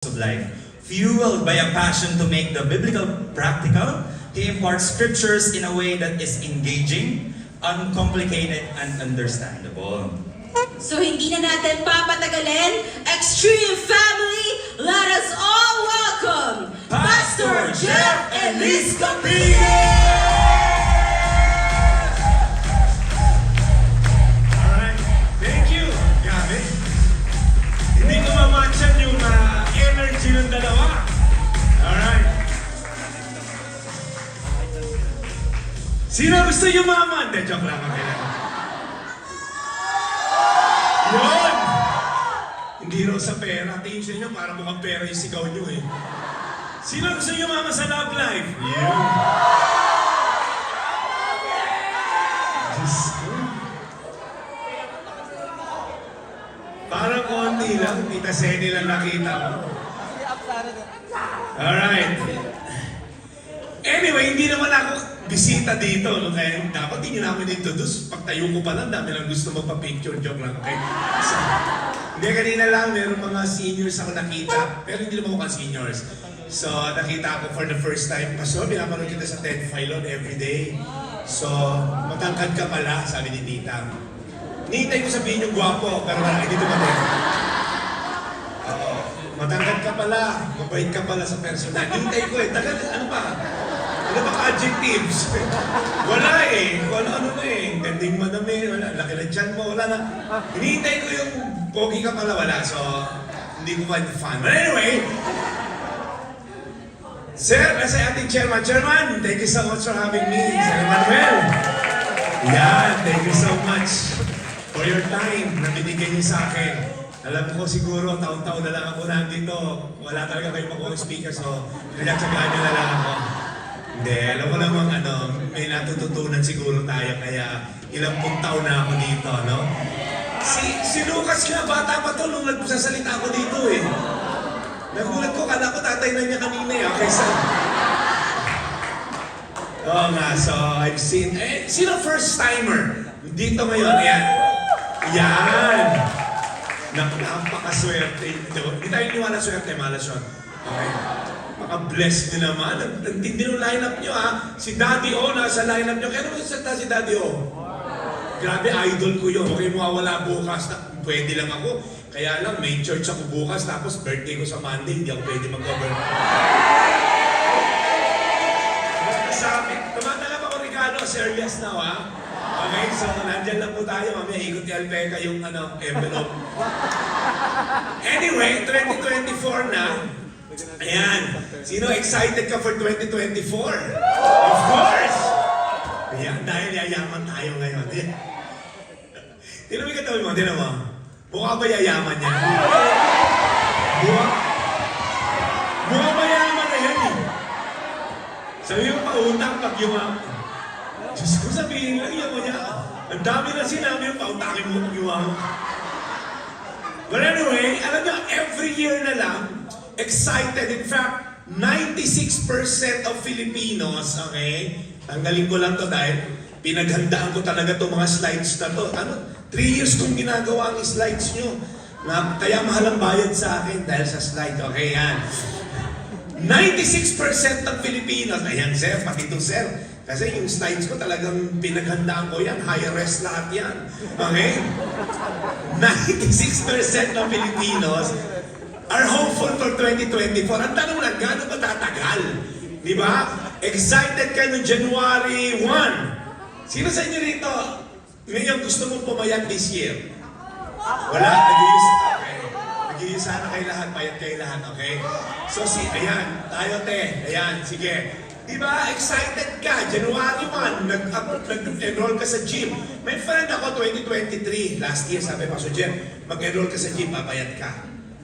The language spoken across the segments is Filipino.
of life. Fueled by a passion to make the biblical practical, he imparts scriptures in a way that is engaging, uncomplicated, and understandable. So hindi na natin papatagalin, Extreme Family, let us all welcome Pastor Jeff and Liz Capriles! Alright, thank you. Grabe. Hindi ko mamatchan yung energy ng dalawa. Alright. Sino gusto yumaman? De, joke lang. Okay lang. Yun! Hindi raw sa pera. Tingin sa inyo, parang mukhang pera yung sigaw nyo eh. Sino gusto yumaman sa love life? Yun. Diyos ko. Parang konti lang, Tita Seni lang nakita ko. Alright. Anyway, hindi naman ako bisita dito, no? Kaya dapat hindi na ako in-introduce. Pagtayo ko pa lang, dami lang gusto magpa-picture. Joke lang, okay? So, hindi, kanina lang, meron mga seniors ako nakita. Pero hindi naman mukhang seniors. So, nakita ako for the first time. Pastor, pinapanood kita sa TED Philon everyday. So, matangkad ka pala, sabi ni Tita. Nihintay ko sabihin yung gwapo, pero wala, hindi dumating. Oo. Matangkad ka pala, mabait ka pala sa personal. Nihintay ko eh, tagal, ano ba? Ano ba ka-adjectives? Wala eh, wala ano na eh. Ganding madami, wala, laki na dyan mo, wala na. Hinihintay ko yung pogi ka pala, wala. So, hindi ko find fun. But anyway, Sir, nasa ating chairman. Chairman, thank you so much for having me. Sir Manuel. Yan, thank you so much for your time na binigay niyo sa akin. Alam ko siguro, taon-taon na lang ako nandito. Wala talaga kayo mag speaker, so pinagtsagaan niyo na lang ako. Hindi, alam mo namang may natututunan siguro tayo, kaya ilang pung taon na ako dito, no? Si Lucas nga, bata pa to nung nagsasalita ako dito eh. Nagulat ko, kala ko tatay na niya kanina eh. Okay, so... Oo nga, so I've seen... sino first timer? Dito ngayon, ayan. Yan! Napakaswerte. Hindi tayo niwala swerte, malas yun. Okay? Maka-bless nyo naman. Hindi nung line-up nyo ha. Si Daddy O nasa line-up nyo. Kaya naman salita si Daddy O? Grabe, idol ko yun. Okay, mawawala bukas. Pwede lang ako. Kaya lang, may church ako bukas. Tapos birthday ko sa Monday. Hindi ako pwede mag-cover. Sabi, tumatanggap ako regalo. Serious now ha. Okay, so nandyan lang po tayo. Mamaya ikot ni Alpeca yung envelope. Anyway, 2024 na. Ayan. Sino excited ka for 2024? Of course! Ayan, dahil yayaman tayo ngayon. Tinan mo yung katabi mo, tinan mo. Mukha ba yayaman yan? Mukha ba yayaman na yan eh? Sabi mo pa utang pag yumaman. Diyos ko, sabihin lang yaman niya. Ang dami na sinabi yung pautakin mo pag yumaman. But anyway, alam niyo, every year na lang, excited. In fact, 96% of Filipinos, okay? Tanggalin ko lang to dahil pinaghandaan ko talaga itong mga slides na to. 3 years kong ginagawa ang slides nyo. Kaya mahal ang bayad sa akin dahil sa slide. Okay, yan. 96% ng Filipinos. Ayan, sir, pati ito, sir. Kasi yung slides ko talagang pinaghandaan ko yan. High res lahat yan. Okay? 96% ng Filipinos are hopeful for 2024. Ang tanong lang, gaano ba tatagal? Di ba? Excited ka noong January 1. Sino sa inyo rito ngayon gusto mong pumayat this year? Wala? Nag-iisa? Okay. Nag-iisa na kayo lahat, payat kayo lahat, okay? So, ayan, tayo te, ayan, sige. Di ba, excited ka, January 1, nag-enroll ka sa gym. May friend ako, 2023, last year, sabi pa, so Jeff, mag-enroll ka sa gym, papayat ka.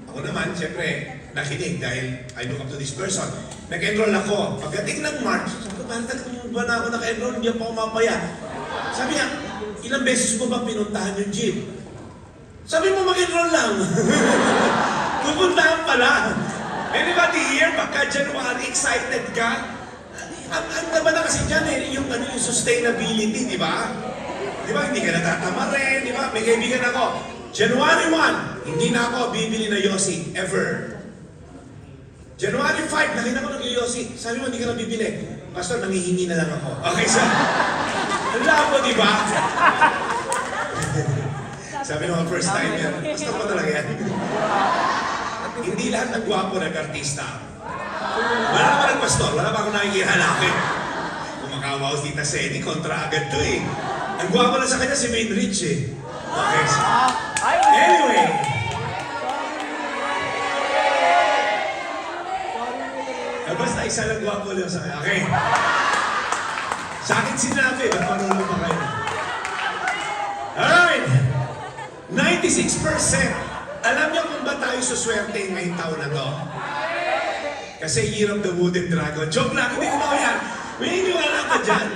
Ako naman, siyempre, nakinig dahil I look up to this person. Nag-enroll ako. Pagdating ng March, sabi ko, bakit ba na ako naka-enroll? Hindi ako mapaya. Sabi niya, ilang beses mo ba pinuntahan yung gym? Sabi mo, mag-enroll lang. Pupuntahan pala. Anybody here, pagka January, excited ka? Ang naman na kasi dyan yung sustainability, di ba? Di ba, hindi ka natatama rin, di ba? May kaibigan ako, January 1, hindi na ako bibili na Yossi, ever. January 5, nakita ko nag-yosi. Sabi mo, hindi ka na bibili. Pastor, nangihingi na lang ako. Okay, so, ang labo, di ba? Sabi naman, first time yan. Pastor pa talaga yan. Hindi lahat ng gwapo nag-artista. Wala naman ang pastor, wala pa akong nakikihalakit. Kumakawaw si Tita Sedi, kontra agad to eh. Ang gwapo na sa kanya si Main Rich eh. Okay, so, anyway. Basta isa lang gwapo lang sa kanya. Okay. Sa akin sinabi, ba't manulo pa kayo? Alright. 96%. Alam niyo kung ba tayo suswerte ngayong taon na to? Kasi Year of the Wooden Dragon. Joke lang, hindi ko na yan. May iniwala ka dyan.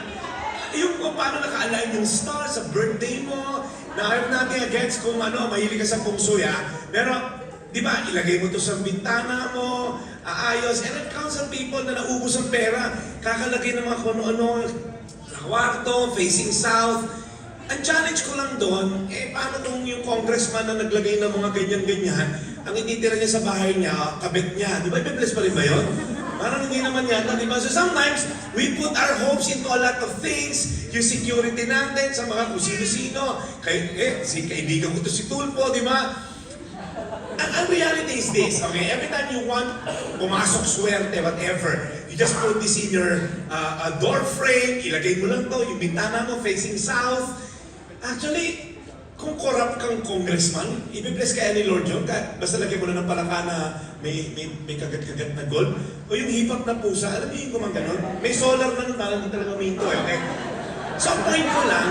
Yung kung paano naka-align yung stars sa birthday mo. Na-have natin against kung ano, mahilig ka sa pungsoy ha. Pero, di ba, ilagay mo to sa bintana mo, aayos, and it counts on people na naubos ang pera. Kakalagay ng mga kung ano, sa kwarto, facing south. Ang challenge ko lang doon, paano kung yung congressman na naglagay ng mga ganyan-ganyan, ang ititira niya sa bahay niya, kabit niya. Di ba, i-bless pa rin ba yun? Parang hindi naman yata, di ba? So sometimes, we put our hopes into a lot of things. Yung security natin sa mga kung sino-sino. Si kaibigan ko to si Tulpo, di ba? Ang reality is this, okay? Every time you want pumasok swerte, whatever, you just put this in your door frame, ilagay mo lang to, yung bintana mo facing south. Actually, kung corrupt kang congressman, ibibless kaya ni Lord John, basta lagay mo na ng palaka na may kagat-kagat na gold, o yung hipap na pusa, alam niyo yung gumang ganun? May solar na nun, parang hindi talaga minto, okay? So, ang point ko lang,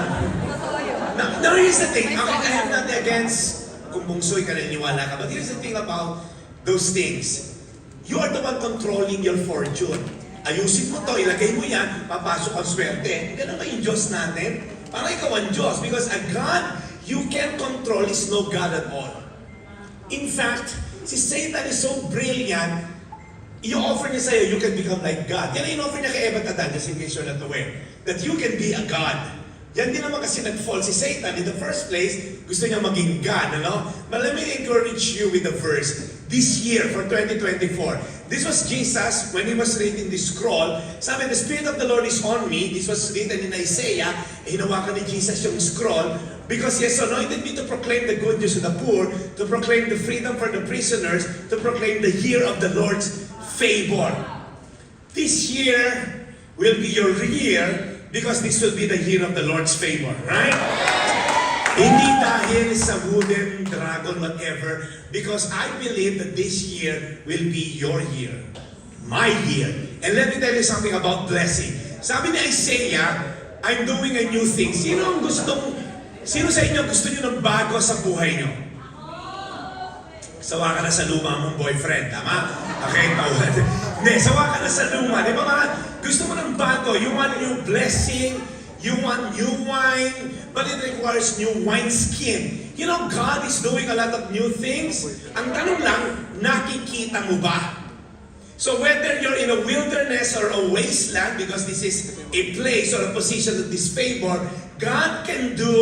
now here's the thing, okay, I have nothing against kung bungsoy ka naniniwala ka, but here's the thing about those things. You are the one controlling your fortune. Ayusin mo to, ilagay mo yan, papasok ang swerte. Ganun ba yung Diyos natin? Parang ikaw ang Diyos, because a God you can control is no God at all. In fact, si Satan is so brilliant, i-offer niya sa'yo, you can become like God. Yan ang in-offer niya kay Eva at Adan, just in case you're not aware, that you can be a God. Yan din naman kasi nag-fall si Satan. In the first place, gusto niya maging God, ano? But let me encourage you with the verse. This year, for 2024, this was Jesus when he was reading this scroll. Sabi, the Spirit of the Lord is on me. This was written in Isaiah. Hinawakan ni Jesus yung scroll because he has anointed me to proclaim the good news to the poor, to proclaim the freedom for the prisoners, to proclaim the year of the Lord's favor. This year will be your year because this will be the year of the Lord's favor, right? Hindi dahil sa wooden dragon, whatever, because I believe that this year will be your year. My year. And let me tell you something about blessing. Sabi ni Isaiah, I'm doing a new thing. Sino sa inyo gusto nyo ng bago sa buhay nyo? Sawa ka na sa luma mong boyfriend, tama? Okay, tawad. Hindi, sawa ka na sa luma. Di ba mga gusto mo ng bago? You want new blessing, you want new wine, but it requires new wineskin. You know, God is doing a lot of new things. Ang tanong lang, nakikita mo ba? So whether you're in a wilderness or a wasteland, because this is a place or a position of disfavor, God can do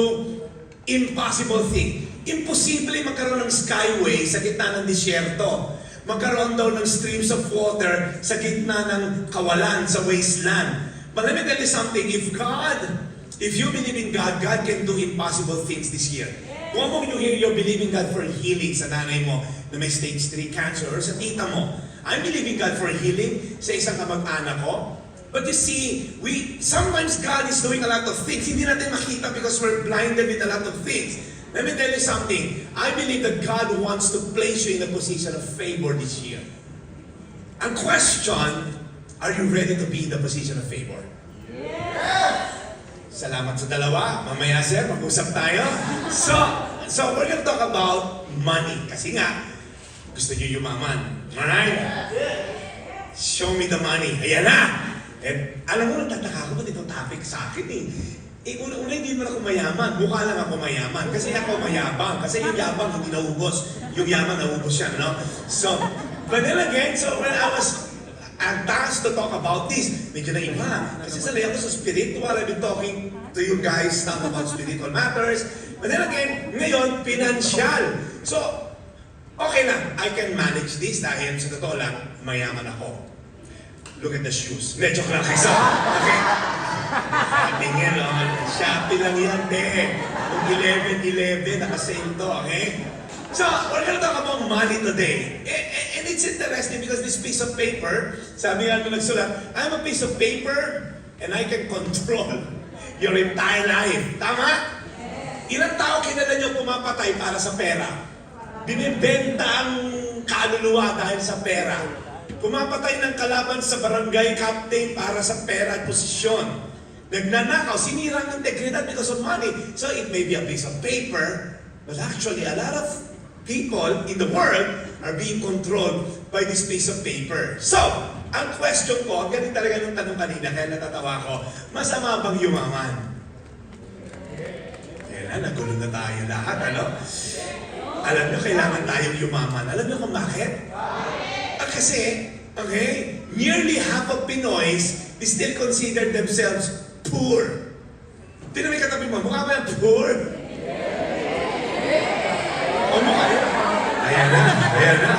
impossible thing. Imposible magkaroon ng skyway sa gitna ng disyerto. Magkaroon daw ng streams of water sa gitna ng kawalan, sa wasteland. But let me tell you something, if you believe in God, God can do impossible things this year. Kung mo you're believing God for healing sa nanay mo na may stage 3 cancer or sa tita mo, I'm believing God for healing sa isang kamag-anak ko. But you see, sometimes God is doing a lot of things. Hindi natin makita because we're blinded with a lot of things. Let me tell you something. I believe that God wants to place you in a position of favor this year. Ang question, are you ready to be in the position of favor? Yes! Salamat sa dalawa. Mamaya, sir, mag-usap tayo. So we're gonna talk about money. Kasi nga, gusto niyo yumaman. Alright? Show me the money. Ayan na! And alam mo, nagtataka ako ba't itong topic sa akin eh. Una hindi mo ako mayaman. Mukha lang ako mayaman. Kasi ako mayabang. Kasi yung yabang hindi naubos. Yung yaman naubos siya, no? So, but then again, so when I was tasked to talk about this, medyo na iba. Kasi sanay ako sa spiritual. I've been talking to you guys not about spiritual matters. But then again, ngayon, financial. So, Okay lang, I can manage this dahil sa totoo lang, mayaman ako. Look at the shoes. Medyo lang kayo. Okay? Tingin, Shopee lang yan, Yung 11-11, nakasale to, okay? So, we're gonna talk about money today. And it's interesting because this piece of paper, sabi nga nung nagsulat, I'm a piece of paper and I can control your entire life. Tama? Ilang tao kilala nyo pumapatay para sa pera? Binibenta ang kaluluwa dahil sa pera. Pumapatay ng kalaban sa barangay captain para sa pera at posisyon. Nagnanakaw, sinira ang integridad because of money. So it may be a piece of paper, but actually a lot of people in the world are being controlled by this piece of paper. So, ang question ko, ganun talaga nung tanong kanina, kaya natatawa ko, masama bang yumaman? Kaya nagulo na tayo lahat, ano? Alam nyo, kailangan tayong yumaman. Alam nyo kung bakit? Kasi, okay, nearly half of Pinoys still consider themselves poor. Tignan mo yung katabi mo, mukha ba yung poor? O mukha yun? Ayan na, ayan na.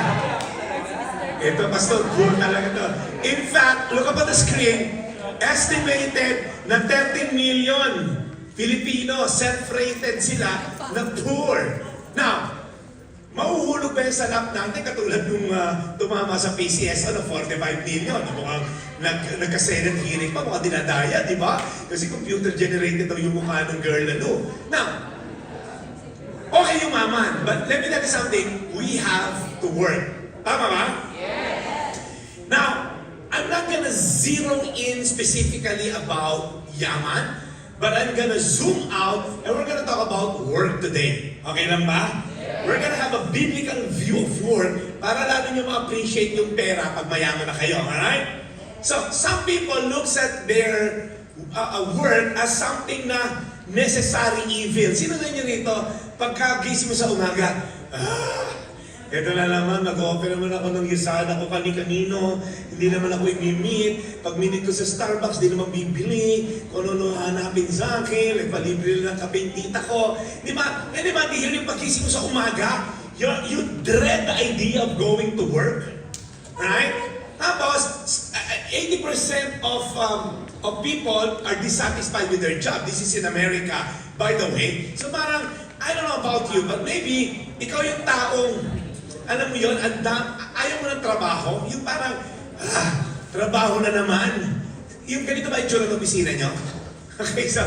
Ito, pastor, poor talaga to. In fact, look up on the screen, estimated na 13 million Filipino self-rated sila na poor. Now, mauhulog ba yung sa lap natin katulad nung tumama sa PCS, 45 million? Mukhang nagka-Senate hearing pa, mukhang dinadaya, di ba? Kasi computer-generated daw yung mukha ng girl na no. Now, okay yumaman, but let me tell you something, we have to work. Tama ba? Yes! Now, I'm not gonna zero in specifically about yaman, but I'm gonna zoom out and we're gonna talk about work today. Okay lang ba? We're gonna have a biblical view of work para lalo nyo ma-appreciate yung pera pag mayaman na kayo, alright? So, some people looks at their work as something na necessary evil. Sino na nyo rito, pagkagising mo sa umaga, ito na naman, nag-offer naman ako ng yusada ko kani-kanino, hindi naman ako i-meet, pag minute ko sa Starbucks, di naman bibili, kung ano hanapin sa akin, nagpalibre lang ng kape yung tita ko. Di ba? Eh di ba, di yun yung pagkising mo sa umaga, you dread the idea of going to work. Right? Tapos, 80% of people are dissatisfied with their job. This is in America, by the way. So parang, I don't know about you, but maybe, ikaw yung taong, alam mo yun, ayaw mo ng trabaho, yung parang, trabaho na naman. Yung ganito ba yung tsura ng opisina nyo? Okay, so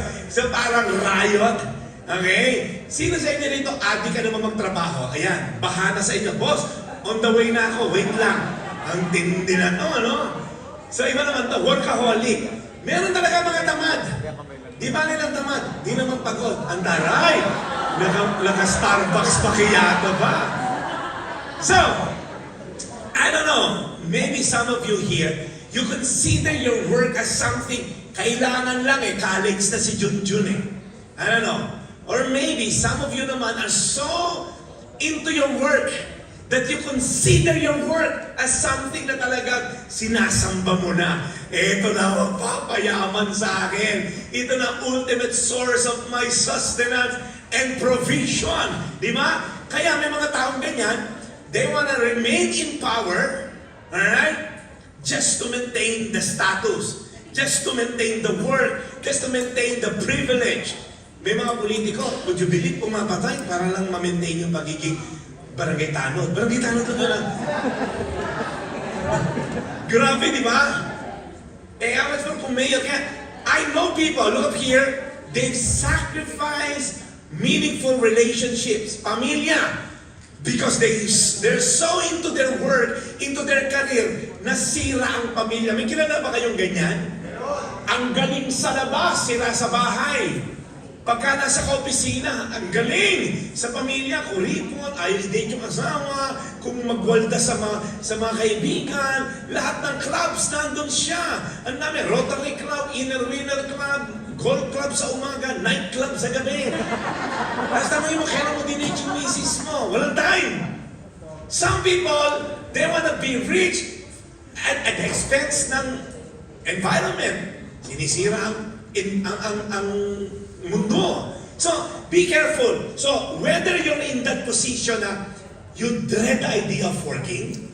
parang riot. Okay? Sino sa inyo rito, adi ka naman magtrabaho? Ayan, bahana sa inyo. Boss, on the way na ako, wait lang. Ang tindi na to, ano? So iba naman to, workaholic. Meron talaga mga tamad. Di ba nilang tamad? Di naman pagod. Ang taray! Naka-Starbucks pa kaya ba? So, I don't know, maybe some of you here, you consider your work as something, kailangan lang college na si Junjun I don't know. Or maybe some of you naman are so into your work that you consider your work as something na talagang sinasamba mo na. Ito na ang papayaman sa akin. Ito na ultimate source of my sustenance and provision. Di ba? Kaya may mga taong ganyan, they want to remain in power, alright? Just to maintain the status, just to maintain the work, just to maintain the privilege. May mga politiko, would you believe, pumapatay para lang ma-maintain yung pagiging barangay tanod. Barangay tanod na lang. Grabe, di ba? Eh, I was from mayor. I know people, look up here, they've sacrificed meaningful relationships, pamilya, because they're so into their work, into their career, nasira ang pamilya. May kilala ba kayong ganyan? Ang galing sa labas, sira sa bahay. Pagka nasa opisina, ang galing sa pamilya, kuripon, ayos din yung asawa, kung magwalda sa mga kaibigan, lahat ng clubs nandun siya. Ang dami, Rotary Club, Inner Winner Club, Golf Club sa umaga, night club sa gabi. Basta mo kailan mo dinate yung misis mo. Walang time. Some people, they wanna be rich at the expense ng environment. Sinisira ang mundo. So, be careful. So, whether you're in that position na you dread the idea of working?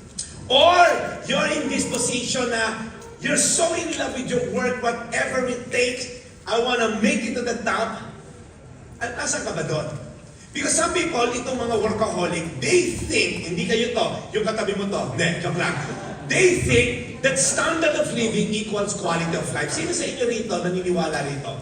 Or you're in this position na you're so in love with your work, whatever it takes, I wanna make it to the top. At nasan ka ba doon? Because some people, itong mga workaholic, they think, hindi kayo to, yung katabi mo to, hindi, joke lang. They think that standard of living equals quality of life. Sino sa inyo rito, naniniwala rito?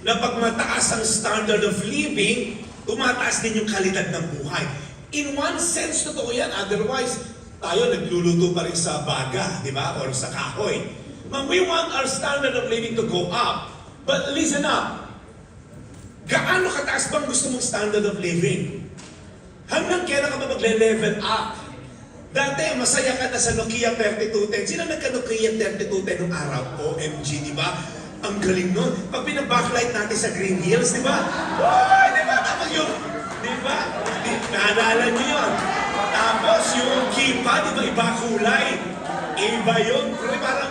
Na pag mataas ang standard of living, tumataas din yung kalidad ng buhay. In one sense, totoo yan. Otherwise, tayo nagluluto pa rin sa baga, di ba? Or sa kahoy. But we want our standard of living to go up. But listen up. Gaano kataas bang gusto mong standard of living? Hanggang kailan ka ba magle-level up? Dati, masaya ka na sa Nokia 3210. Sino nagka-Nokia 3210 nung araw? OMG, di ba? Ang galing nun. Pag pinabacklight natin sa Green Hills, di ba? Ay, di ba? Tapos yung, di ba? Naalala niyo yun. Tapos yung keypad, di ba? Iba kulay. Iba yun. Pero parang,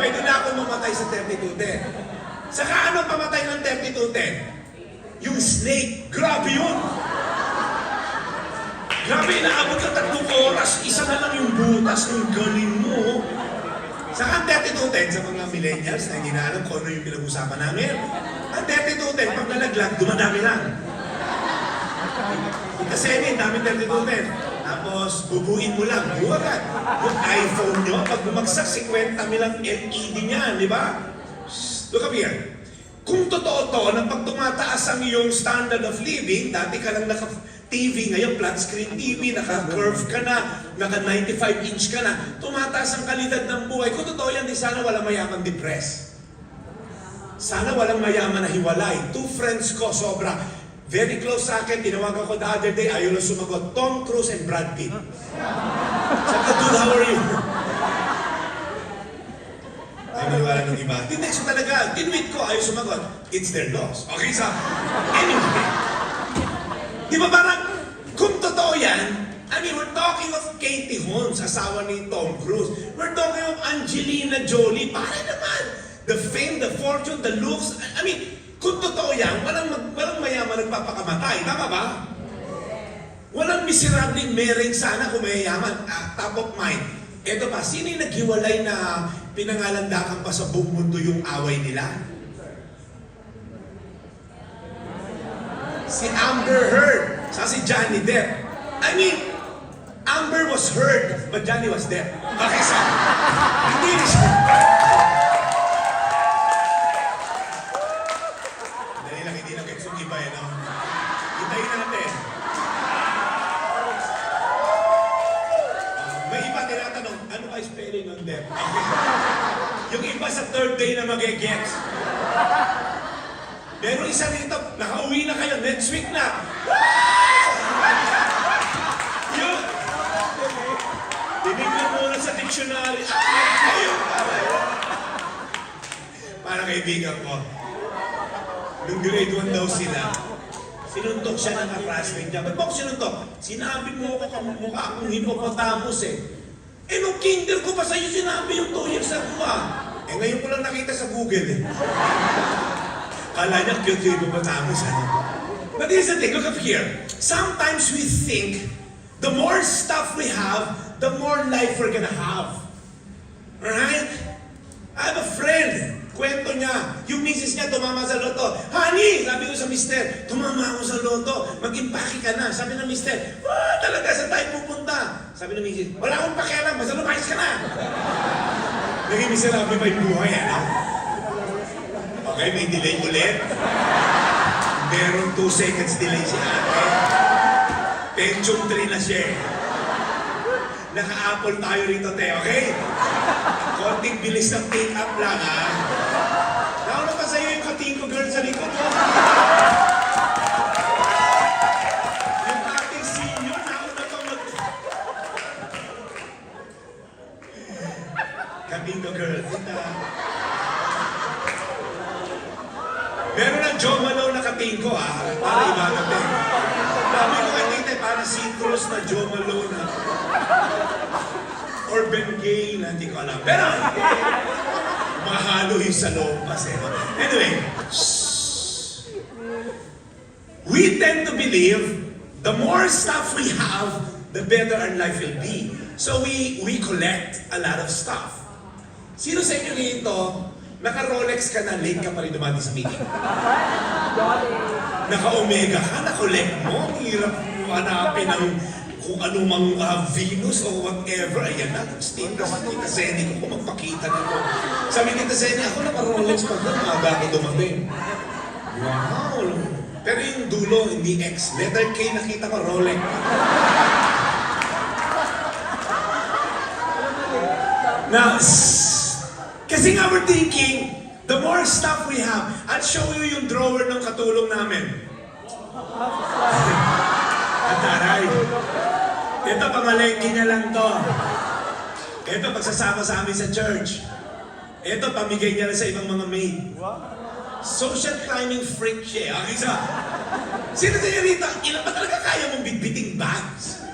pwede na ako mamatay sa 3210. Saka ano pamatay ng 3210? Yung snake. Grabe yun. Grabe, inaabot ka 3 oras. Isa na lang yung butas. Yung galing mo. Saka ang 3210 sa mga millennials na hindi na alam kung ano yung pinag-usapan namin. Ang 3210, pag nalaglag, dumadami lang. Kasi yun, dami 3210. Tapos, bubuin mo lang. Buwagat. Yung iPhone nyo, pag bumagsak 50 milang LED niyan, di ba? Look up here. Kung totoo to, na pag tumataas ang iyong standard of living, dati ka lang naka-TV, ngayon flat screen TV, naka-curve ka na, naka-95-inch ka na, tumataas ang kalidad ng buhay. Kung totoo yan, di sana walang mayaman depressed. Sana walang mayaman na hiwalay. 2 friends ko, sobra. Very close sa akin, tinawagan ko the other day, ayaw lang sumagot. Tom Cruise and Brad Pitt. Sabi ko, dude, how are you? Ay, maniwala ng iba. Hindi, so talaga, tinweet ko, ayaw sumagot. It's their loss. Okay, so, anyway. Di ba parang, kung totoo yan, I mean, we're talking of Katie Holmes, asawa ni Tom Cruise. We're talking of Angelina Jolie. Para naman, the fame, the fortune, the looks. I mean, kung totoo yan, walang mayaman nagpapakamatay. Tama ba? Walang miserabling mereng sana kung mayayaman. Top of mind. Eto pa, sino yung naghiwalay na pinangalandakan pa sa buong mundo yung away nila? Si Amber Heard, sa si Johnny Depp. I mean, Amber was heard, but Johnny was dead. Okay, so, hindi siya. Dali lang, hindi na gets yung iba yan. Hintayin natin. May iba tinatanong, ano ba spelling ng death? Okay. Yung iba sa 3rd day na mag-gets. Pero isa rito, nakauwi na kayo, next week na. Yun. Tinignan muna sa dictionary. Ayun. Para kaibigan ko. Nung grade 1 daw sila, sinuntok siya ng ka-classmate niya. Ba't ba ako sinuntok? Sinabi mo ako kamukha akong hippopotamus eh. Eh nung kinder ko pa sa'yo sinabi yung 2 years ago ah. Eh ngayon ko lang nakita sa Google eh. Kala niya cute yung hippopotamus ano. But here's the thing, look up here. Sometimes we think the more stuff we have, the more life we're gonna have. Alright? I have a friend. Kwento niya, yung misis niya tumama sa loto. Honey, sabi ko sa mister, tumama ako sa loto, mag-impake ka na. Sabi ng mister, talaga, saan tayo pupunta? Sabi ng misis, wala akong pakialam, basta lumayas ka na. Naging miserable pa yung buhay, ano? Okay, may delay ulit. Meron 2 seconds delay si ate. Pension 3 na siya. Naka-apple tayo rito, te, okay? Konting bilis ng take-up lang, ha? Nauna pa sa'yo yung katingko girl sa likod mo. Yung ating senior, nauna pa Katingko girl, ita. Meron ng Joe Malone na katingko, ha? Para iba ka, te. Sabi ko kay tite, para citrus na Joe Malone, ha? Or Bengay na hindi ko alam. Pero, mahalo yung sa loob kasi. Anyway, we tend to believe the more stuff we have, the better our life will be. So we collect a lot of stuff. Sino sa inyo rito, naka-Rolex ka na, late ka pa rin dumating sa meeting? Naka-Omega ka, na-collect mo, ang hirap mo hanapin ng kung anumang Venus o whatever. Ayan na, Tita Zeni ko kung magpakita nito. Sabi ni Tita Zeni, ako naka-Rolex pa doon, maaga ako dumating. Wow! Pero yung dulo, hindi X. Letter K nakita ko, Rolex. Now, kasi nga we're thinking, the more stuff we have, I'll show you yung drawer ng katulong namin. Ataray. Ito, pamalengke niya lang to. Ito, pagsasama sa amin sa church. Ito, pamigay niya lang sa ibang mga maid. Social climbing freak siya. Ang isa. Sino tayo rito? Ilan ba talaga kaya mong bitbiting bags?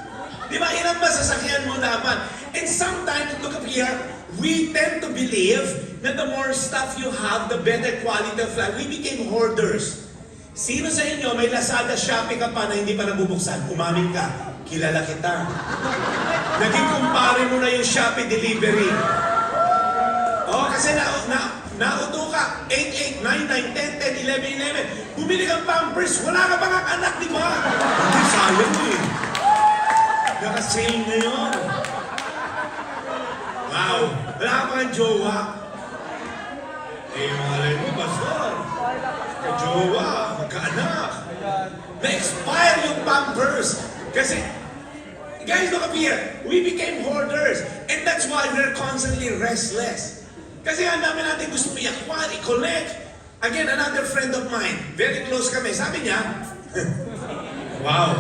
Di ba? Ilan ba sasakyan mo naman? And sometimes, look up here, we tend to believe that the more stuff you have, the better quality of life. We became hoarders. Sino sa inyo may Lazada, Shopee ka pa na hindi pa nabubuksan? Umamin ka. Kilala kita. Naging kumpare mo na yung Shopee delivery. Oh, kasi nauto ka. 8, 9, 10, 11. Bumili kang Pampers. Wala ka pa nga anak, di ba? Hindi, sayang eh. Naka-sale na yun. Wow. Wala ka pa nga jowa. Eh, malay mo, pastor. Ka-jowa, magka-anak. Na-expire yung Pampers. Kasi, guys, look up here. We became hoarders. And that's why we're constantly restless. Kasi ang dami natin gusto i-acquire, i-collect. Again, another friend of mine, very close kami, sabi niya, wow,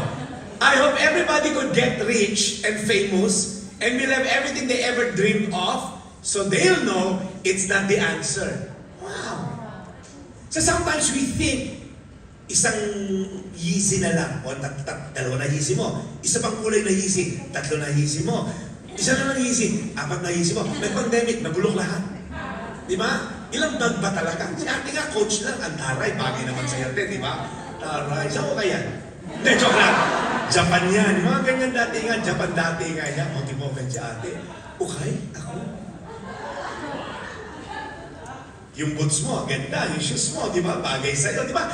I hope everybody could get rich and famous and will have everything they ever dreamed of so they'll know it's not the answer. Wow. So sometimes we think, isang Yeezy na lang, o dalawa na Yeezy mo. Isa pang kulay na Yeezy, 3 na Yeezy mo. Isa na lang Yeezy, 4 na Yeezy mo. May pandemic, nabulok lahat. Di ba? Ilang bag ba talaga? Si ate nga, coach lang. Ang taray, bagay naman sa ate, di ba? Taray, saan ko kaya? Hindi, joke lang. Japan yan. Mga ganyan dati nga, Japan dati nga yan. Motive-open si ate. Okay, ako. Yung boots mo, ganda. Yung shoes mo, di ba? Bagay sa'yo, di ba?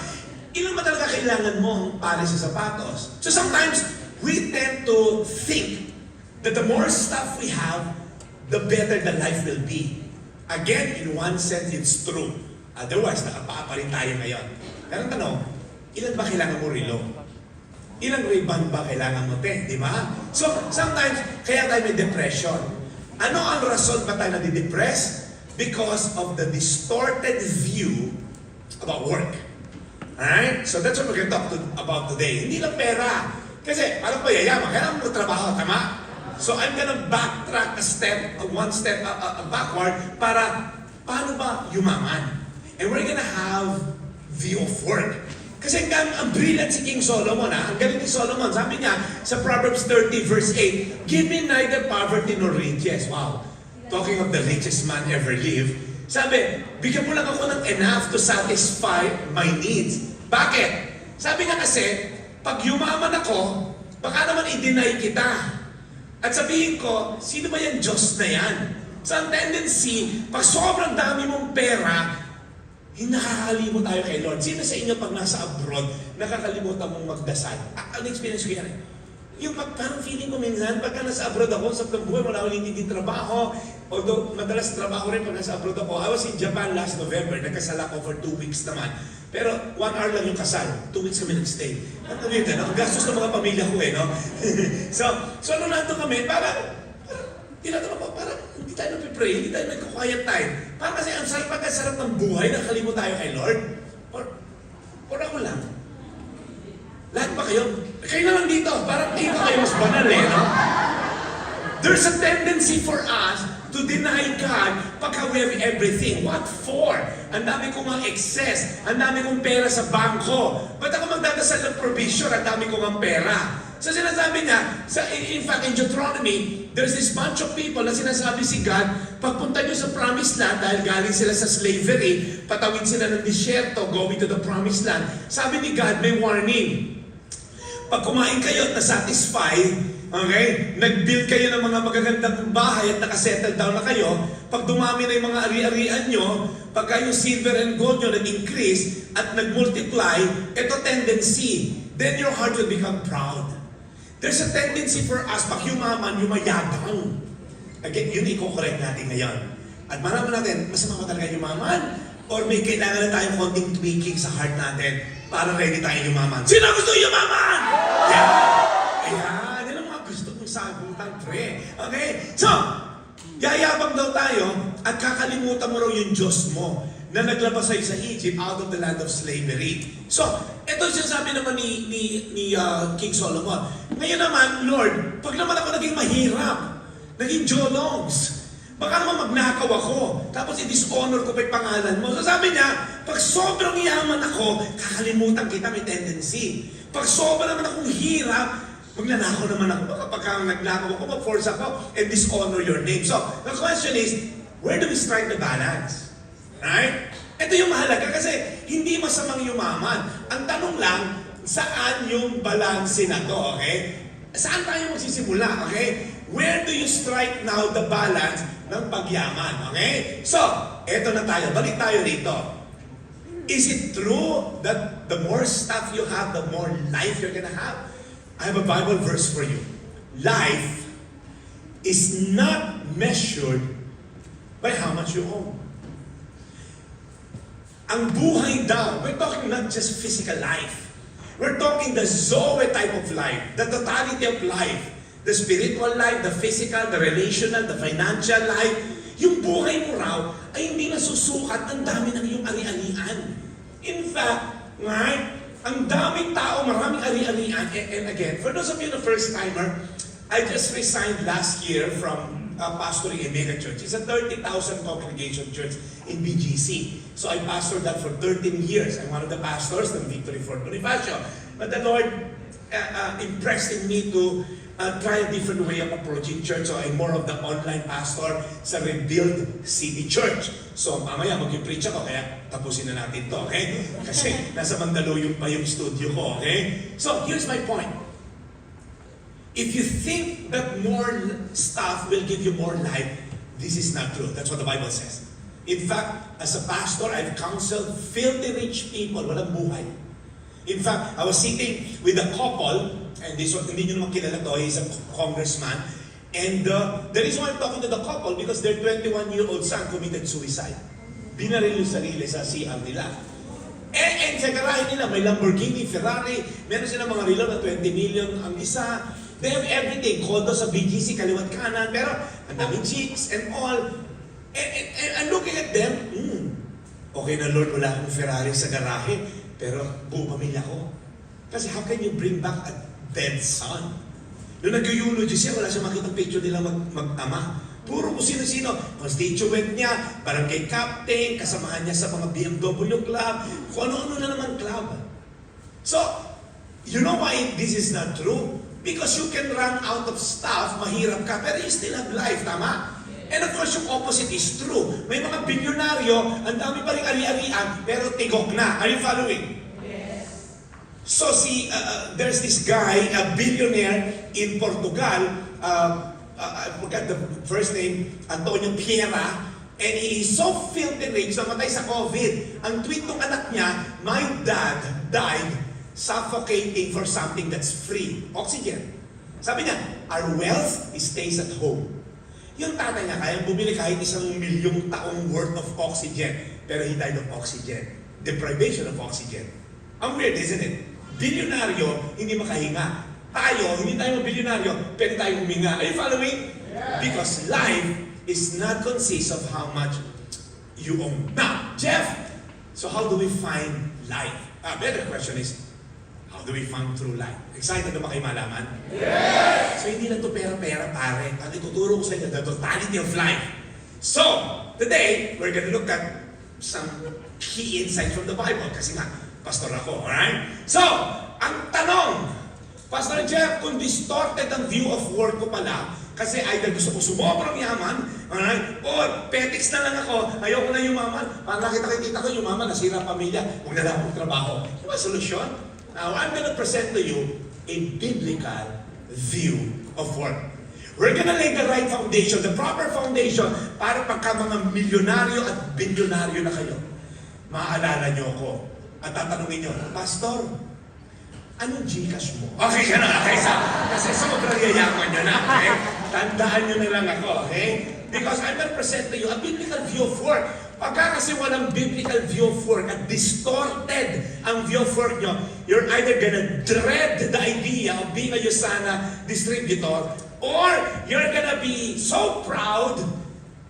Ilan ba talaga kailangan mo para sa sapatos? So sometimes, we tend to think that the more stuff we have, the better the life will be. Again, in one sense, it's true. Otherwise, nakapapa rin tayo ngayon. Pero ang tanong, ilan ba kailangan mo relo? Ilang Ray-Ban ba kailangan mo, te? Di ba? So, sometimes, kaya tayo may depression. Ano ang rason ba tayo nadidepress? Because of the distorted view about work. Alright? So that's what we're going to talk about today. Hindi lang pera. Kasi, parang mayayaman. Kailangan mo trabaho, tama? So I'm gonna backtrack one step backward para paano ba yumaman? And we're gonna have view of work. Kasi ang brilliant si King Solomon, ang galing ni Solomon, sabi niya sa Proverbs 30 verse 8, give me neither poverty nor riches. Wow. Talking of the richest man ever lived. Sabi, bigyan mo lang ako ng enough to satisfy my needs. Bakit? Sabi niya kasi, pag yumaman ako, baka naman i-deny kita. At sabihin ko, sino ba yung Diyos na yan? So ang tendency, pag sobrang dami mong pera, nakakalimot tayo kay Lord. Sino sa inyo pag nasa abroad, nakakalimutan mong magdasal? Ang experience ko yan eh. Yung parang feeling ko minsan, pagka nasa abroad ako, sa buhay, wala akong hindi trabaho. Although madalas trabaho rin pag nasa abroad ako. I was in Japan last November, nagkasal ako for 2 weeks naman. Pero 1 hour lang yung kasal, 2 weeks kami nag-stay. Ang weird, no? Ang gastos ng mga pamilya ko eh, no? so nung nandun kami, parang hindi tayo nagpipray, hindi tayo nagka-quiet time. Parang kasi ang pagkasarap ng buhay, nakalimot tayo kay Lord. Or ako lang. Lahat ba kayo? Kayo na lang dito, parang dito kayo mas banal eh, no? There's a tendency for us to deny God pagka we have everything. What for? Ang dami kong ang excess. Ang dami kong pera sa bangko. Ba't ako magdadasal ng provision? Ang dami kong ang pera. So sinasabi niya, in fact, in Deuteronomy, there's this bunch of people na sinasabi si God, pagpunta nyo sa promised land, dahil galing sila sa slavery, patawid sila ng disyerto, going to the promised land. Sabi ni God, may warning. pag kumain kayo at na-satisfy, okay, nag-build kayo ng mga magagandang bahay at nakasettle down na kayo, pag dumami na yung mga ari-arian nyo, pagka yung silver and gold nyo nag-increase at nag-multiply, ito tendency, then your heart will become proud. There's a tendency for us, pag yumaman, yumayabang. Again, yun i-correct natin ngayon. At malaman natin, masama ba talaga yumaman? Or may kailangan na tayong konting tweaking sa heart natin para ready tayo yumaman. Sino gusto yumaman? Yeah! Ayan, yan ang mga gusto kong sagutan, pre. Okay? So, yayabang daw tayo at kakalimutan mo raw yung Diyos mo na naglabas sa'yo sa Egypt out of the land of slavery. So, ito yung sinasabi naman ni King Solomon. Ngayon naman, Lord, pag naman ako naging mahirap, naging jologs, baka naman magnakaw ako, tapos i-dishonor ko pa yung pangalan mo. So sabi niya, pag sobrang yaman ako, kakalimutan kita, may tendency. Pag sobrang naman akong hirap, magnanakaw naman ako. Baka pagka nagnakaw ako, mag-force ako, and dishonor your name. So, the question is, where do we strike the balance? Right? Ito yung mahalaga kasi hindi masamang yumaman. Ang tanong lang, saan yung balanse na to, okay? Saan tayo magsisimula, okay? Where do you strike now the balance ng pagyaman, okay? So, eto na tayo. Balik tayo rito. Is it true that the more stuff you have, the more life you're gonna have? I have a Bible verse for you. Life is not measured by how much you own. Ang buhay daw, we're talking not just physical life. We're talking the Zoe type of life, the totality of life. The spiritual life, the physical, the relational, the financial life. Yung buhay mo raw ay hindi nasusukat ng dami ng iyong ari-arian. In fact, right, ang daming tao, maraming ari-arian. And again, for those of you the first timer, I just resigned last year from pastoring a mega church. It's a 30,000 congregation church in BGC. So I pastored that for 13 years. I'm one of the pastors ng Victory Fort Bonifacio. But the Lord impressed in me to try a different way of approaching church. So I'm more of the online pastor sa Rebuild City Church. So mamaya mag-preach ako, kaya tapusin na natin to, okay? Kasi nasa Mandaluyong pa yung studio ko, okay? So here's my point. If you think that more stuff will give you more life, this is not true. That's what the Bible says. In fact, as a pastor, I've counseled filthy rich people, walang buhay. In fact, I was sitting with a couple, and this one, hindi nyo naman kilala to, he's a congressman, and the reason why I'm talking to the couple, because their 21-year-old son committed suicide. Binaril yung sarili sa CR nila. And sa garahe nila, may Lamborghini, Ferrari, meron silang mga relo na 20 million ang isa. They have everything, kondo sa BGC, kaliwat kanan, pero ang daming chicks and all. And I'm looking at them, okay na Lord, wala akong Ferrari sa garahe, pero buong pamilya ko. Kasi how can you bring back a dead son? Noong nag-eulogy siya, wala siya makita picture nila mag-ama. Puro kung sino-sino, constituent niya, barangay captain, kasamahan niya sa mga BMW club, kung ano-ano na naman club. So, you know why this is not true? Because you can run out of stuff, mahirap ka, pero you still have life, tama? And of course, yung opposite is true. May mga bilyonaryo, ang dami pa rin ari-arian, pero tigok na. Are you following? Yes. So there's this guy, a billionaire in Portugal, I forgot the first name, Antonio Piera, and he is so filthy rich, namatay sa COVID. Ang tweet ng anak niya, my dad died suffocating for something that's free. Oxygen. Sabi niya, our wealth stays at home. Yung tatay niya kaya bumili kahit 1 milyong taong worth of oxygen, pero he died of oxygen. Deprivation of oxygen. Ang weird, isn't it? Bilyonaryo, hindi makahinga. Tayo, hindi tayo bilyonaryo, pwede tayo huminga. Are you following? Yeah. Because life is not consist of how much you own. Now, Jeff, so how do we find life? Better question is, how do we find true life? Excited na ba kayo malaman? Yes! So hindi lang to pera-pera, pare. Ang ituturo ko sa inyo, the totality of life. So, today, we're gonna look at some key insights from the Bible. Kasi nga, pastor ako, alright? So, ang tanong, Pastor Jeff, kung distorted ang view of work ko pala, kasi either gusto ko sumobrang yaman, alright? Or petics na lang ako, ayoko na yumaman. Para nakita ko yumaman, nasira ang pamilya, huwag na lang akong trabaho. Yung solusyon? Now, I'm gonna present to you a biblical view of work. We're gonna lay the right foundation, the proper foundation, para pagka mga milyonaryo at bilyonaryo na kayo, maaalala nyo ako at tatanungin nyo, Pastor, anong Gcash mo? Okay ka na, okay? Kasi sobrang yayaman nyo na, okay? Tandaan nyo na lang ako, okay? Because I'm gonna present to you a biblical view of work. Pagka kasi walang biblical view of work at distorted ang view of work nyo, you're either gonna dread the idea of being a Yusana distributor, or you're gonna be so proud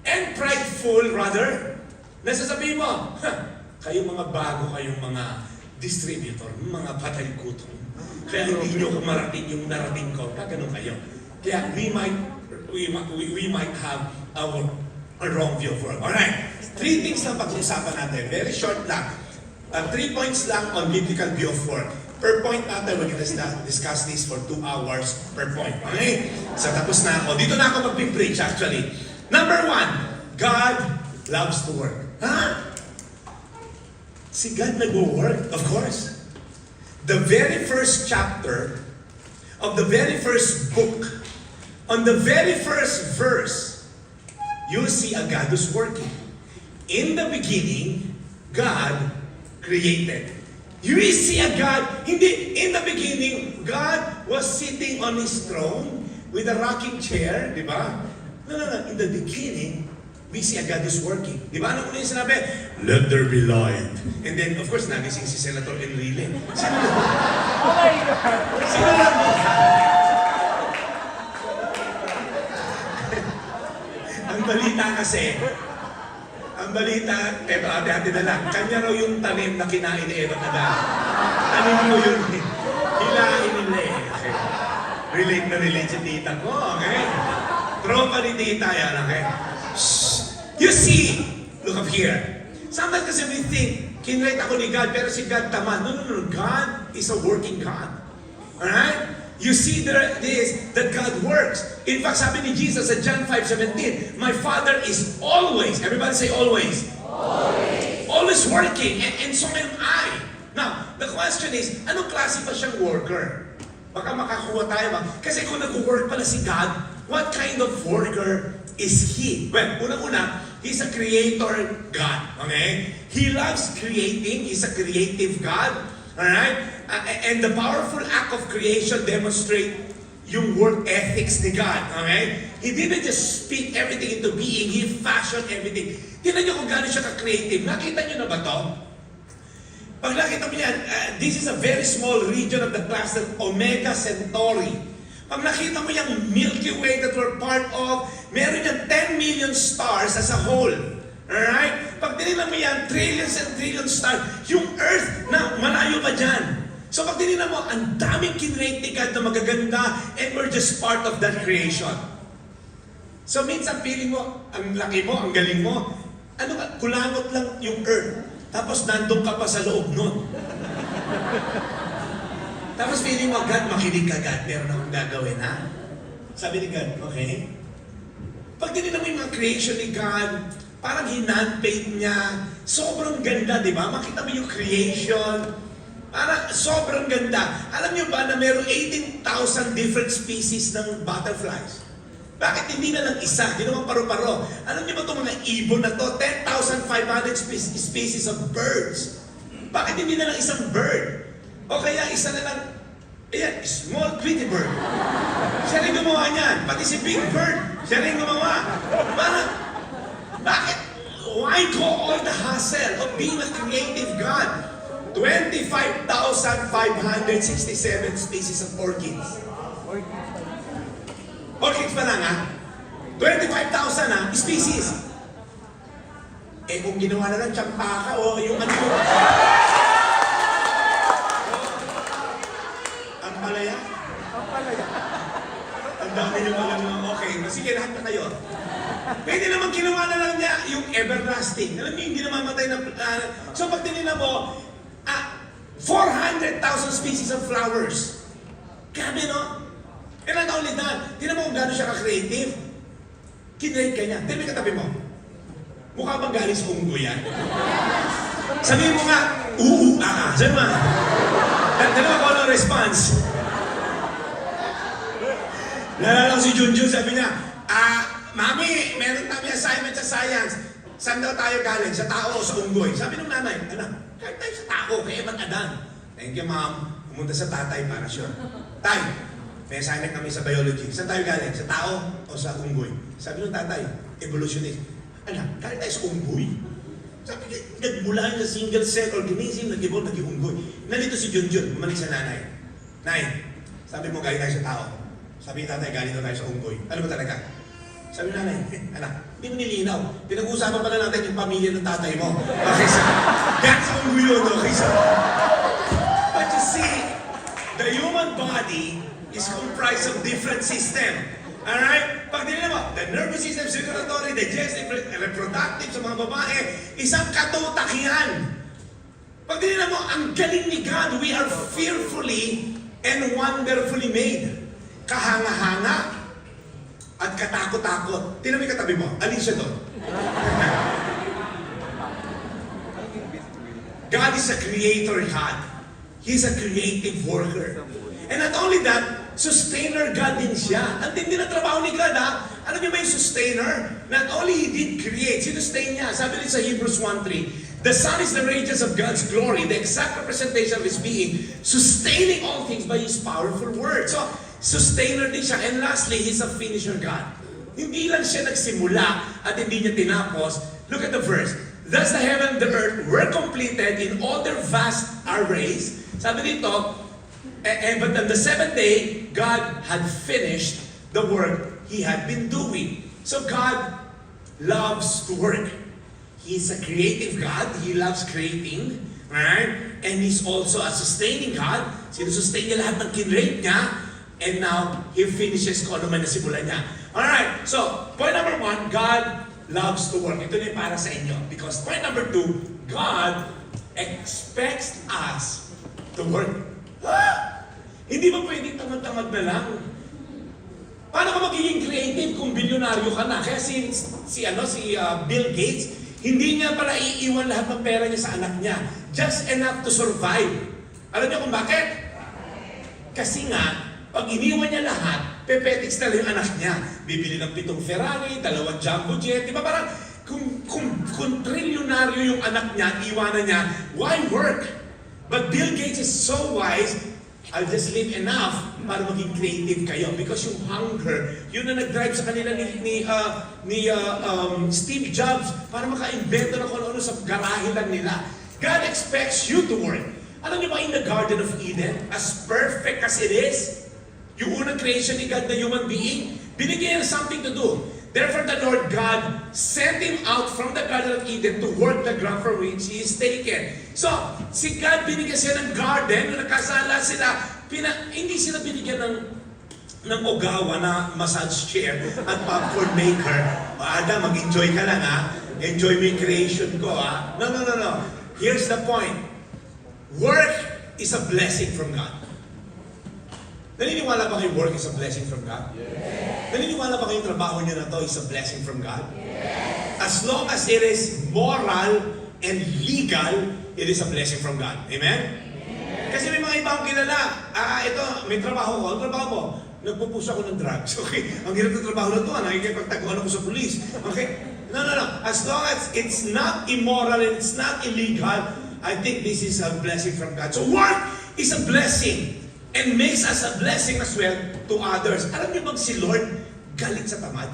and prideful, rather, na sasabihin mo, kayo mga bago kayong mga distributor, mga patay kuto. Kaya hindi nyo kumarating yung narating ko, kagano kayo. Kaya we might have a wrong view of work. Alright, 3 things lang pag-uusapan natin. Very short lang. 3 points lang on biblical view of work. Per point natin, we're gonna discuss this for 2 hours per point. Okay? So tapos na ako. Dito na ako mag-preach actually. Number 1, God loves to work. Ha? Si God nag-work? Of course. The very first chapter of the very first book, on the very first verse, you see a God who's working. In the beginning, God created. You see a God, hindi, in the beginning, God was sitting on His throne with a rocking chair, di ba? No. In the beginning, we see a God who's working. Di ba? Ano yung sinabi? Let there be light. And then, of course, nagising si Senator Enrile. Sino lang mo? Ang balita, eto ate na lang, kanya raw yung tanim na kinain ni Eva Nadal. Tanim mo yun, hilain nila eh. Okay. Relate na relate si tita ko, okay? Tropa ni tita yan, okay? Shh. You see, look up here. Sometimes kasi we think, kinrate ako ni God, pero si God tamad. No. God is a working God. Alright? You see there this, that God works. In fact, sabi ni Jesus sa John 5:17, my Father is always, everybody say always. Always working, and so am I. Now, the question is, anong klase pa siyang worker? Baka makakuha tayo ba? Kasi kung nag-work pala si God, what kind of worker is He? Well, unang-una, He's a creator God. Okay? He loves creating. He's a creative God. Alright? And the powerful act of creation demonstrate yung work ethics ni God. Okay? He didn't just speak everything into being. He fashioned everything. Tingnan niyo kung gaano siya ka-creative. Nakita niyo na ba to? Pag nakita mo yan, this is a very small region of the cluster Omega Centauri. Pag nakita mo yung Milky Way that we're part of, meron yung 10 million stars as a whole. Alright? Pag tinignan mo yan, trillions and trillions stars, yung Earth na malayo pa dyan. So pag tinignan mo, ang daming kinrate ni God na magaganda, and we're just part of that creation. So minsan feeling mo, ang laki mo, ang galing mo, ano ka, kulangot lang yung Earth. Tapos nandun ka pa sa loob nun. Tapos feeling mo, God, makinig ka God, meron akong gagawin, ha? Sabi ni God, okay. Pag tinignan mo yung mga creation ni God, parang hinandpaint niya. Sobrang ganda, di ba? Makita mo yung creation. Parang sobrang ganda. Alam niyo ba na mayroong 18,000 different species ng butterflies? Bakit hindi na lang isa? Ginawang paru-paro. Alam niyo ba itong mga ibon na to? 10,500 species of birds. Bakit hindi na lang isang bird? O kaya isa na lang, ayan, small pretty bird. Siya rin gumawa niyan. Pati si big bird, siya rin gumawa. Parang, bakit? Why go all the hassle of being a creative God? 25,567 species of orchids. Orchids pa lang ha? 25,000 ha? Species. Eh kung ginawa na lang tsampaka o yung ano yung... Ang palaya? Ang dami nyo pa lang mga okay. Sige, lahat na kayo. Pwede naman ginawa na lang niya yung everlasting. Alam niyo, hindi namamatay na... so pag tinignan mo, 400,000 species of flowers. Grabe, no? And not only that, tignan mo kung gano'n siya ka-creative. Kinrate ka niya. Tignan mo yung katabi mo. Mukha bang galing sa unggo yan? Sabihin mo nga, Sabi mo, dalawa ko ng response. Nalala ko si Junjun, sabi niya, Mami, meron kami assignment sa science. Saan daw tayo galing? Sa tao o sa unggoy? Sabi ng nanay, anak, kahit tayo sa tao, kay Eman Adan. Thank you, ma'am. Pumunta sa tatay para sure. Tay, may assignment kami sa biology. Saan tayo galing? Sa tao o sa unggoy? Sabi ng tatay, evolutionist. Anak, kahit tayo sa unggoy. Sabi niya, nagmula sa single cell organism, nag-evolve, naging unggoy. Nalito si Junjun, bumalik sa nanay. Nay, sabi mo galing tayo sa tao. Sabi ni tatay, galing daw tayo sa unggoy. Ano ba talaga? Sabi ng nanay, anak, hindi mo nilinaw. Pinag-uusapan pala natin yung pamilya ng tatay mo. Okay, so, that's sa unggoy yun, okay, so. But you see, the human body is comprised of different systems. Alright? Pag dinila mo, the nervous system, circulatory, digestive, reproductive sa mga babae, isang katutak yan. Pag dinila mo, ang galing ni God, we are fearfully and wonderfully made. Kahanga-hanga at katakot-takot. Tingnan mo yung katabi mo, alin siya doon? God is a creator God. He's a creative worker. And not only that, sustainer God din siya. Ang tindi na trabaho ni God, ha? Alam niyo ba yung sustainer? Not only He did create, sinustain niya. Sabi rin sa Hebrews 1:3, the Son is the radiance of God's glory, the exact representation of His being, sustaining all things by His powerful word. So, sustainer din siya. And lastly, He's a finisher God. Hindi lang siya nagsimula at hindi niya tinapos. Look at the verse. Thus the heaven and the earth were completed in all their vast arrays. Sabi dito, but on the seventh day, God had finished the work He had been doing. So God loves to work. He's a creative God. He loves creating. Right? And He's also a sustaining God. Sinusustain niya lahat ng kinrate niya. And now, He finishes kung ano man nasimulan niya. Alright, so, point number 1, God loves to work. Ito na yung para sa inyo. Because point number 2, God expects us to work. Ha? Hindi ba pwedeng tamad-tamad na lang? Paano ka magiging creative kung bilyonaryo ka na? Kaya si Bill Gates, hindi niya pala iiwan lahat ng pera niya sa anak niya. Just enough to survive. Alam niyo kung bakit? Kasi nga, pag iniwan niya lahat, pepetics na lang yung anak niya. Bibili ng 7 Ferrari, 2 jumbo jet. Diba parang kung trilyonaryo yung anak niya, iwanan niya, why work? But Bill Gates is so wise, I'll just leave enough para maging creative kayo. Because yung hunger, yun na nag-drive sa kanila ni Steve Jobs para maka-invento na kung ano sa garahe lang nila. God expects you to work. Alam niyo ba in the Garden of Eden, as perfect as it is, yung unang creation ni God na human being, binigyan niya something to do. Therefore, the Lord God sent him out from the Garden of Eden to work the ground for which he is taken. So, si God binigyan siya ng garden, nung nakasala sila, hindi sila binigyan ng ogawa na massage chair at popcorn maker. O Adam, mag-enjoy ka lang ha. Enjoy mo yung creation ko ha. No. Here's the point. Work is a blessing from God. Naniniwala ba kayo work is a blessing from God? Yes. Naniniwala ba kayo trabaho niyo na to is a blessing from God? Yes. As long as it is moral and legal, it is a blessing from God. Amen? Yes. Kasi may mga ibang kilala, ito, may trabaho ko, ang trabaho mo, nagpupush ako ng drugs. Okay? Ang hirap ng trabaho na to, nakikipagtaguan ako sa police. Okay? No. As long as it's not immoral and it's not illegal, I think this is a blessing from God. So work is a blessing. And makes us a blessing as well to others. Alam niyo bang si Lord galit sa tamad?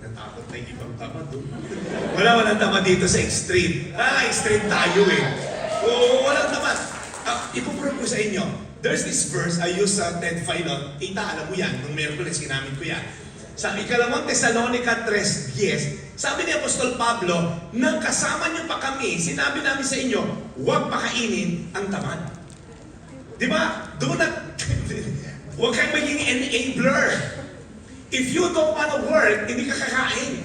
Natakot na yung ibang tamad. Walang tamad dito sa extreme. Extreme tayo eh. Walang tamad. Ipuprove ko sa inyo. There's this verse, I use Ted Filon. Tita, alam mo yan. Nung Merkules, ginamit ko yan. Sa ikalawang Thessalonica 3:10, sabi ni Apostol Pablo, nang kasama niyo pa kami, sinabi namin sa inyo, huwag pakainin ang tamad. Diba? Huwag kang maging enabler. If you don't want to work, hindi ka kakain.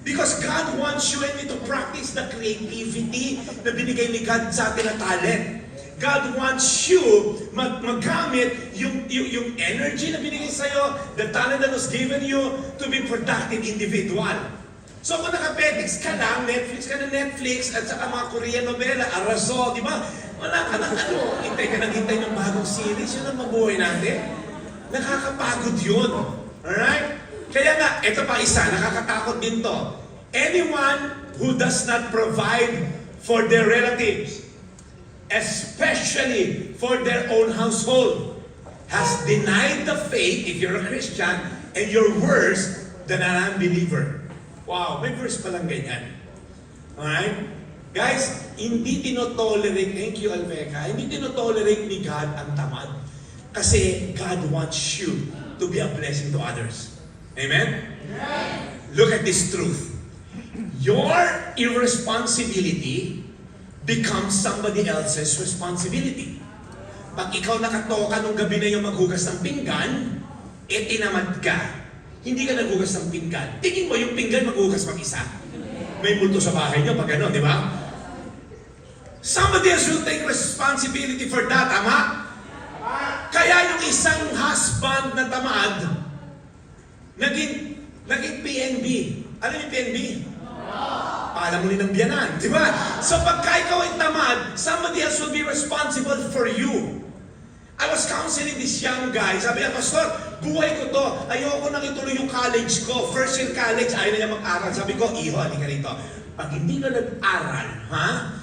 Because God wants you and me to practice the creativity na binigay ni God sa atin na talent. God wants you magamit yung energy na binigay sa'yo, the talent that was given you to be productive individual. So kung nakapetics ka lang, Netflix at saka mga Korean novela, Araso, di ba? Wala ka ng hintay ng bagong series, yun ang mabuhay natin. Nakakapagod yun. Alright? Kaya nga, ito pa isa, nakakatakot din to. Anyone who does not provide for their relatives, especially for their own household, has denied the faith, if you're a Christian, and you're worse than an unbeliever. Wow, may verse palang ganyan. Alright? Guys, hindi tinotolerate, thank you Almeca, hindi tinotolerate ni God ang tamad. Kasi God wants you to be a blessing to others. Amen? Look at this truth. Your irresponsibility becomes somebody else's responsibility. Pag ikaw nakatoka nung gabi na yung maghugas ng pinggan, tinamad ka. Hindi ka naghugas ng pinggan. Tingin mo yung pinggan maghugas mag-isa. May multo sa bahay niyo pag gano'n, di ba? Somebody else will take responsibility for that, tama? Kaya yung isang husband na tamad, naging PNB. Alam yung PNB? Paalam mo rin ng biyanan, di ba? So pagka ikaw ay tamad, somebody else will be responsible for you. I was counseling this young guy. Sabi niya, Pastor, buhay ko to. Ayoko nang ituloy yung college ko. First year college, ayaw na niya mag-aral. Sabi ko, Iho, halika rito. Pag hindi ka nag-aral, ha?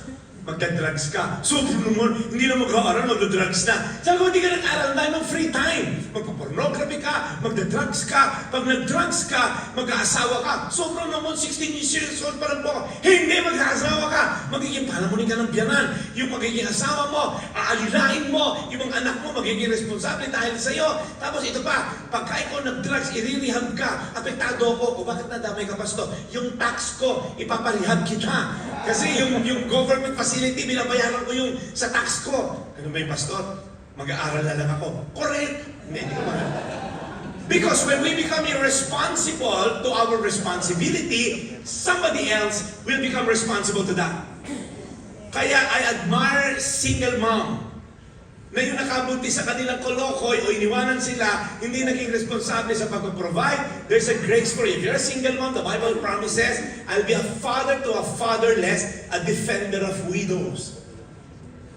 Magda-drugs ka. So, naman, hindi na mag-aaral, magda-drugs na. Sabi ko, hindi ka nag-aral, dahil ng free time. Magpa-pornography ka, magda-drugs ka. Pag nag-drugs ka, mag-aasawa ka. Sobrang naman, 16 years old pa lang po. Hindi, mag-aasawa ka. Magiging palamunin ka ng biyanan. Yung magiging asawa mo, aalilain mo. Yung mga anak mo, magiging responsable dahil sa'yo. Tapos ito pa, pagka ikaw nag-drugs, irirehab ka. Apektado ko. O bakit nadamay ka, Pastor? Yung tax ko, ipaparehab kita. Kasi yung government facility, binabayaran ko yung sa tax ko. Ano ba yung Pastor? Mag-aaral na lang ako. Correct! Hindi ko mahal. Because when we become irresponsible to our responsibility, somebody else will become responsible to that. Kaya I admire single mom na yung nakabunti sa kanilang kolokoy o iniwanan sila, hindi naging responsable sa pag-provide. There's a grace for you. If you're a single mom, the Bible promises, I'll be a father to a fatherless, a defender of widows.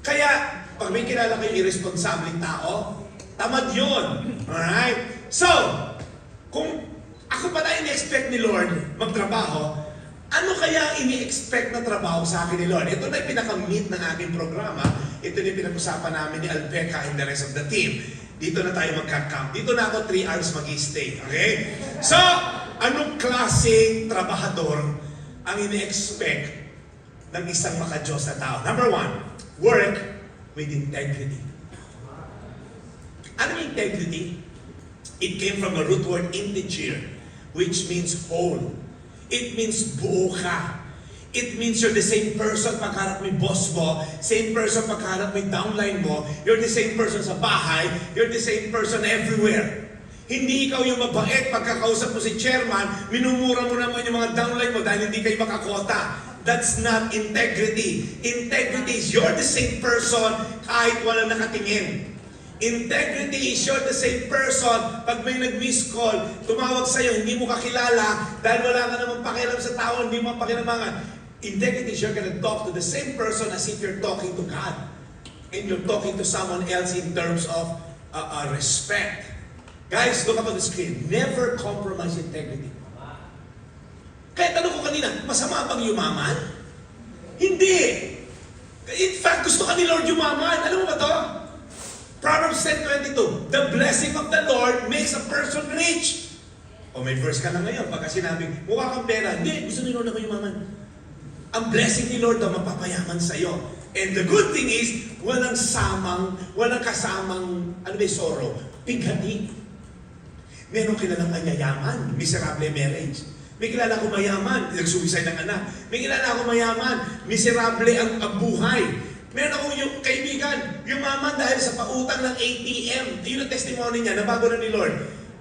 Kaya, pag may kilala kayo irresponsibleng tao, tamad yun. Alright? So, kung ako pa na ini-expect ni Lord magtrabaho, ano kaya ini-expect na trabaho sa akin ni Lord? Ito na yung pinaka-meat ng aking programa. Ito na yung pinag-usapan namin ni Alpeca and the rest of the team. Dito na tayo magka-camp. Dito na ako 3 hours mag-stay. Okay? So, anong klaseng trabahador ang ini-expect ng isang maka-Diyos na tao? Number 1, work with integrity. Ano yung integrity? It came from the root word integer, which means whole. It means buo ka. It means you're the same person pagharap mo yung boss mo, same person pagharap mo yung downline mo, you're the same person sa bahay, you're the same person everywhere. Hindi ikaw yung mabait pagkakausap mo si chairman, minumura mo naman yung mga downline mo dahil hindi kayo makakota. That's not integrity. Integrity is you're the same person kahit walang nakatingin. Integrity is you're the same person. Pag may nag-miss call, tumawag sa'yo, hindi mo kakilala dahil wala ka namang pakialam sa tao, hindi mo pakialamangan. Integrity is you're gonna talk to the same person as if you're talking to God. And you're talking to someone else in terms of respect. Guys, look up on the screen. Never compromise integrity. Kaya tanong ko kanina, masama bang yumaman? Hindi. In fact, gusto ka ni Lord yumaman. Alam mo ba to? Proverbs 10:22, the blessing of the Lord makes a person rich. O may verse ka na ngayon, pagka sinabing, mukha kang pera, hindi, gusto ni Lord na kayo maman. Ang blessing ni Lord na mapapayaman sa'yo. And the good thing is, walang kasamang, sorrow, pighati. Meron kilalang anyayaman, miserable marriage. May kilala ko mayaman, nagsuicide ng anak. May kilala ko mayaman, miserable ang buhay. Meron akong yung kaibigan, yumaman dahil sa pautang ng ATM. Yun ang testimony niya, nabago na ni Lord.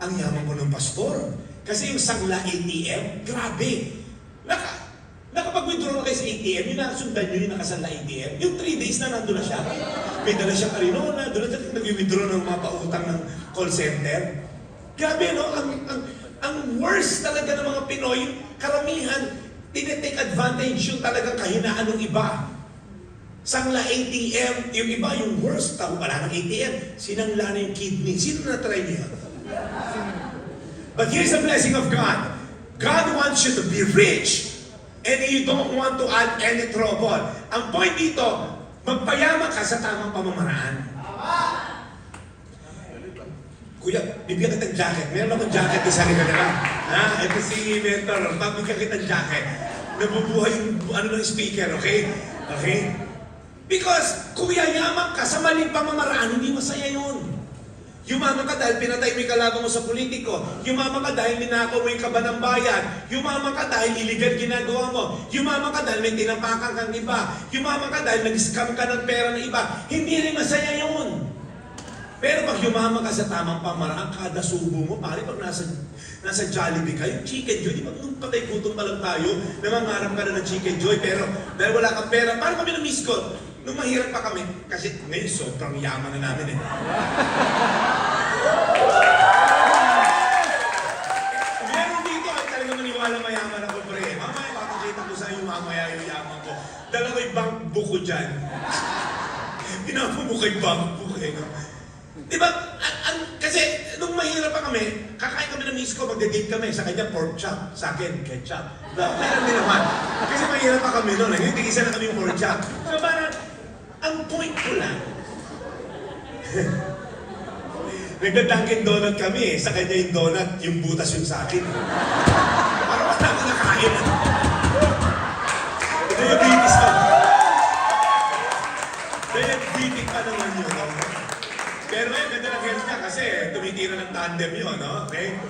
Ang yaman mo ng pastor. Kasi yung sangla ATM, grabe. Nakapag-withdraw na kayo sa ATM, yung nakasundan nyo yung nakasangla ATM, yung 3 days na nandun na siya. May dala siya karinola, doon na siya nag-withdraw ng mga pautang ng call center. Grabe, no? Ang worst talaga ng mga Pinoy, karamihan, tinitake advantage yung talagang kahinaan ng iba. Sangla ATM, yung iba, yung worst, tao wala ng ATM, sinangla na yung kidney. Sino na-try niya? But here's the blessing of God. God wants you to be rich and you don't want to add any trouble. Ang point dito, magpayaman ka sa tamang pamamaraan. Kuya, bibigyan kita ng jacket. Meron akong jacket sa sarili na lang. Ha? Ito si Mentor. Bibigyan kita ng jacket. Nabubuhay yung ng speaker, okay? Okay? Because kung yayaman ka sa maling pamamaraan, hindi masaya yun. Yumaman ka dahil pinatay mo yung kalaban mo sa politiko. Yumaman ka dahil ninakaw mo yung kaba ng bayan. Yumaman ka dahil illegal ginagawa mo. Yumaman ka dahil may tinapakan kang iba. Yumaman ka dahil nag-scam ka ng pera ng iba. Hindi rin masaya yun. Pero pag yumaman ka sa tamang pamaraan, kada subo mo, pare, pag nasa Jollibee kayo, Chicken Joy, di ba nung patay gutom pa lang tayo, nangangarap ka na ng Chicken Joy, pero dahil wala kang pera, parang kami na-miss ko. Nung mahirap pa kami, kasi ngayon sobrang yaman na namin eh. Meron dito ay talaga maniwala mayaman ako, pre. Mamaya papakita ko sa iyo mamaya yung yaman ko. Dalawa'y bank book ko dyan. Pinapamukay bank book eh. No? Diba, kasi nung mahirap pa kami, kakain kami ng miss ko, magde-date kami. Sa kanya, pork chop. Sa akin, ketchup. Meron din naman. Kasi mahirap pa kami noon. Hindi isa na kami yung pork chop. So parang, ang point ko lang, nagda-Dunkin Donut kami eh. Sa kanya yung donut, yung butas yung sa akin. Parang wala ko nakain. Diabetes pa. Diabetic pa naman yun. No? Pero eh, ganda ng health niya kasi tumitira ng tandem yun, no? Okay?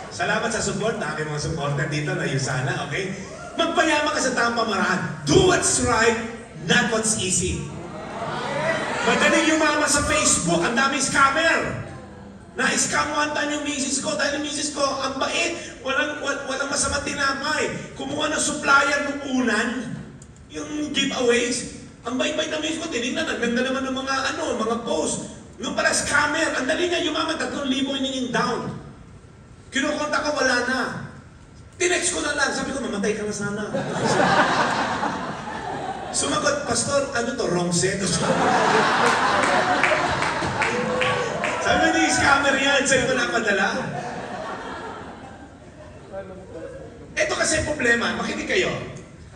Salamat sa support na aking mga supporter dito na Yusana, okay? Magpayaman ka sa tamang pamaraan. Do what's right, not what's easy. Madaling yumama sa Facebook, ang daming scammer. Na-scam one time yung misis ko dahil yung misis ko, ang bait, walang masamang tinapay. Kumuha ng supplier ng unan, yung giveaways. Ang bait-bait na misis ko, tinignan, ang ganda naman ng mga post. Nung pala scammer, ang dali niya yumama, 3,000 yung down. Kinukontak ko, wala na. Tinext ko na lang, sabi ko, mamatay ka na sana. Sumagot, Pastor, ano to, wrong set? Sabi mo, hindi scammer yan, sa'yo ko napadala. Ito kasi problema, makinig kayo.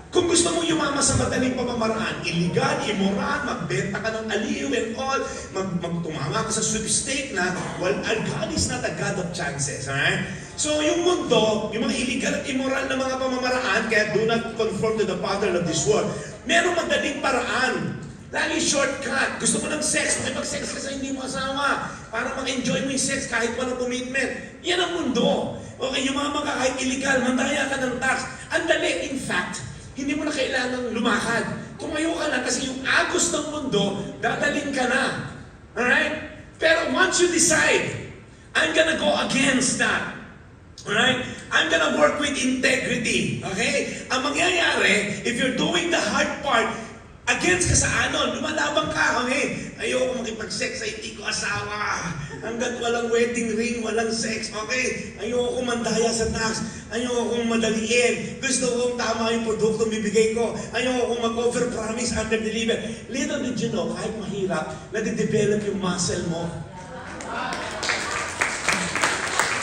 Kung gusto mong yumama sa madaling pamamaraan, illegal, immoral, magbenta ka ng aliw and all, magtumama ka sa sweepstake na, well, God is not a God of chances, alright? So yung mundo, yung mga illegal at immoral na mga pamamaraan, kaya do not conform to the pattern of this world, merong madaling paraan. Lagi shortcut. Gusto mo ng sex, makipag-sex ka sa hindi mo asawa. Para mag-enjoy mo yung sex kahit walang commitment. Yan ang mundo. Okay, yumama ka kahit illegal, mandaya ka ng tax. Ang dali, in fact, hindi mo na kailangang lumakad. Tumayo ka na kasi yung agos ng mundo, dadalhin ka na. Alright? Pero once you decide, I'm gonna go against that. Alright? I'm gonna work with integrity. Okay? Ang mangyayari, if you're doing the hard part, against ka sa lumalaban ka, okay? Ayoko makipag-sex sa hindi ko asawa. Hanggat walang wedding ring, walang sex, okay? Ayoko mandaya sa tax. Ayoko madaliin. Gusto kong tama yung produkto bibigay ko. Ayoko mag-over-promise, under-deliver. Little did you know, kahit mahirap, nade-develop yung muscle mo.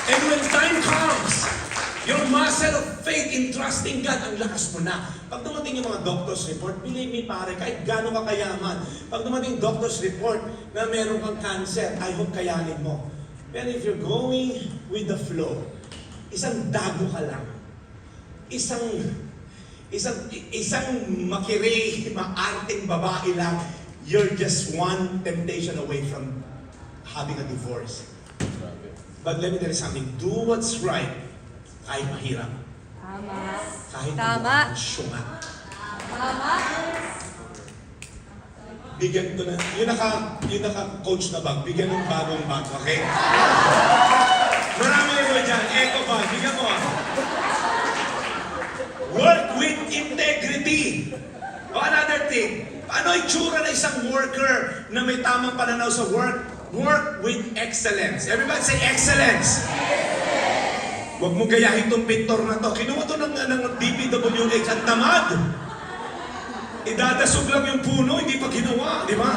And when time comes, your muscle of faith in trusting God, ang lakas mo na. Pag dumating yung mga doctor's report, believe me pare, kahit gano'n ka kayaman, pag dumating yung doctor's report na meron kang cancer, I hope kayanin mo. Pero if you're going with the flow, isang dago ka lang, isang makiri, maarting babae lang, you're just one temptation away from having a divorce. But let me tell you something, do what's right, kahit mahirap. Tama. Kahit Tama. mukhang syunga. Tama. Bigyan ko na, yung naka-coach na bag, bigyan ng bagong bag, okay? Marami na dyan, eco bag, bigyan mo. Work with integrity. O another thing, ano itsura na isang worker na may tamang pananaw sa work? Work with excellence. Everybody say excellence. Huwag mo gayahin itong pintor na to. Kinuha to ng DPWH at tamad. Idadasog lang yung puno, hindi pa ginawa, di ba?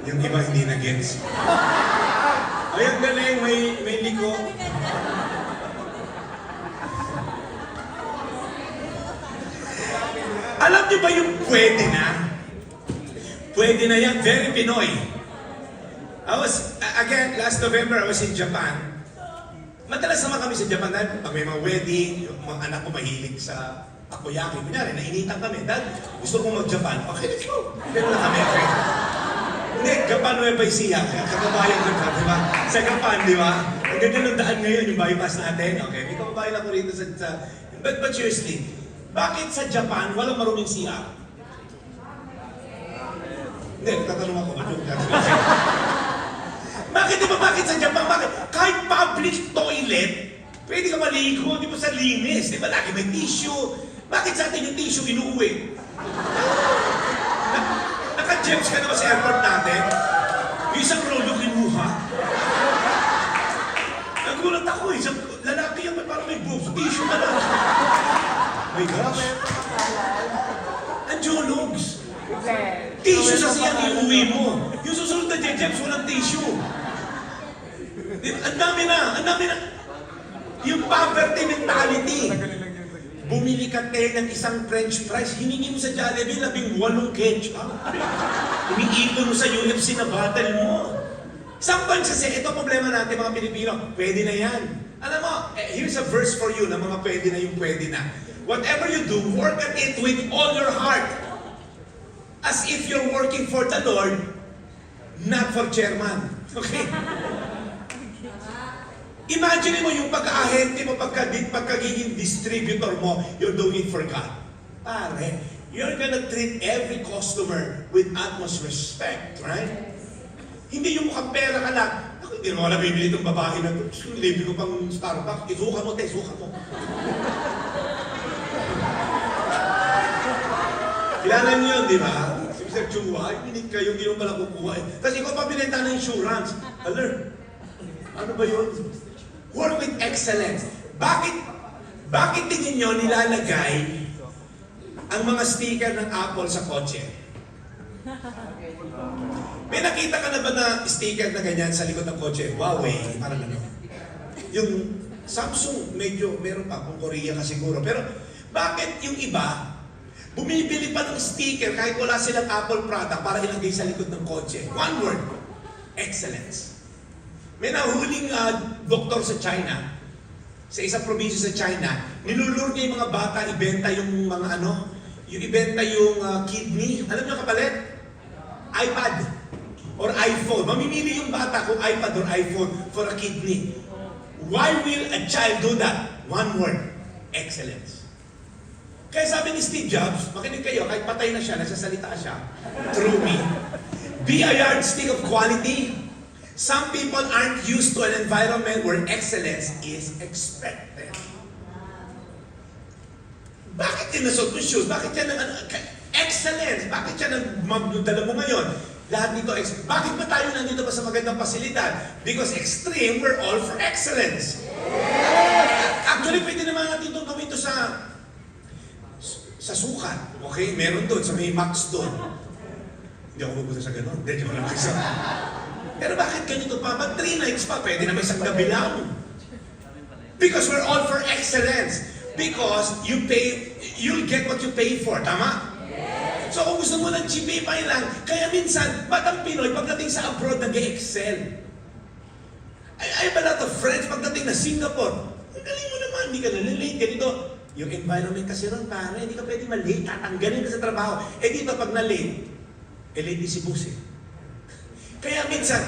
Yung iba hindi na gets. Ay, ang galing, may liko. Alam niyo ba yung pwede na? Pwede na yan, very Pinoy. Again, last November, I was in Japan. Madalas naman kami sa Japan dahil pag may mga wedding, yung mga anak ko mahilig sa takoyaki. Kunyari, nainitan kami. Dahil gusto kong mag-Japan. Okay, let's go. Pero na kami, okay. Hindi, Japan, Nueva Ecija. Kakabayan Japan, di ba? Sa Japan, di ba? Ang ganda ng daan ngayon, yung bypass natin. Okay, may kababayan ako rito sa... But seriously, bakit sa Japan walang maruming CR? Hindi, tatanong ako. Bakit, di ba, bakit sa Japan? Bakit? Kahit public toilet, pwede ka maligo, di ba, sa linis? Di ba, lagi may tissue. Bakit sa atin yung tissue inuuwi? Naka-gems ka na ba sa airport natin? Yung isang rolo kinuha. Nagulat ako eh. Lalaki yan, parang may boobs. Tissue ka lang. My gosh. Ang jologs. Tissue sa siyang iuwi mo. Yung susunod na gems, walang tissue. Ang dami na. Yung poverty mentality. Bumili ka ng isang french fries, hiningi mo sa Jollibee 18 ketchup. Umiipon mo sa UFC na battle mo. Some banks kasi, ito problema natin mga Pilipino, pwede na yan. Alam mo, here's a verse for you na mga pwede na yung pwede na. Whatever you do, work at it with all your heart. As if you're working for the Lord, not for chairman. Okay? Imagine mo yung pag-ahente mo, pagkagiging distributor mo, you're doing it for God. Pare, you're gonna treat every customer with utmost respect, right? Hindi yung mukhang pera ka lang. Ako, hindi naman wala bibili itong babae na ito. Libre ko pang Starbucks. Isuka mo, isuka mo. Kilala niyo yun, di ba? Si Mr. Chua, pinig kayo, hindi mo pala kukuha. Tapos ikaw pa binenta ng insurance. Alert. Ano ba yun? Work with excellence. Bakit tingin nyo nilalagay ang mga sticker ng Apple sa kotse? May nakita ka na ba na sticker na ganyan sa likod ng kotse? Huawei, parang ano. Yung Samsung, medyo meron pa, kung Korea ka siguro. Pero bakit yung iba, bumibili pa ng sticker kahit wala silang Apple product para ilagay sa likod ng kotse? One word, excellence. May nahuling doktor sa China, sa isang probinsya sa China, nilulur niya yung mga bata, ibenta yung mga ibenta yung kidney. Alam niyo kapalit? iPad or iPhone. Mamimili yung bata kung iPad or iPhone for a kidney. Why will a child do that? One word, excellence. Kaya sabi ni Steve Jobs, makinig kayo, kahit patay na siya, nagsasalita siya, through me. Be a yardstick of quality. Some people aren't used to an environment where excellence is expected. Bakit tinasot mo shoes? Bakit yan excellence? Bakit yan magdala mo ngayon? Lahat nito, bakit ba tayo nandito pa sa magandang pasilidad? Because extreme, we're all for excellence. Actually, pwede naman natin itong gawin ito sa sukat. Okay? Meron doon, sa may max doon. Hindi ako pupunta sa ganun. Hindi, joke lang isa. Pero bakit ganito pa? Ba't 3 nights pa? Pwede na may isang gabi lang. Because we're all for excellence. Because you'll get what you pay for. Tama? So kung gusto mo ng GPA lang, kaya minsan, batang Pinoy, pagdating sa abroad, nag-excel. I have a lot of friends, pagdating na Singapore, ang galing mo naman, hindi ka nalilate, ganito. Yung environment kasi ron, pare, hindi ka pwede malate, tatanggalin ka sa trabaho. Eh dito, pag na-late, late din si boss eh. Kaya minsan,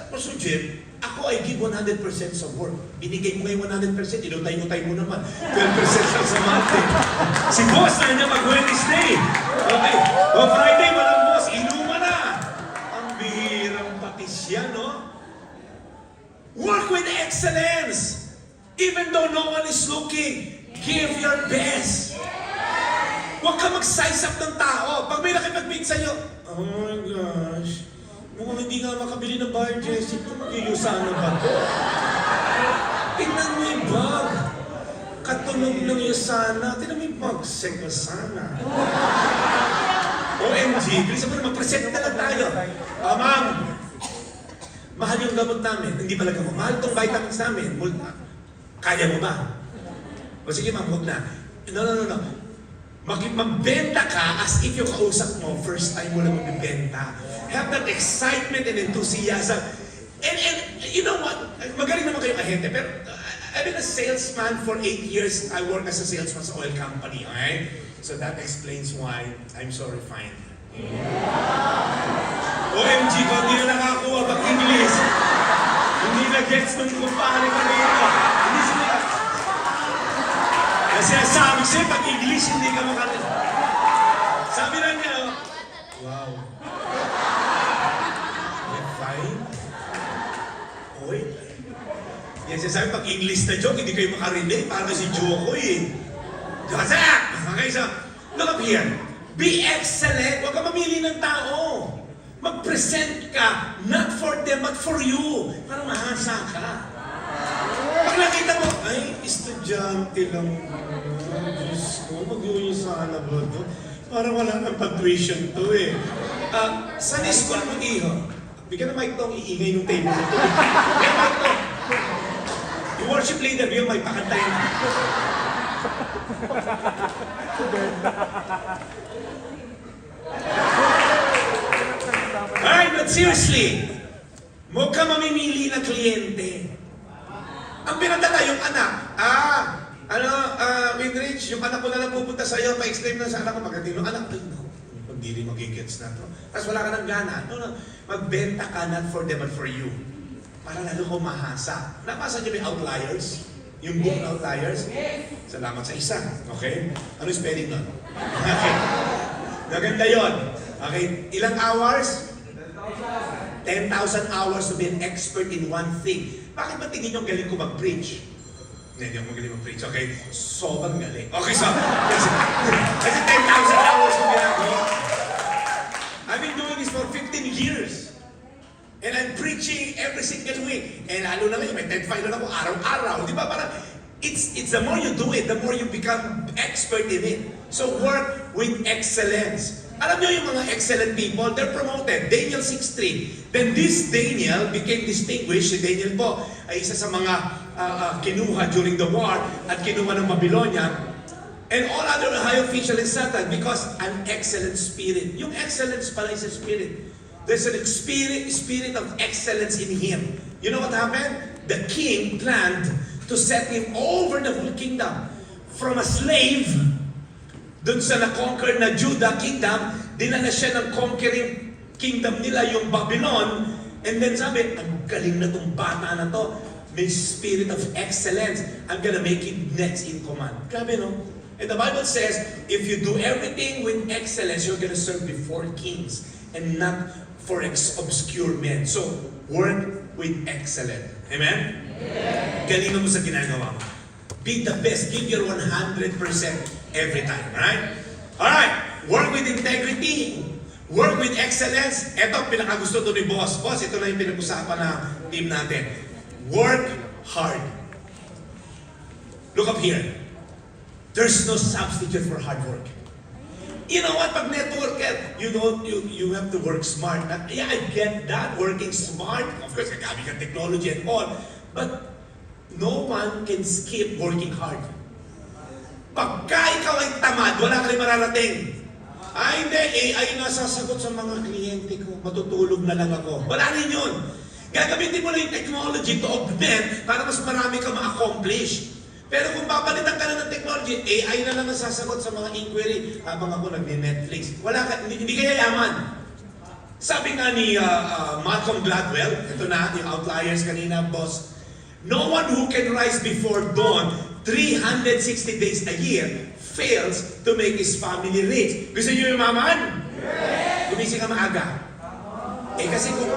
Pastor Jim, ako ay give 100% sa work. Binigay mo ngayon 100%, inutay-utay mo naman. 12% lang sa month. Si boss na niya mag-Wednesday. Okay. O Friday, walang boss, inuma na. Ang bihirang patis yan, no? Work with excellence. Even though no one is looking, give your best. Huwag ka mag-size up ng tao. Pag may nakipag-meet sa'yo, oh my gosh, mukhang hindi nga makabili ng bar, Jessie. Mag-iusana ba ito? Tingnan mo yung bag. Katunog ng Yusana. Tingnan mo yung bag. Sekosana. OMG, bilisan mo na, mag-present na lang tayo. Ma'am, mahal yung gamot namin. Hindi pala gamot. Mahal tong vitamins namin. Kaya mo ba? O sige ma'am, huwag na. No. Magbenta ka as if yung kausap mo, first time mo lang magbibenta. Have that excitement and enthusiasm. And you know what? Magaling naman kayong ahente. Pero I've been a salesman for 8 years. I work as a salesman sa oil company. Okay? So that explains why I'm so refined. OMG ko, hindi na nakakuha pag-English. Hindi na gets nung kumpare ko dito. Hindi sila. Kasi sabi siya, pag-English, hindi ka makalimutan. Sabi lang niya, wow. You're fine? Oy. Yan siya sabi, pag-English na joke, hindi kayo makarinig. Para si Joko eh. Kasi, okay, so, look up here. Be excellent. Huwag ka mamili ng tao. Mag-present ka, not for them, but for you. Para mahasa ka. Pag nakita mo, ay, estudyante lang. Diyos ko, mag-iwan sana ba ito? Para wala nang pag-tuition to eh. Sa school mo, iho. Bigyan na mic to, iingay yung table. Bigyan mic to. Yung worship leader, bigyan mic, pakantayin na. Alright, but seriously, huwag ka mamimili ng kliyente. Ang pinadala, yung anak, Winrich, yung anak ko na lang pupunta sa'yo, pa-explain na sa anak ko, pagdating yung anak, hindi rin magigets na to. Tapos wala ka ng gana. No. Magbenta ka not for them but for you. Para lalo ko mahasa. Napasa niyo may outliers? Yung book Outliers? Salamat sa isa. Okay? Ano yung spelling nun? Okay. Maganda yun. Okay. Ilang hours? 10,000 hours to be an expert in one thing. Bakit ba tingin nyo galing ko mag-preach? Hindi ako magaling mag-preach, okay? Sobrang galing. Okay, so, kasi 10,000 hours ko ginagawa. I've been doing this for 15 years. And I'm preaching every single week. And lalo na ngayon, may 10 file na ako araw-araw. Di ba? Parang, it's the more you do it, the more you become expert in it. So work with excellence. Alam niyo yung mga excellent people, they're promoted. Daniel 6:3. Then this Daniel became distinguished. Si Daniel po ay isa sa mga kinuha during the war at kinuha ng Babylonia. And all other high officials in Satan because an excellent spirit. Yung excellence pala is a spirit. There's an spirit of excellence in him. You know what happened? The king planned to set him over the whole kingdom. From a slave, dun sa na-conquer na Judah kingdom, dinala siya ng conquering kingdom nila, yung Babylon. And then sabi, ang galing na tong bata na to. May spirit of excellence. I'm gonna make him next in command. Grabe, no? And the Bible says, if you do everything with excellence, you're gonna serve before kings and not for obscure men. So, work with excellence. Amen? Yeah. Galingan mo sa ginagawa mo. Be the best. Give your 100% every time. Alright? Alright. Work with integrity. Work with excellence. Ito, pinakagusto to ni boss. Boss, ito na yung pinag-usapan na team natin. Work hard. Look up here. There's no substitute for hard work. You know what? Pag network, you have to work smart. Yeah, I get that. Working smart. Of course, gagamit ka technology and all. But no one can skip working hard. Pagka ikaw ay tamad, wala ka rin mararating. Hindi, AI na sasagot sa mga kliyente ko. Matutulog na lang ako. Wala rin yun. Gagamitin mo lang yung technology to augment para mas marami ka ma-accomplish. Pero kung papalitan ka na ng technology, AI na lang ang sasagot sa mga inquiry habang ako nag-Netflix. Wala ka, hindi ka yayaman. Sabi nga ni Malcolm Gladwell, ito na, yung Outliers kanina, boss, no one who can rise before dawn 360 days a year fails to make his family rich. Gusto niyo yumaman? Yes! Gumising ka maaga. Kasi kung,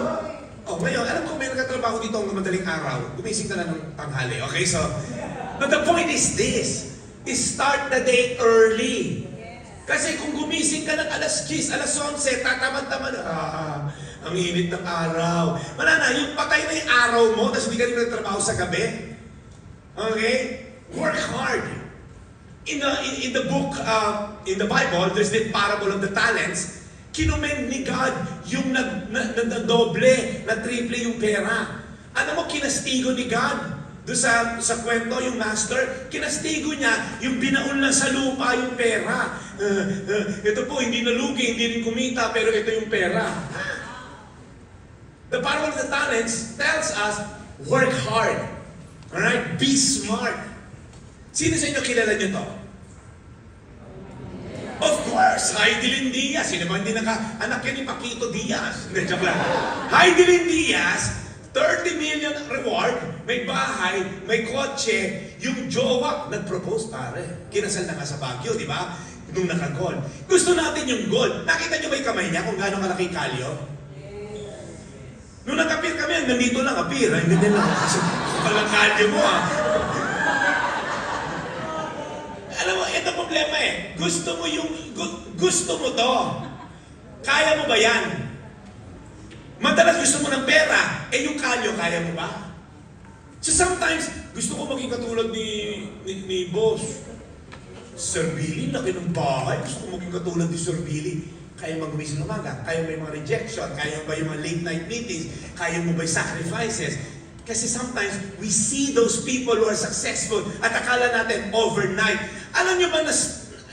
ngayon, alam ko meron ka trabaho dito ang madaling araw, gumising ka na ng tanghali. Okay, so, but the point is this, is start the day early. Kasi kung gumising ka ng alas 10, alas 11, tatamad-tamad, ang init ng araw. Wala na, yung patay na yung araw mo, tapos hindi ka rin nagtrabaho sa gabi. Okay? Work hard. In the book, in the Bible, there's the parable of the talents. Kinommend ni God yung na-doble, na-triple yung pera. Ano mo, kinastigo ni God? Doon sa kwento, yung master, kinastigo niya yung binaon lang sa lupa yung pera. Ito po, hindi nalugi, hindi rin kumita, pero ito yung pera. The parable of the talents tells us, work hard. Alright? Be smart. Sino sa inyo kilala niyo to? Of course, Heidelin Diaz. Sino ba hindi anak yan ni Paquito Diaz? Hindi, joke lang. Heidelin Diaz, 30 million reward, may bahay, may kotse, yung jowa, nag-propose pare. Kinasal na nga sa Baguio, di ba? Nung naka-gold. Gusto natin yung gold. Nakita niyo ba yung kamay niya kung gaano kalaki kalyo? Nung nag-appear kami, nandito lang appear. Hindi din lang. Kasi palang kalyo mo Alam mo, ito problema Gusto mo gusto mo to. Kaya mo ba yan? Madalas gusto mo ng pera, yung kalyo, kaya mo ba? So sometimes, gusto ko maging katulad ni boss. Sir Billy, laki ng bahay. Gusto ko maging katulad ni Sir Billy. Kaya mag-umisip ng umaga, kaya may mga rejection, kaya ba yung mga late night meetings, kaya mo ba yung sacrifices. Kasi sometimes, we see those people who are successful at akala natin overnight. Alam nyo ba,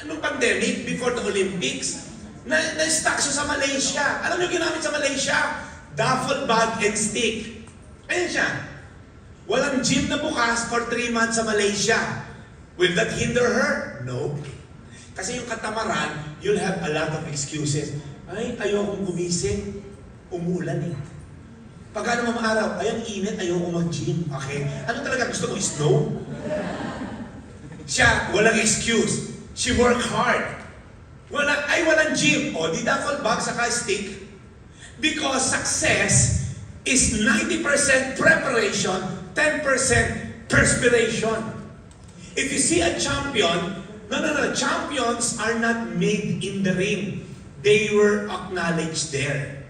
nung pandemic, before the Olympics, na-stuck siya sa Malaysia. Alam nyo ginamit sa Malaysia? Duffel bag and stick. Ayan siya. Walang gym na bukas for 3 months sa Malaysia. Will that hinder her? No. Kasi yung katamaran, you'll have a lot of excuses. Ay, ayokong gumising. Umuulan Pag ano mamaraw, ay ang init, ayoko mag-gym. Okay? Ano talaga gusto mo? Snow? Siya, walang excuse. She work hard. Walang gym. O, di duffel bag saka stick. Because success is 90% preparation, 10% perspiration. If you see a champion, no. Champions are not made in the ring. They were acknowledged there.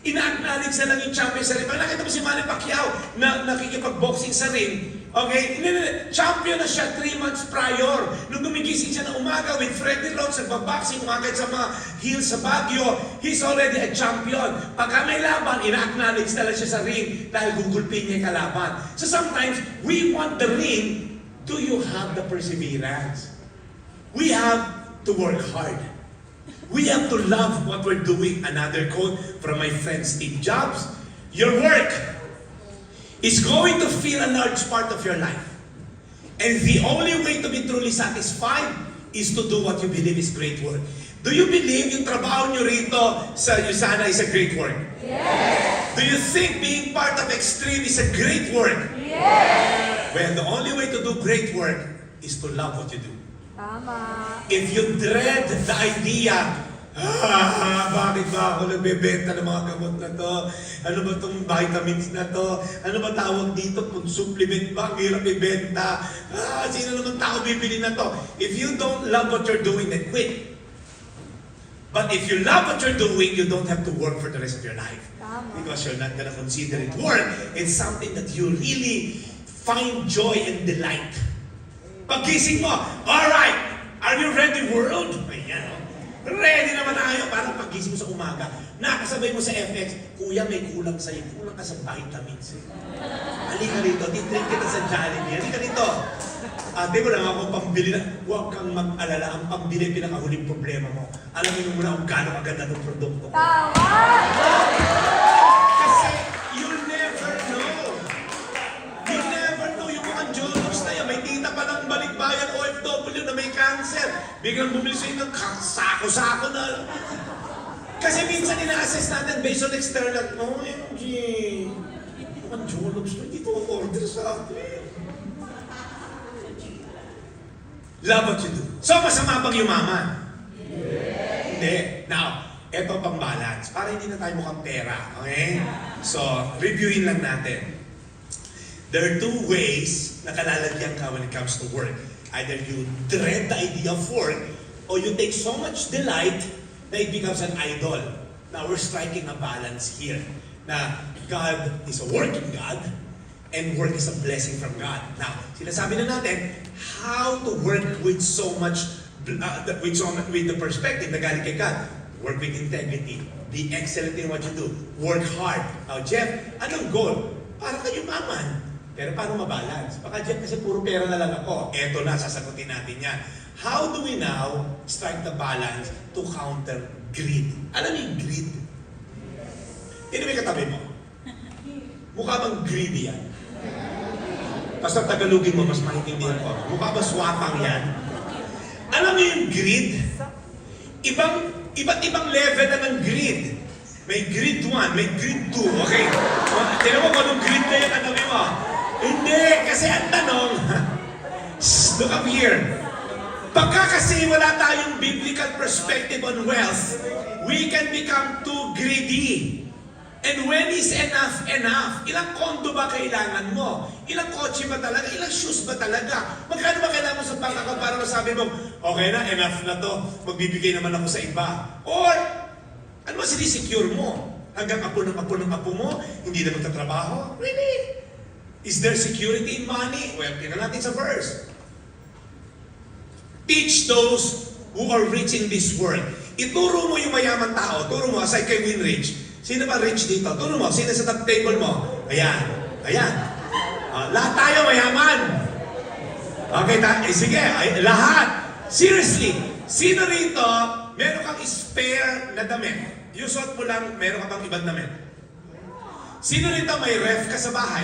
Ina-acknowledge na lang yung champion sa ring. Pag nakita mo si Manny Pacquiao na nakikipag-boxing sa ring, okay? Champion na siya 3 months prior. Nung gumigising siya na umaga with Freddie Rhodes, nagbaboxing, umakit sa mga hills sa Baguio, he's already a champion. Pagka may laban, ina-acknowledge na lang siya sa ring dahil gugulpin niya yung kalaban. So sometimes, we want the ring. Do you have the perseverance? We have to work hard. We have to love what we're doing. Another quote from my friend Steve Jobs. Your work is going to fill a large part of your life. And the only way to be truly satisfied is to do what you believe is great work. Do you believe yung trabaho nyo rito sa USANA is a great work? Yes! Do you think being part of Extreme is a great work? Yes! Well, the only way to do great work is to love what you do. Tama. If you dread the idea, bakit ba ako nagbebenta ng mga gamot na to? Ano ba itong vitamins na to? Ano ba tawag dito? Kung supplement ba? Ang hirap ibenta. Sino naman tao bibili na to? If you don't love what you're doing, then quit. But if you love what you're doing, you don't have to work for the rest of your life. Tama. Because you're not gonna consider it work. It's something that you really find joy and delight. Pagkising mo, alright, are you ready world? Ayan, ready naman tayo. Parang pagkising mo sa umaga, nakasabay mo sa FX, kuya may kulang sa'yo, kulang ka sa vitamins. Halika rito, titreat kita sa Jollibee. Halika rito. Ate, wala nga akong pambili na, huwag kang mag-alala, ang pambili pinakahuling problema mo. Alamin mo muna kung gaano kaganda ng produkto. Tama! Kasi, you'll never know. You'll never know yung mga jolos na yan. May tita pa ng balikbayan OFW na may cancer. Biglang bumili sa'yo ng sako-sako na. Kasi minsan ina-assess natin based on external. Oh, MG. Mga jolos na dito order sa akin. Love what you do. So, masama bang yumaman? Yes. Hindi. Now, eto pang balance. Para hindi na tayo mukhang pera. Okay? So, reviewin lang natin. There are 2 ways na kalalagyan ka when it comes to work. Either you dread the idea of work, or you take so much delight that it becomes an idol. Now, we're striking a balance here. Na God is a working God, and work is a blessing from God. Now, sinasabi na natin, how to work with so much, with the perspective na galing kay God. Work with integrity. Be excellent in what you do. Work hard. Now, Jeff, anong goal? Para kayo maman. Pero paano mabalance? Baka Jeff, kasi puro pera na lang ako. Eto na, sasagutin natin yan. How do we now strike the balance to counter greed? Alam niyo yung greed? Sino may katabi mo? Mukha bang greedy yan? Basta Tagalogin mo, mas maintindihan ko. Mukha ba swapang yan? Alam niyo yung greed? Iba't ibang level na ng greed. May greed 1, may greed 2, okay? Tignan mo kung anong greed na yung katabi mo. Hindi, kasi ang tanong, look up here. Pagka kasi wala tayong biblical perspective on wealth, we can become too greedy. And when is enough, enough? Ilang kondo ba kailangan mo? Ilang kotse ba talaga? Ilang shoes ba talaga? Magkano ba kailangan mo sa bank account para masabi mo, okay na, enough na to, magbibigay naman ako sa iba? Or, ano ba sinisecure mo? Hanggang apo ng apo mo, hindi na magtatrabaho? Really? Is there security in money? Well, tingnan natin sa verse. Teach those who are rich in this world. Ituro mo yung mayaman tao. Turo mo, aside kay Winrich. Sino ba rich dito? Turo mo, sino sa top table mo? Ayan. Ayan. Lahat tayo mayaman. Okay, sige. Lahat. Seriously. Sino rito, meron kang spare na damit? Yung suot mo lang, meron ka bang ibang damit? Sino rito may ref ka sa bahay?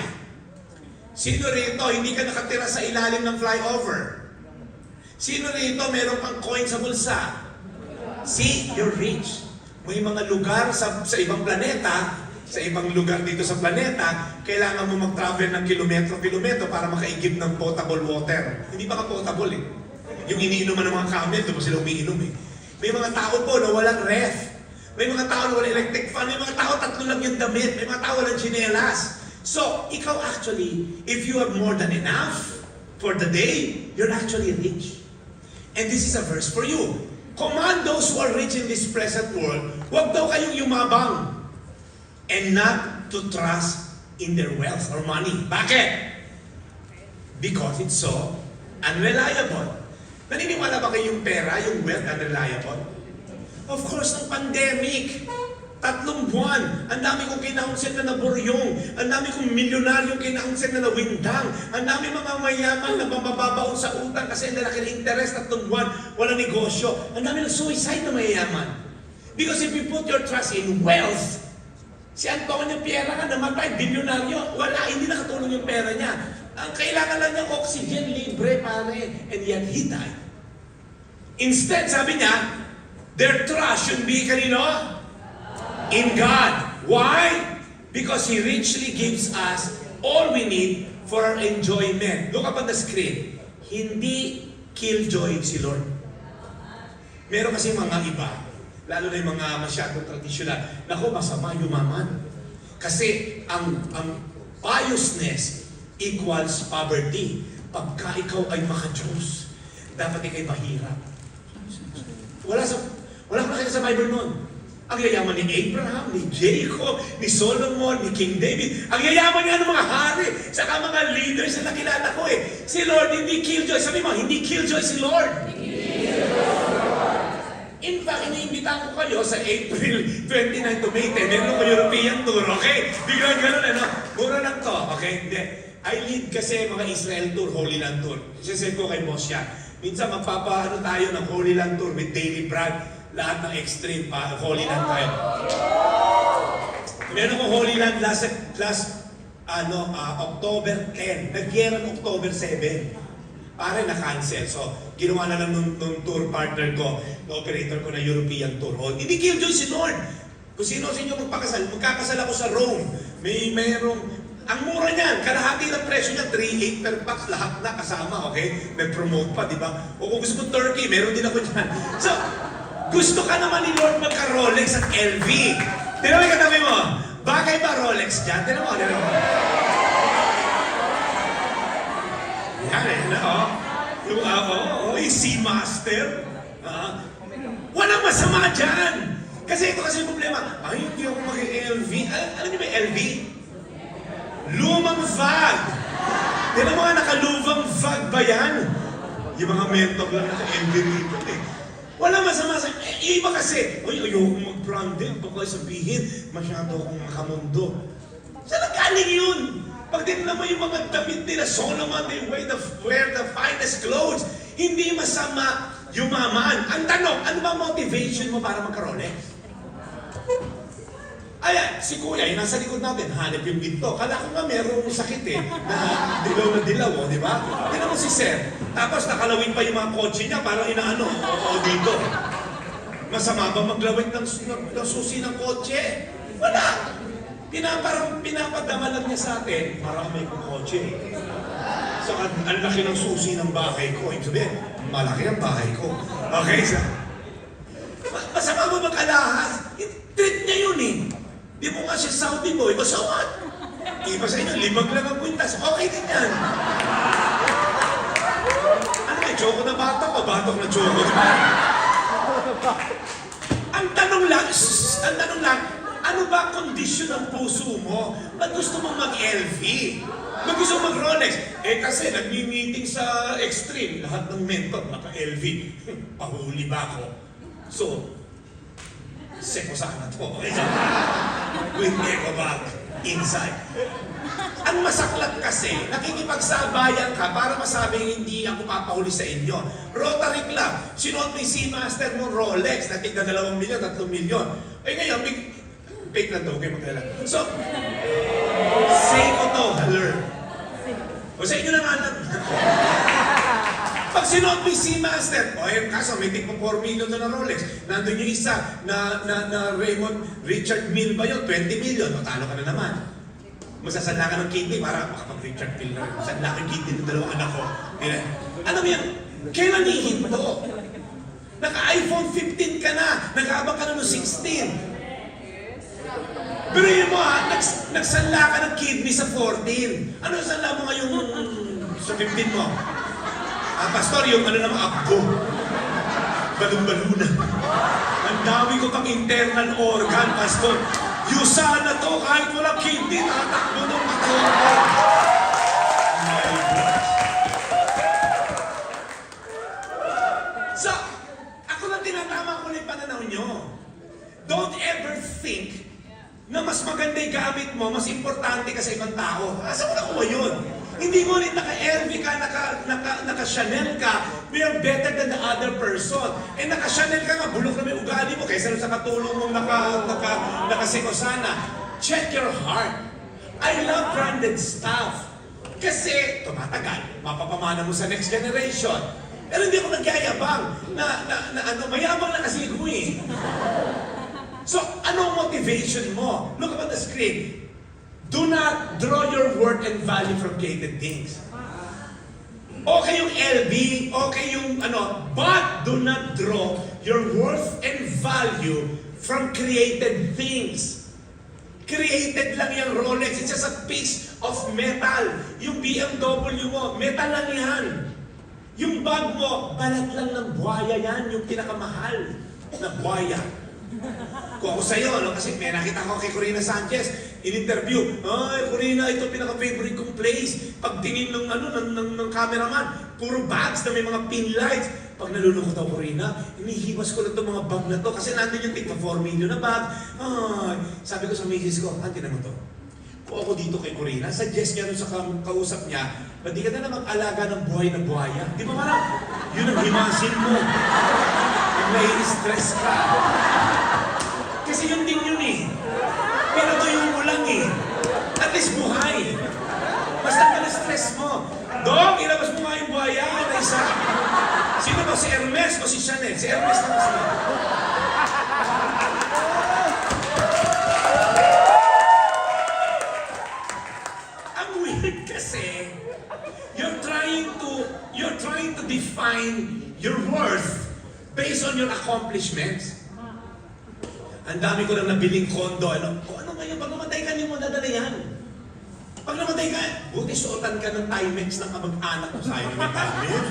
Sino rito hindi ka nakatira sa ilalim ng flyover? Sino rito meron pang coin sa bulsa? See, you're rich. May mga lugar sa ibang planeta, sa ibang lugar dito sa planeta, kailangan mo mag-travel ng kilometro-kilometro para makaigib ng potable water. Hindi pa ka potable eh. Yung iniinuman ng mga camel, doon sila umiinom eh. May mga tao po na walang ref. May mga tao na walang electric fan. May mga tao tatlo lang yung damit. May mga tao walang chinelas. So, ikaw actually, if you have more than enough for the day, you're actually rich. And this is a verse for you. Command those who are rich in this present world, huwag daw kayong yumabang and not to trust in their wealth or money. Bakit? Because it's so unreliable. Naniniwala ba kayo yung pera, yung wealth, unreliable? Of course, ng pandemic. 3 buwan, ang dami kong kinaunsin na naburyong, ang dami kong milyonaryong kinaunsin na nawindang, ang dami mga mayaman na mababaon sa utang kasi ang lalaki ng interest, 3 buwan, wala negosyo. Ang dami ng suicide na mayayaman. Because if you put your trust in wealth, si Antonio Piera nga namatay, bilyonaryo, wala, hindi nakatulong yung pera niya. Ang kailangan lang niya oxygen, libre, pare, and yet he died. Instead, sabi niya, their trust should be kanino? In God. Why? Because He richly gives us all we need for our enjoyment. Look up on the screen. Hindi killjoy si Lord. Meron kasi mga iba, lalo na yung mga masyadong tradisyonal, naku, masama yumaman. Kasi ang piousness equals poverty. Pagka ikaw ay maka-Diyos, dapat ikay mahirap. Wala ko nakita sa Bible nun. Ang yayaman ni Abraham, ni Jacob, ni Solomon, ni King David. Ang yayaman nga ng mga hari, saka mga leaders na nakilala ko eh. Si Lord hindi killjoy. Sabi mo, hindi killjoy si Lord. In fact, iniimbitahan ko kayo sa April 29 to May 10. Meron ko European tour, okay? Biglang gano'n, ano? Mura lang to, okay? Hindi. I lead kasi mga Israel tour, Holy Land tour. Sisip ko kay Boss yan. Minsan magpapaano tayo ng Holy Land tour with Daily Brad. Lahat ng extreme pa, Holy Land tayo. Meron ko Holy Land last October 10. Nagyera ng October 7. Pare na-cancel. So, ginawa na lang nung tour partner ko, na operator ko na European tour. O, hindi killjoy si Lord. Kung sino sa inyo magkakasal ako sa Rome. Mayroong, ang mura niyan, kalahati ng presyo niya, 3.8 per box, lahat na kasama, okay? May promote pa, di ba? O kung gusto mo Turkey, meron din ako dyan. So, gusto ka naman ni Lord magka-Rolex at LV. Tinan mo yung katabi mo. Bagay ba Rolex dyan? Tinan mo. Yan eh, yung Seamaster. Walang masama dyan. Kasi ito kasi yung problema. Ay, hindi ako mag-LV. Alam niyo ba LV? Lumang fag. Tinan mo nga, nakaluvang fag ba yan? Yung mga mentor lang naka-LV rito eh. Wala masama sa... yung iba kasi, ayoko mag-branded. Baka sabihin, masyado akong makamundo. Saan nagaling yun? Pag tinignan mo yung mga damit nila, Solomon, they wear the finest clothes. Hindi masama yumaman. Ang tanong, ano ba motivation mo para magka-Rolex? Ayan, si Kuya, yung nasa likod natin, hanip yung ginto. Kala ko nga merong sakit na dilaw, di ba? Tignan mo si Sir. Tapos nakalawin pa yung mga kotse niya, parang inaano, oo dito. Masama ba maglawin ng susi ng kotse? Wala! Pinapadama lang niya sa atin, marami kong kotse. So, ang laki ng susi ng bahay ko. Ibig sabihin, malaki ang bahay ko. Okay, so, masama ba mag-alahas? Treat niya yun eh. Di mo nga siya Saudi boy, o so what? Iba sa inyo, 5 lang ang kwintas. Okay din yan. Ano may choco na batok o batok na choco? Ang tanong lang, ano ba kondisyon ng puso mo? Ba't gusto mong mag-LV? Ba't gusto mong mag-Rolex? Eh kasi nagmi-meeting sa Extreme, lahat ng mentor naka-LV. Pahuli ba ako? So, seko sana to. With eco bag inside. Ang masaklat kasi, nakikipagsabayan ka para masabing hindi ako papahuli sa inyo. Rotary Club, sinuot ni Seamaster mo Rolex, natig na 2 milyon, 3 milyon. Eh ngayon, fake na to, okay magkala. So, Seiko to, alert. O sa inyo na nga lang. Pag sinuot mo yung Seamaster, o ayun kaso, may tig 4 million na Rolex. Nandun yung isa na Raymond Richard Mille ba yun? 20 million. O talo ka na naman. Masasanla ka ng kidney para makapag-Richard Mille na rin. Masasanla ka ng kidney ng 2 anak ko. Alam mo yan, kailan ihinto? Naka-iPhone 15 ka na. Nag-aabang ka na ng 16. Pero yun mo nagsanla ka ng kidney sa 14. Ano yung sanla mo ngayon sa 15 mo? Pastor, yung ano naman, abdo. Balon-baluna. Ang dami ko pang internal organ, Pastor. Yung sana to, kahit walang kidney, tatakbo ng motor ko. My God. So, ako lang tinatama ko na yung pananaw nyo. Don't ever think na mas maganda yung gamit mo, mas importante ka sa ibang tao. Asa mo nakuha yun? Hindi mo ulit naka-LV ka, naka-Chanel ka, we are better than the other person. Eh naka-Chanel ka nga, bulok na may ugali mo, kaysa sa katulong mong nakasikosana. Check your heart. I love branded stuff. Kasi tumatagal, mapapamana mo sa next generation. Pero hindi ako nagyayabang na mayabang na kasi ko eh. So, anong motivation mo? Look up at the screen. Do not draw your worth and value from created things. Okay yung LB, okay yung but do not draw your worth and value from created things. Created lang yung Rolex, it's just a piece of metal. Yung BMW mo, metal lang yan. Yung bag mo, balat lang ng buhaya yan, yung pinakamahal na buhaya. Kung ako sa'yo, kasi may nakita ko kay Corina Sanchez, in-interview, ay, Corina, ito pinaka-favorite kong place. Pag tingin ng cameraman, puro bags na may mga pin lights. Pag nalulungkot ako, Corina, inihiwas ko lang itong mga bag na to kasi nandun yung tigpa 4 million na bag. Ay, sabi ko sa misis ko, auntie naman to. Kung ako dito kay Corina, suggest niya sa kausap niya, ba't di ka na mag-alaga ng buhay na buhaya? Di ba parang, yun ang himasin mo. Pag nai-stress ka. Kasi yun din yun eh. Pinatuyo mo lang eh. At least buhay. Basta ka na-stress mo. Dong, ilabas mo nga yung buhaya na isa. Sino ba? Si Hermes o si Chanel? Si Hermes na siya. Ang weird kasi, you're trying to define your worth based on your accomplishments. Ang dami ko nang nabiling kondo. Ano ngayon? Pag namatay ka, hindi mo dadala yan. Pag namatay ka, buti suotan ka ng Timex ng kamag-anak mo. Sayang may Timex.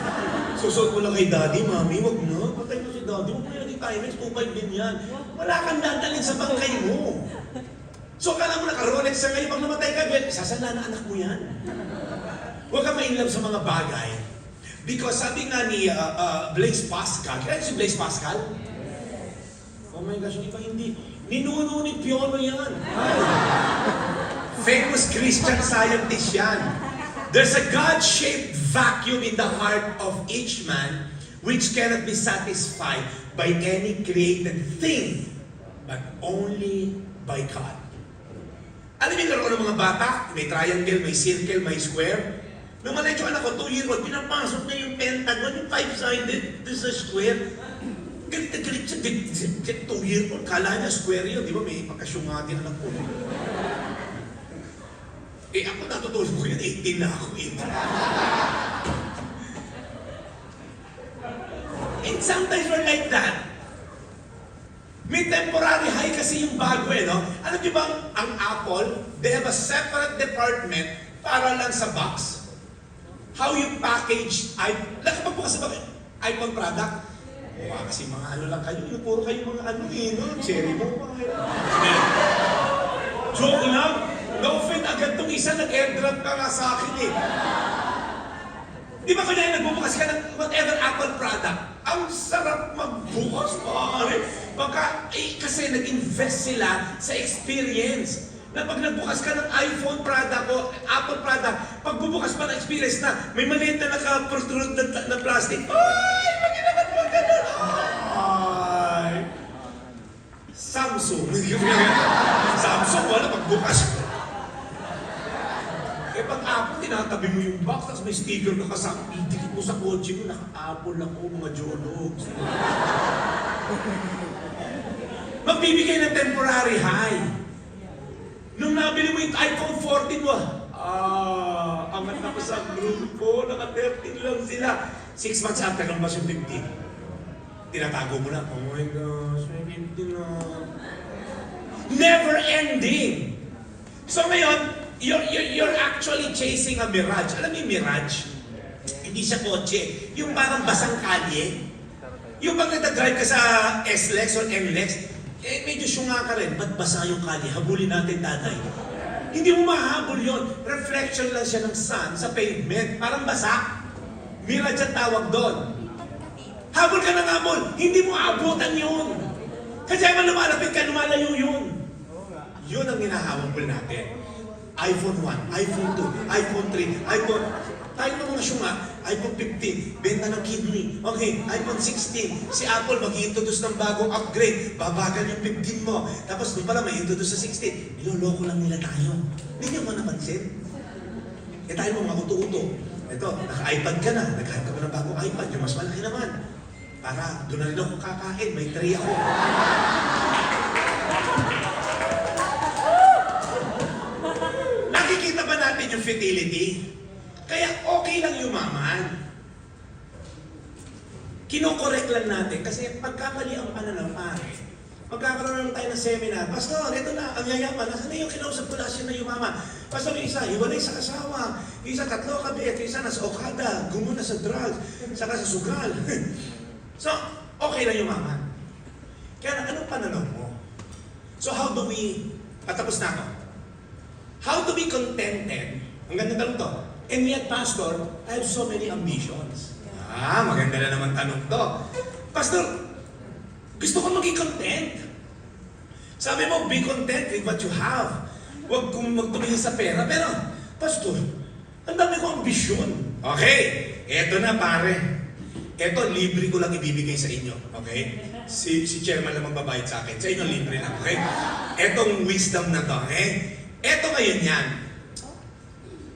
Susuot mo lang kay Daddy, Mami, wag na. Patay mo si Daddy, wag mo yan yung Timex, 2.5 din yan. Wala kang dadalhin sa bangkay mo. So, kala mo naka-Rolex sa ngayon, pag namatay ka, sasala na anak mo yan. Huwag ka ma-inlove sa mga bagay Because sabi nga ni Blaise Pascal, kaya si Blaise Pascal? Oh my gosh, di ba hindi? Ninuno ni Piolo yan. Famous Christian scientist yan. There's a God-shaped vacuum in the heart of each man which cannot be satisfied by any created thing, but only by God. Alam niyo naroon ng mga bata, may triangle, may circle, may square. Nung maliit yung anak ko, 2-year-old, pinapasok na yung pentagon, yung 5-sided, this is square. Galit na galit siya, 2-year-old, kala niya square yun, di ba may pagkasyungatin anak ko. Eh ako natutulog ko yun, 18 na ako, 18. And sometimes we're like that. May temporary high kasi yung bago eh, no? Alam niyo ba, ang Apple, they have a separate department para lang sa box. How you package, nakapag po kasi ba iPhone product? Mukha kasi mga ano lang kayo, yung puro kayo mga ano eh, no? Cherry mo pa kayo. Joke lang, no-offend agad tong isa, nag-airdrop ka nga sa akin eh. Di ba kanya nagbubukas ka ng whatever Apple product? Ang sarap magbukas, pare. Baka, kasi nag-invest sila sa experience. Na pag nagbukas ka ng iPhone product o Apple product, pag bubukas pa ng experience na, may maliit na naka-protrude na plastic. Ay! Maginagat mo ganun! Ay! Samsung. Samsung, wala pagbukas. Eh pag Apple, tinatabi mo yung box, tapos may sticker na kasama, dikit mo sa kotse mo, naka-Apple ako, mga jologs. Magbibigay ng temporary high. Nung nabili mo yung iPhone 14 mo, angat ako sa grupo, naka-13 lang sila. 6 months after, lumabas yung 15. Tinatago mo na, oh my gosh, may 15 na. Never ending! So ngayon, you're actually chasing a mirage. Alam mo yung mirage? Hindi siya kotse. Yung parang basang kalye. Yung pag nagdadrive ka sa S-Lex or M-Lex, eh medyo syunga ka rin. Ba't basa yung kalye? Habulin natin, tatay. Hindi mo mahabol yun. Reflection lang siya ng sun sa pavement. Parang basa. Mirage ang tawag doon. Habol ka ng habol. Hindi mo abutan yun. Kasi naman lumalapit ka, lumalayo yun. Yun ang hinahabol natin. iPhone 1, iPhone 2, iPhone 3, iPhone... Tayo ng mga syunga, iPhone 15, benta ng kidney. Okay, iPhone 16, si Apple mag-i-introduce ng bagong upgrade. Babagal yung 15 mo. Tapos doon pala may introduce sa 16. Niloloko lang nila tayo. Hindi niyo mo napansin? Eh tayo mga uto-uto. Ito, naka-iPad ka na. Naghanap ka pa ng bagong iPad. Yung mas malaki naman. Para doon na rin ako kakain. May tray ako. Nakikita ba natin yung fertility? Kaya okay lang yumaman. Kinokorek lang natin kasi pagkamali ang pananaw, pare. Magkakaroon lang tayo ng seminar. Pastor, ito na, ang yayaman. Nasaan na yung kinausap ko last year na yumaman? Pastor, yung isa, hiwalay sa kasawa. Yung isa, 3 kabit. Yung isa, nasa Okada. Gumuna sa drugs. Saka sa sugal. So, okay lang yumaman. Kaya anong pananaw mo? So, how do we... Patapos na ako. How to be contented? Ang ganda tanong to. And yet, Pastor, I have so many ambitions. Maganda na naman tanong to. Pastor, gusto ko maging content. Sabi mo, be content with what you have. Huwag kong magtumingin sa pera. Pero, Pastor, ang dami ko ambisyon. Okay, eto na pare. Eto, libre ko lang ibibigay sa inyo. Okay? Si chairman lang magbabayad sa akin. Sa inyo, libre lang. Okay? Etong wisdom na to. Okay? Eto ngayon yan.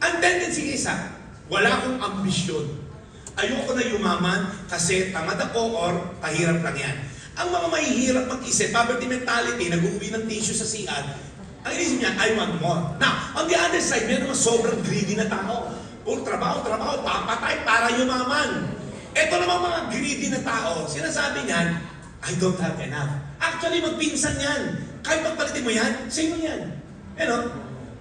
Ang tendency isa, wala akong ambisyon. Ayoko na yumaman kasi tamad ako or pahirap lang yan. Ang mga mahihirap mag-isip, poverty mentality, nag-uwi ng tissue sa CR, ang inisip niya, I want more. Now, on the other side, meron mga sobrang greedy na tao. Puro trabaho, papatay para yumaman. Ito naman mga greedy na tao, sinasabi niyan, I don't have enough. Actually, magpinsan yan. Kahit pagpalitin mo yan, same mo yan.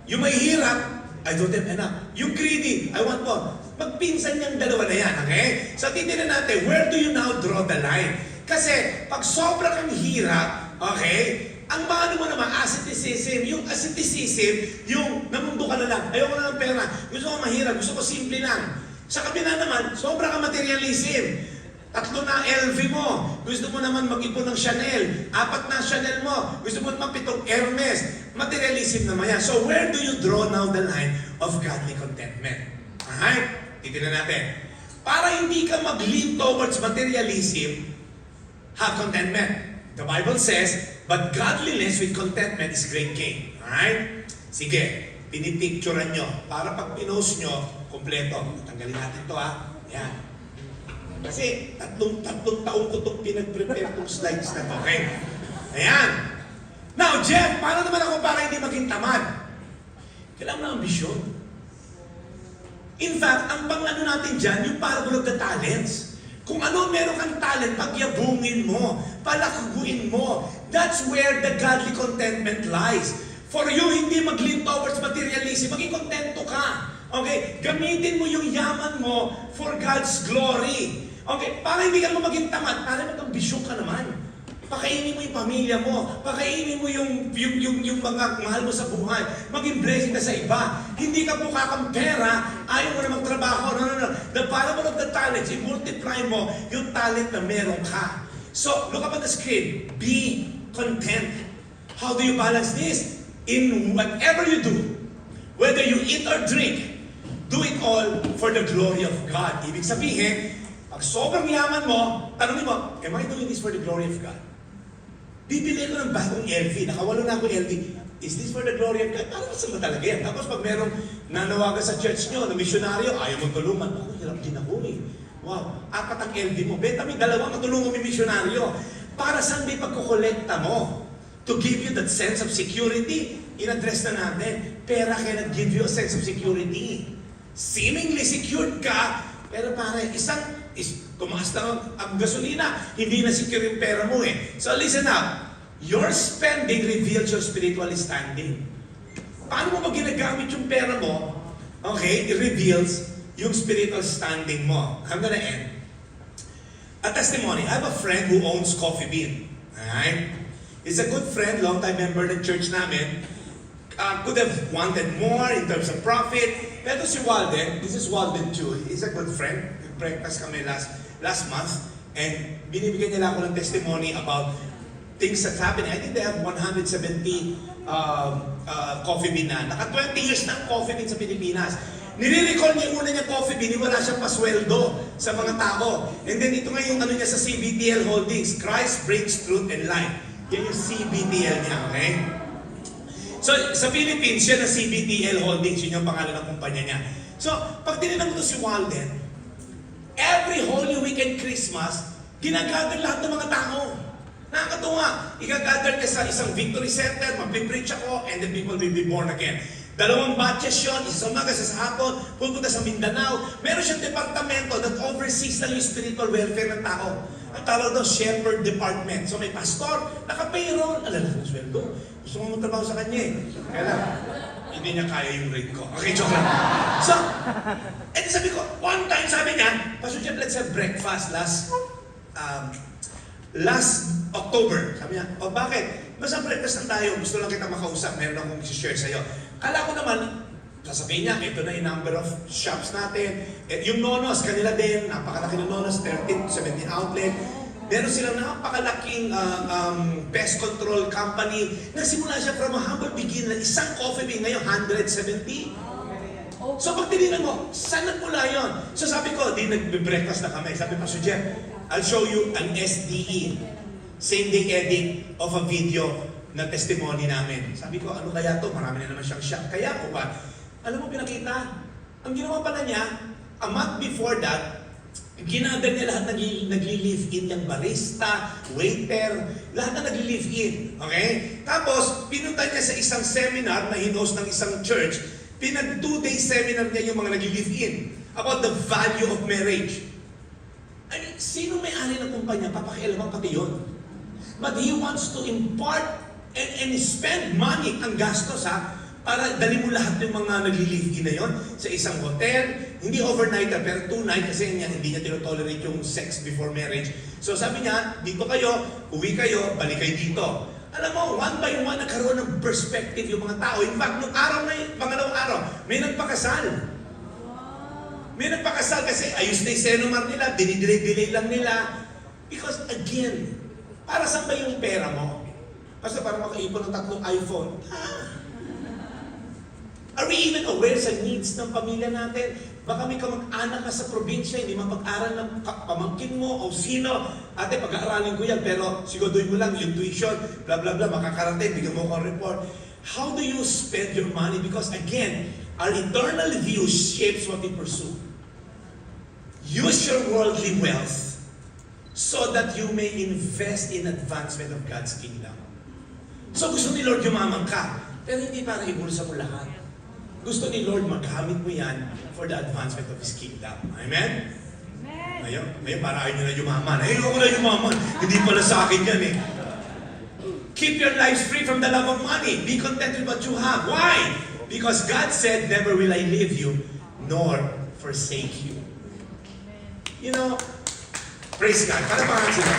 Yung mahihirap, I don't have enough. Yung greedy, I want more. Magpinsan niyang dalawa na yan, okay? So titignan natin, where do you now draw the line? Kasi pag sobra kang hirap, okay, ang maano mo naman, asceticism, yung asceticism, yung namundo ka na lang, ayoko na ng pera, gusto ko mahirap, gusto ko simple lang. Sa kabila naman, sobra ka materialism. 3 na LV mo. Gusto mo naman mag-ipon ng Chanel. 4 na Chanel mo. Gusto mo naman 7 Hermes. Materialism naman yan. So where do you draw now the line of godly contentment? Alright? Titignan natin. Para hindi ka mag-lean towards materialism, have contentment. The Bible says, but godliness with contentment is great gain. Alright? Sige, pinipicturean nyo. Para pag pinost nyo, kompleto. Tanggalin natin to ha. Yan. Kasi tatlong taon ko itong pinag-prepare itong slides na to. Okay? Ayan. Now, Jeff, paano naman ako para hindi maging tamad? Kailangan ng ambisyon. In fact, ang pang-ano natin dyan, yung parable of the talents. Kung ano meron kang talent, pagyabungin mo, palakuguin mo. That's where the godly contentment lies. For you, hindi mag-lean towards materialism, maging kontento ka. Okay? Gamitin mo yung yaman mo for God's glory. Okay? Para hindi ka naman maging tamad, para mag-ambisyon ka naman. Pakainin mo yung pamilya mo, pakainin mo yung mga mahal mo sa buhay, maging blessing ka sa iba. Hindi ka buka kang pera, ayaw mo na magtrabaho. No. The parable of the talents, i-multiply mo yung talent na meron ka. So, look up at the screen. Be content. How do you balance this? In whatever you do, whether you eat or drink, do it all for the glory of God. Ibig sabihin, pag sobrang yaman mo, tanongin mo, am I doing this for the glory of God? Bibili ko ng bagong LV, nakawalo na ako LV. Is this for the glory of God? Parang saan ba talaga yan? Tapos pag merong nanawagan sa church nyo, na misyonaryo, ayaw mong tulungan. Ako, hirap din ako eh. Wow, 4 ang LV mo. Benta mo 2, matulungan mo yung misyonaryo. Para saan may pagkukolekta mo? To give you that sense of security, in-address na natin. Pera cannot give you a sense of security. Seemingly secured ka, pero pare, tumaas na ang gasolina, hindi na secure yung pera mo eh. So listen up, your spending reveals your spiritual standing. Paano mo ba ginagamit yung pera mo? Okay, it reveals yung spiritual standing mo. I'm gonna end. A testimony, I have a friend who owns Coffee Bean. Alright? He's a good friend, long-time member ng church namin. Could have wanted more in terms of profit. Pero si Walden, this is Walden too, he's a good friend. Breakfast kami last month, and binibigyan nila ako ng testimony about things that's happening. I think they have 170 coffee bean na. Naka 20 years na coffee bean sa Pilipinas. Nire-recall niya yung una niya coffee bean, wala siyang pasweldo sa mga tao. And then ito nga yung ano niya sa CBTL Holdings, Christ Brings Truth and Life. Yan yung CBTL niya, okay? So, sa Philippines, siya na CBTL Holdings, yun yung pangalan ng kumpanya niya. So, pag tinanong ko si Walden, every Holy Week and Christmas, ginagather lahat ng mga tao. Nakakatuwa. Igagather ka sa isang victory center, mag-preach ako, and then people will be born again. 2 batches yun, isa sa umaga, isa sa hapon, pupunta sa Mindanao. Meron siyang departamento that oversees lang yung spiritual welfare ng tao. Ang tawag daw, Shepherd Department. So may pastor, naka-payroll, alala ng sweldo. Gusto mo magtrabaho sa kanya eh. Kaya lang, hindi niya kaya yung rate ko. Okay, joke lang. So, sabi ko, one time sabi niya, Pastor Jeff, let's have breakfast last October. Sabi niya, oh bakit? Basta breakfast lang tayo, gusto lang kita makausap, meron akong i-share sa'yo. Kala ko naman, sasabihin niya, ito na yung number of shops natin. Yung Nonos, kanila din, napakalaki ng Nonos, 13 to 17 outlet. Meron silang napakalaking pest control company. Nagsimula siya from a humble beginning, isang coffee bean, ngayon 170. So pag tinignan mo, saan nagmula yun? So sabi ko, di nagbe-breakfast na kami. Sabi pa, Pastor Jeff, I'll show you an SDE, same day edit of a video na testimony namin. Sabi ko, ano kaya to? Marami na naman siyang shop. Kaya o ba? Alam mo, pinakita. Ang ginawa pala niya, a month before that, ginagad niya lahat nagli-live-in yung barista, waiter, lahat na nagli-live-in. Okay? Tapos, pinunta niya sa isang seminar na hinost ng isang church. Pinag 2-day seminar niya yung mga nagli-live-in about the value of marriage. I mean, sino may-ari ng kumpanya? Papakialaman pati yun. But he wants to impart and spend money ang gastos para dali mo lahat yung mga nagli-live-in na yun sa isang hotel, hindi overnight pero 2 night kasi hindi niya tinotolerate yung sex before marriage. So sabi niya, dito kayo, uwi kayo, balik kayo dito. Alam mo, one by one nagkaroon ng perspective yung mga tao. In fact, nung araw na yun, pangalawang araw, may nagpakasal. May nagpakasal kasi ayos na yung senomar nila, dinidelay-delay lang nila. Because again, para saan ba yung pera mo? Basta para makaipon ng 3 iPhone. Are we even aware sa needs ng pamilya natin? Baka may kamag-anak ka sa probinsya, hindi mapag-aral ng pamangkin mo o sino. Ate, pag-aaralin ko yan, pero siguraduhin mo lang yung tuition, blah blah blah, makakarating, bigyan mo ko ang report. How do you spend your money? Because again, our eternal view shapes what we pursue. Use your worldly wealth so that you may invest in advancement of God's kingdom. So gusto ni Lord yumaman ka, pero hindi para ibulsa mo lahat. Gusto ni Lord magamit mo yan for the advancement of His kingdom. Amen? Ngayon, para ayaw nyo na yumaman. Ayoko na yumaman. Hindi pala sa akin yan eh. Keep your lives free from the love of money. Be content with what you have. Why? Because God said, never will I leave you, nor forsake you. You know, praise God. Para pa sila.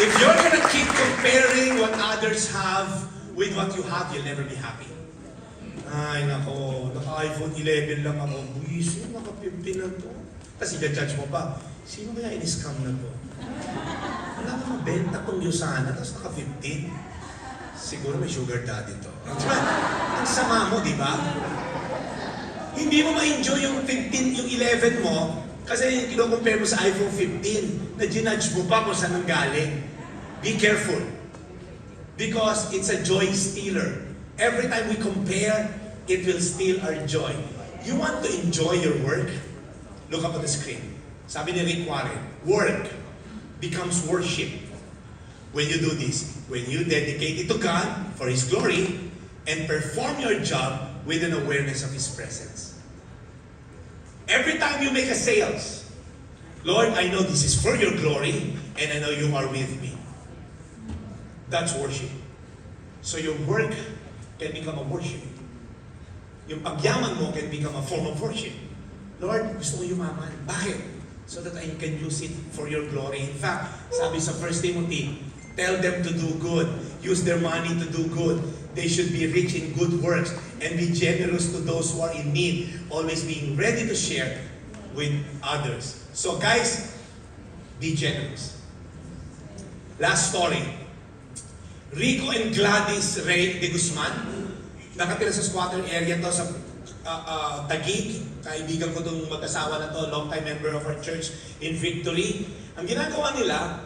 If you're gonna keep comparing what others have with what you have, you'll never be happy. Ay, nako, naka-iPhone 11 lang ako. Buwis, naka-15 na to. Tapos i-judge mo pa, sino kaya in-scam na to? Wala ka mabenta tong Yusana, tapos naka-15. Siguro may sugar daddy to. Ang sama mo, di ba? Hindi mo ma-enjoy yung 15, yung 11 mo, kasi kino-compare mo sa iPhone 15, na ginudge mo pa kung saan ang galing. Be careful. Because it's a joy stealer. Every time we compare, it will steal our joy. You want to enjoy your work? Look up on the screen. Sabi ni Rick Warren, work becomes worship when you do this. When you dedicate it to God for His glory and perform your job with an awareness of His presence. Every time you make a sales, Lord, I know this is for your glory and I know you are with me. That's worship. So your work can become a worship. Yung pagyaman mo can become a form of worship. Lord, gusto ko yumaman. Bakit? So that I can use it for your glory. In fact, sabi sa 1 Timothy, tell them to do good. Use their money to do good. They should be rich in good works and be generous to those who are in need, always being ready to share with others. So guys, be generous. Last story. Rico and Gladys Ray de Guzman, nakatira sa squatter area to sa Taguig. Kaibigan ko itong mag-asawa na to, long time member of our church in Victory. Ang ginagawa nila,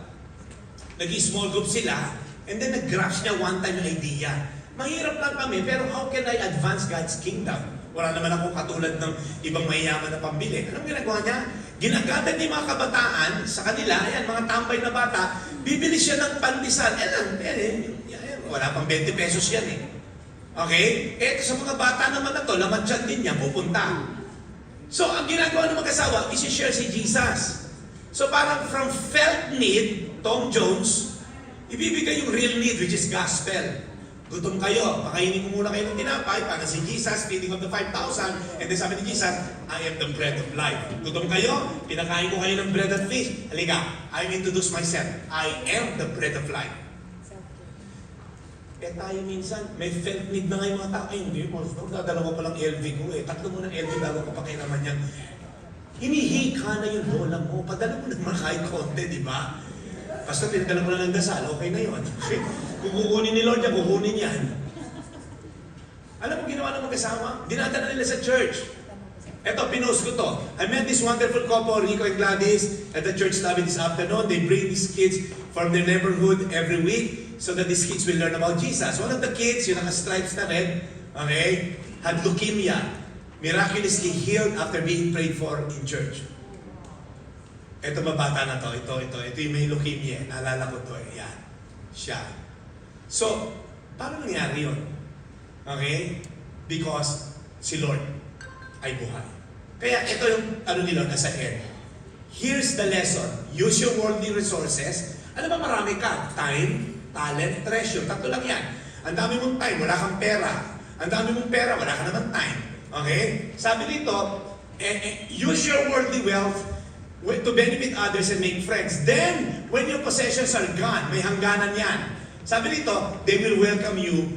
nag-small group sila, and then nag-grasp niya one time yung idea. Mahirap lang kami, pero how can I advance God's kingdom? Wala naman ako katulad ng ibang mayayaman na pambili. Anong ginagawa niya? Ginagamit ni mga kabataan sa kanila, ayan, mga tambay na bata, bibili siya ng pandesal. Wala pang 20 pesos yan eh. Okay? Sa mga bata naman na to, laman dyan din niya, pupunta. So, ang ginagawa ng mag-asawa, isi-share si Jesus. So, parang from felt need, Tom Jones, ibibigay yung real need, which is gospel. Gutom kayo, pakainin ko muna kayo ng tinapay para si Jesus, feeding of the 5,000. And then sabi ni Jesus, I am the bread of life. Gutom kayo, pinakain ko kayo ng bread and fish. Halika, I introduce myself. I am the bread of life. Eh tayo minsan, may felt need na nga yung mga tao. Ay hindi, dadala ko palang LV ko eh. 3 muna LV bago ko pakinaman yan. Hinihika na yung lola mo. Padala mo naman kahit konti, di ba? Basta pinadala mo lang ng dasal, okay na yun. Kukunin ni Lord niya, kukunin yan. Alam mo ginawa ng mag-asawa? Dinadala nila sa church. Eto, pinost ko to. I met this wonderful couple, Rico and Gladys, at the church lobby this afternoon. They bring these kids from their neighborhood every week so that these kids will learn about Jesus. One of the kids, yung naka-stripes na red, okay, had leukemia. Miraculously healed after being prayed for in church. Ito mabata na to, ito yung may leukemia, naalala ko to eh, yan, siya. So, paano nangyari yun? Okay? Because si Lord ay buhay. Kaya ito yung ano ni Lord nasa end. Here's the lesson. Use your worldly resources. Ano ba marami ka? Time, talent, treasure. 3 lang yan. Ang dami mong time, wala kang pera. Ang dami mong pera, wala ka naman time. Okay? Sabi dito, use your worldly wealth to benefit others and make friends. Then, when your possessions are gone, may hangganan yan. Sabi dito, they will welcome you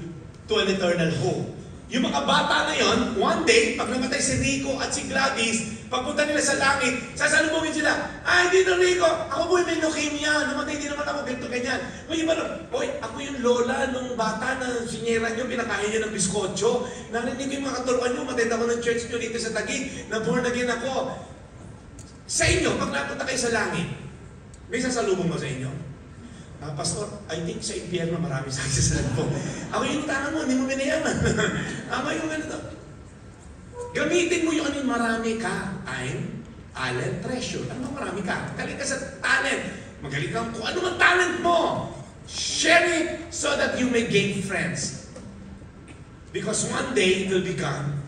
to an eternal home. Yung mga bata na yon, one day, pag namatay si Rico at si Gladys, pagpunta nila sa langit, sasalubungin sila, ay, hindi na Rico, ako po may leukemia, namatay din naman ako, ganito, ganyan. May iba na, oy, ako yung lola nung bata na sinyera nyo, pinakain nyo ng biskotso, narinig ko yung mga katuruan nyo, matenda ko ng church nyo dito sa Taguig, na born again ako. Sa inyo, pag napunta kayo sa langit, may sasalubong mo sa inyo? Pastor, I think sa impyerno marami sa sasalan po. Ako yung tangan mo, hindi mo binayaman. Ako yung ganito. Gamitin mo yung ano yung marami ka. Time, talent, treasure. Ano marami ka? Galing ka sa talent. Magaling kang kung ano man talent mo. Share it so that you may gain friends. Because one day it will be gone.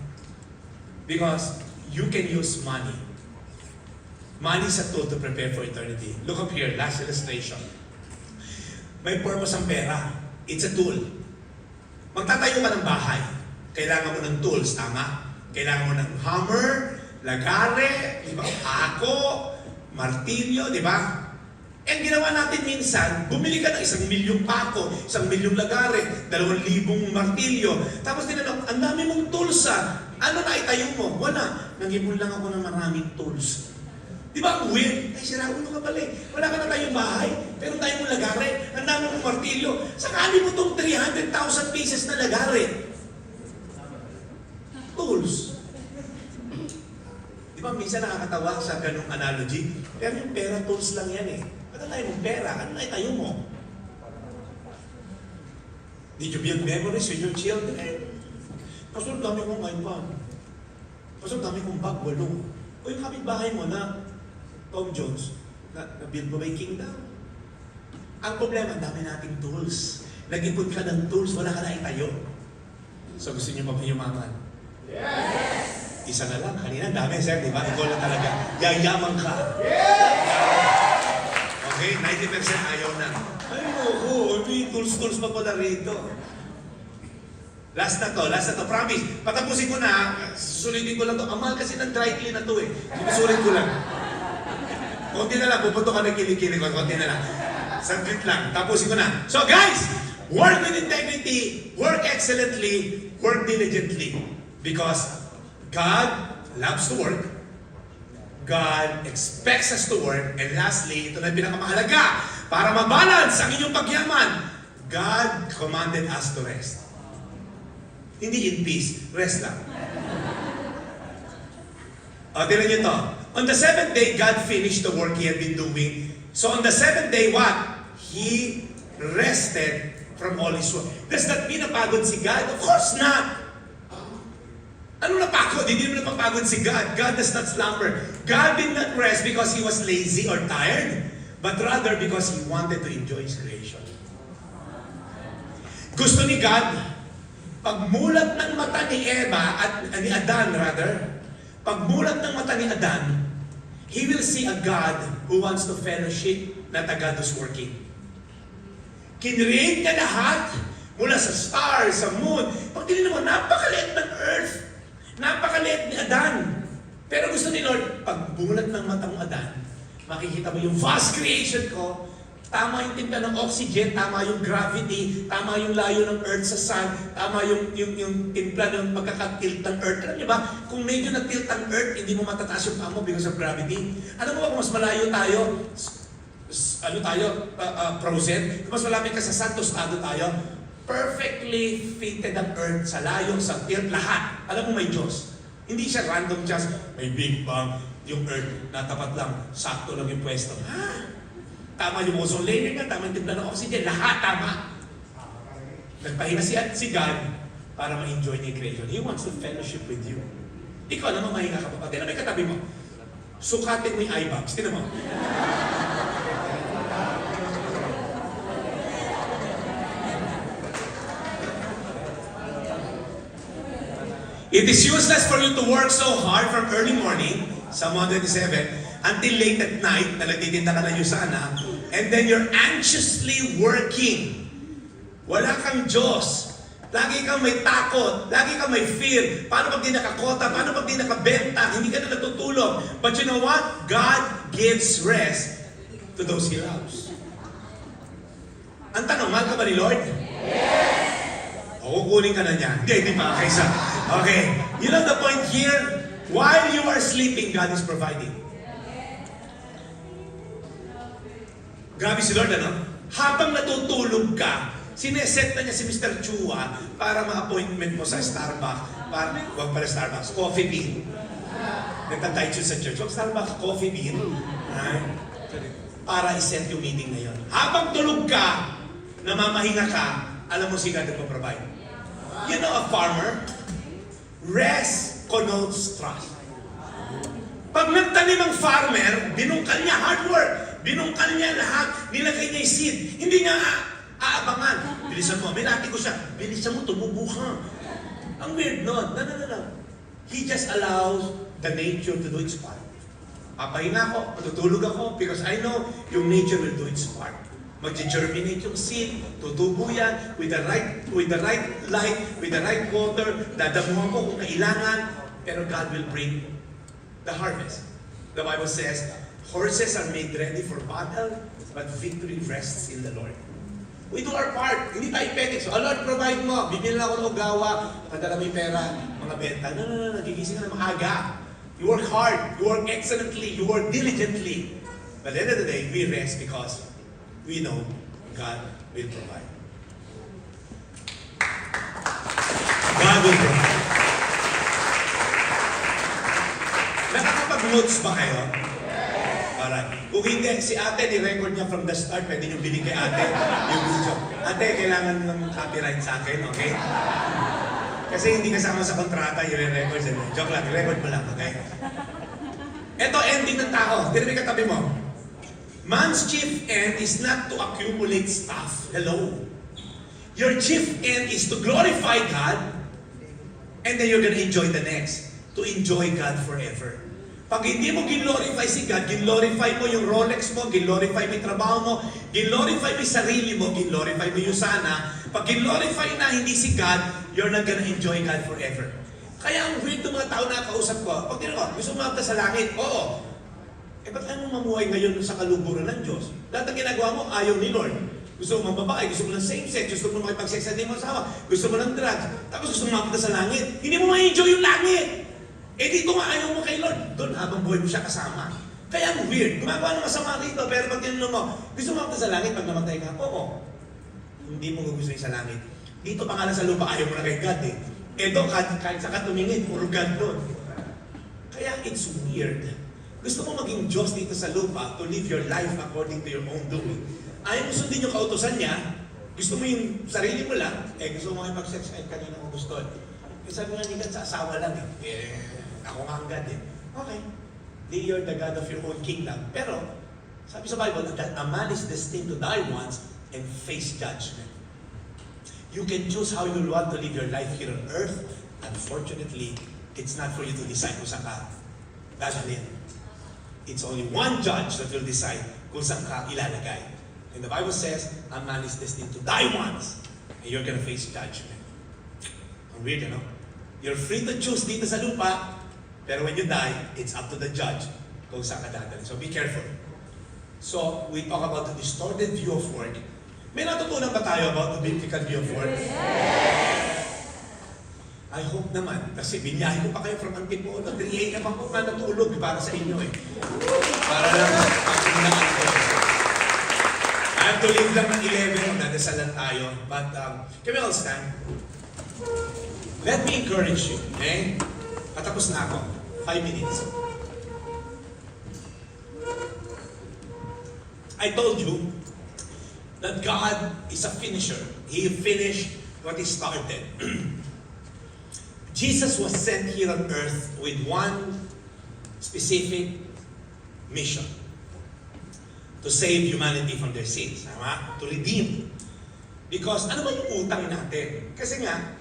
Because you can use money. Money is a tool to prepare for eternity. Look up here, last illustration. May purpose ang pera. It's a tool. Magtatayo ka ng bahay. Kailangan mo ng tools, tama? Kailangan mo ng hammer, lagare, di ba? Ako, martilyo, di ba? And ginawa natin minsan, bumili ka ng 1,000,000 pako, 1,000,000 lagare, 2,000 martilyo. Tapos tinanong, ang dami mong tools ano na itayo mo? Wala. Nag-ipon lang ako ng maraming tools. Di ba ang weird? Ay, sira ulo ka pala eh. Wala ka na tayong bahay, pero tayo mong lagare. Ang dami mong martilyo. Sakali mo itong 300,000 pieces na lagare. Tools. Di ba minsan nakakatawa sa ganung analogy? Pero yung pera, tools lang yan eh. Ano tayo mong pera? Ano na itayo mo? Did you build memories with your children? Pastor, dami kong iPad. Pastor, dami kong bag, 8. O yung kapitbahay mo na Tom Jones, na-build mo ba yung kingdom? Ang problema, dami nating tools. Nag-ipon ka ng tools, wala ka na itayo. So gusto niyo pa ba yumaman? Yes! Isa na lang, kanina dami, sir, di ba? Ikaw lang talaga. Yayaman ka. Yes! Okay, 90% ayaw na. Ay, oo, may tools pa pala rito. Last na to, promise. Patapusin ko na, susulitin ko lang to. Ang mahal kasi ng dry clean na to eh. Sinusulit ko lang. Konti na lang, pupunto ka na kilikili ko. Konti na lang. Saglit lang, tapusin ko na. So guys, work with integrity, work excellently, work diligently. Because God loves to work. God expects us to work. And lastly, ito na yung pinakamahalaga. Para mabalance ang inyong pagyaman, God commanded us to rest. Hindi in peace, rest lang. Tignan niyo to. On the 7th day, God finished the work He had been doing. So on the 7th day, what? He rested from all His work. Does that mean napagod si God? Of course not. Ano napagod? Hindi naman napapagod si God. God does not slumber. God did not rest because He was lazy or tired, but rather because He wanted to enjoy His creation. Gusto ni God, pagmulat ng mata ni Eva at ni Adan rather, pagmulat ng mata ni Adan, he will see a God who wants to fellowship, not a God who's working. Kinreate niya lahat, mula sa stars, sa moon. Pag tinignan mo, napakaliit ng earth. Napakaliit ni Adan. Pero gusto ni Lord, pagmulat ng mata ng Adan, makikita mo yung vast creation ko, tama yung timpla ng oxygen, tama yung gravity, tama yung layo ng earth sa sun, tama yung timpla ng pagkakatilt ng earth. Alam niyo ba, kung medyo na-tilt ang earth, hindi mo matataas yung paa mo because of gravity. Alam mo ba kung mas malayo tayo, frozen, kung mas malapit ka sa sun, tostado tayo, perfectly fitted ang earth sa layo, sa tilt, lahat. Alam mo may Diyos. Hindi siya random just, may big bang, yung earth, natapat lang, sakto lang yung pwesto. Tama yung ozone layer niya, tama yung timpla ng oxygen, lahat tama. Nagpahinga si God para ma-enjoy niya yung creation. He wants to fellowship with you. Ikaw naman mahinga ka pa pati. May katabi mo, sukatin mo yung eye bags. Tinan mo. It is useless for you to work so hard from early morning, Psalm 127, until late at night, na nagtitinda ka na yung sana, and then you're anxiously working. Wala kang Diyos. Lagi kang may takot. Lagi kang may fear. Paano pag di nakakota? Paano pag di nakabenta? Hindi ka na natutulog. But you know what? God gives rest to those He loves. Ang tanong, mahal ka ba ni Lord? Yes! O, kukunin ka na niya. Hindi pa. Okay. You know the point here? While you are sleeping, God is providing. Grabe si Lord, ano? Habang natutulog ka, sineset na niya si Mr. Chua para ma-appointment mo sa Starbucks. Wag pala Starbucks, Coffee Bean. Nagtantay siya sa church. Wag Starbucks, Coffee Bean. Right? Para i-set yung meeting na yun. Habang tulog ka, namamahinga ka, alam mo si God nagpo-provide. You know a farmer? Rest connotes trust. Pag nagtanim ang farmer, binungkal niya hard work. Binungkal niya lahat. Nilagay niya yung seed. Hindi niya aabangan. Bilisan mo. Binati ko siya. Bilisan mo, tumubo ka. Ang weird nun. No. He just allows the nature to do its part. Papahinga ako, matutulog ako, because I know yung nature will do its part. Mag-germinate yung seed, tutubo yan, with the right light, with the right water, dadamuhan ko kung kailangan, pero God will bring the harvest. The Bible says, horses are made ready for battle, but victory rests in the Lord. We do our part. Hindi tayo pwede. So, Lord, provide mo. Bibili lang ako ng ugawa, padala mo yung pera, mga benta. No. Nagigising ka na maaga. You work hard. You work excellently. You work diligently. But at the end of the day, we rest because we know God will provide. God will provide. Nakakapag-notes ba kayo? Alright. Kung hindi, si ate, ni-record niya from the start, pwede niyo bilhin kay ate yung video. Ate, kailangan ng copyright sa akin, okay? Kasi hindi kasama sa kontrata, i-record siya. Joke lang, i-record mo lang, okay? Ito, ending ng tao. Tinabi katabi mo. Man's chief end is not to accumulate stuff. Hello? Your chief end is to glorify God, and then you're gonna enjoy the next. To enjoy God forever. Pag hindi mo glorify si God, glorify mo yung Rolex mo, glorify mo yung trabaho mo, glorify mo yung sarili mo, glorify mo yung sana. Pag glorify na hindi si God, you're not gonna enjoy God forever. Kaya ang weird ng mga tao na kausap ko, pag tinanong ko, gusto mo mapunta sa langit? Oo. Ba't tayo mamuhay ngayon sa kaluburan ng Diyos? Lahat ng ginagawa mo, ayaw ni Lord. Gusto mo mababae, gusto mo ng same-sex, gusto mo makipag-sex sa di mo asawa, gusto mo ng drugs, tapos gusto mo mapunta sa langit. Hindi mo ma-enjoy yung langit. Eh dito nga ayaw mo kay Lord. Doon habang buhay mo siya kasama. Kaya ang weird. Gumagawa ng masama rito, pero pag tinanong mo, gusto mo mapunta sa langit pag namatay ka? Oo. Hindi mo gusto sa langit. Dito pa nga lang sa lupa, ayaw mo na kay God eh. Eto, kahit sa katumingin, puro God doon. Kaya it's weird. Gusto mo maging Diyos dito sa lupa to live your life according to your own doing. Ayaw mo sundin yung kautosan niya, gusto mo yung sarili mo lang, gusto mo makipag-sex kahit kanina mo gusto. Kasi sabi nga, hindi ka sa asawa lang eh. Ako nga ang God eh. Okay. You're the God of your own kingdom. Pero, sabi sa Bible, that a man is destined to die once and face judgment. You can choose how you want to live your life here on earth. Unfortunately, it's not for you to decide kung saan ka dadalhin. It's only one judge that will decide kung saan ka ilalagay. And the Bible says, a man is destined to die once and you're gonna face judgment. Ang weird, you know? You're free to choose dito sa lupa, pero when you die, it's up to the judge kung saan ka dadalhin. So be careful. So, we talk about the distorted view of work. May natutunan ba tayo about the biblical view of work? I hope naman, kasi binyahe ko pa kayo from Antipolo. 3 a.m. ako na natulog para sa inyo eh. Para lang pagpunaan ko. I have to leave lang ng 11, nadasalan tayo. But, can we all stand? Let me encourage you, okay? Patapos na ako. 5 minutes. I told you that God is a finisher. He finished what He started. Jesus was sent here on earth with one specific mission. To save humanity from their sins. Tama? To redeem. Because ano ba yung utang natin? Kasi nga,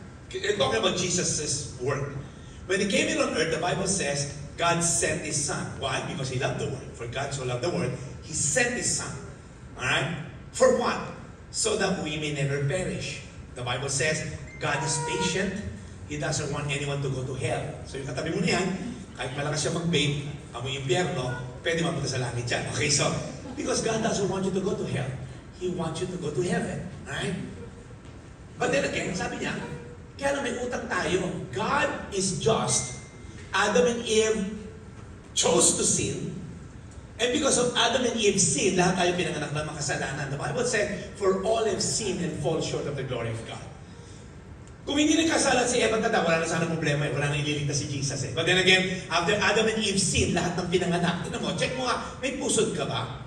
talking about Jesus' work. When He came here on earth, the Bible says, God sent His Son. Why? Because He loved the world. For God so loved the world, He sent His Son. Alright? For what? So that we may never perish. The Bible says, God is patient. He doesn't want anyone to go to hell. So yung katabi mo na yan, kahit malakas siya mag-babe, amoy impyerno, pwede mapunta sa langit yan. Okay, so, because God doesn't want you to go to hell. He wants you to go to heaven. Alright? But then again, sabi niya, kaya na may utang tayo. God is just. Adam and Eve chose to sin. And because of Adam and Eve's sin, lahat tayo pinanganak ng makasalanan. The Bible said, for all have sinned and fall short of the glory of God. Kung hindi nagkasalan si Eva at Adam, wala na sana problema eh. Wala na ililigtas si Jesus eh. But then again, after Adam and Eve sin, lahat ng pinanganak. Tignan mo, check mo nga, may pusod ka ba?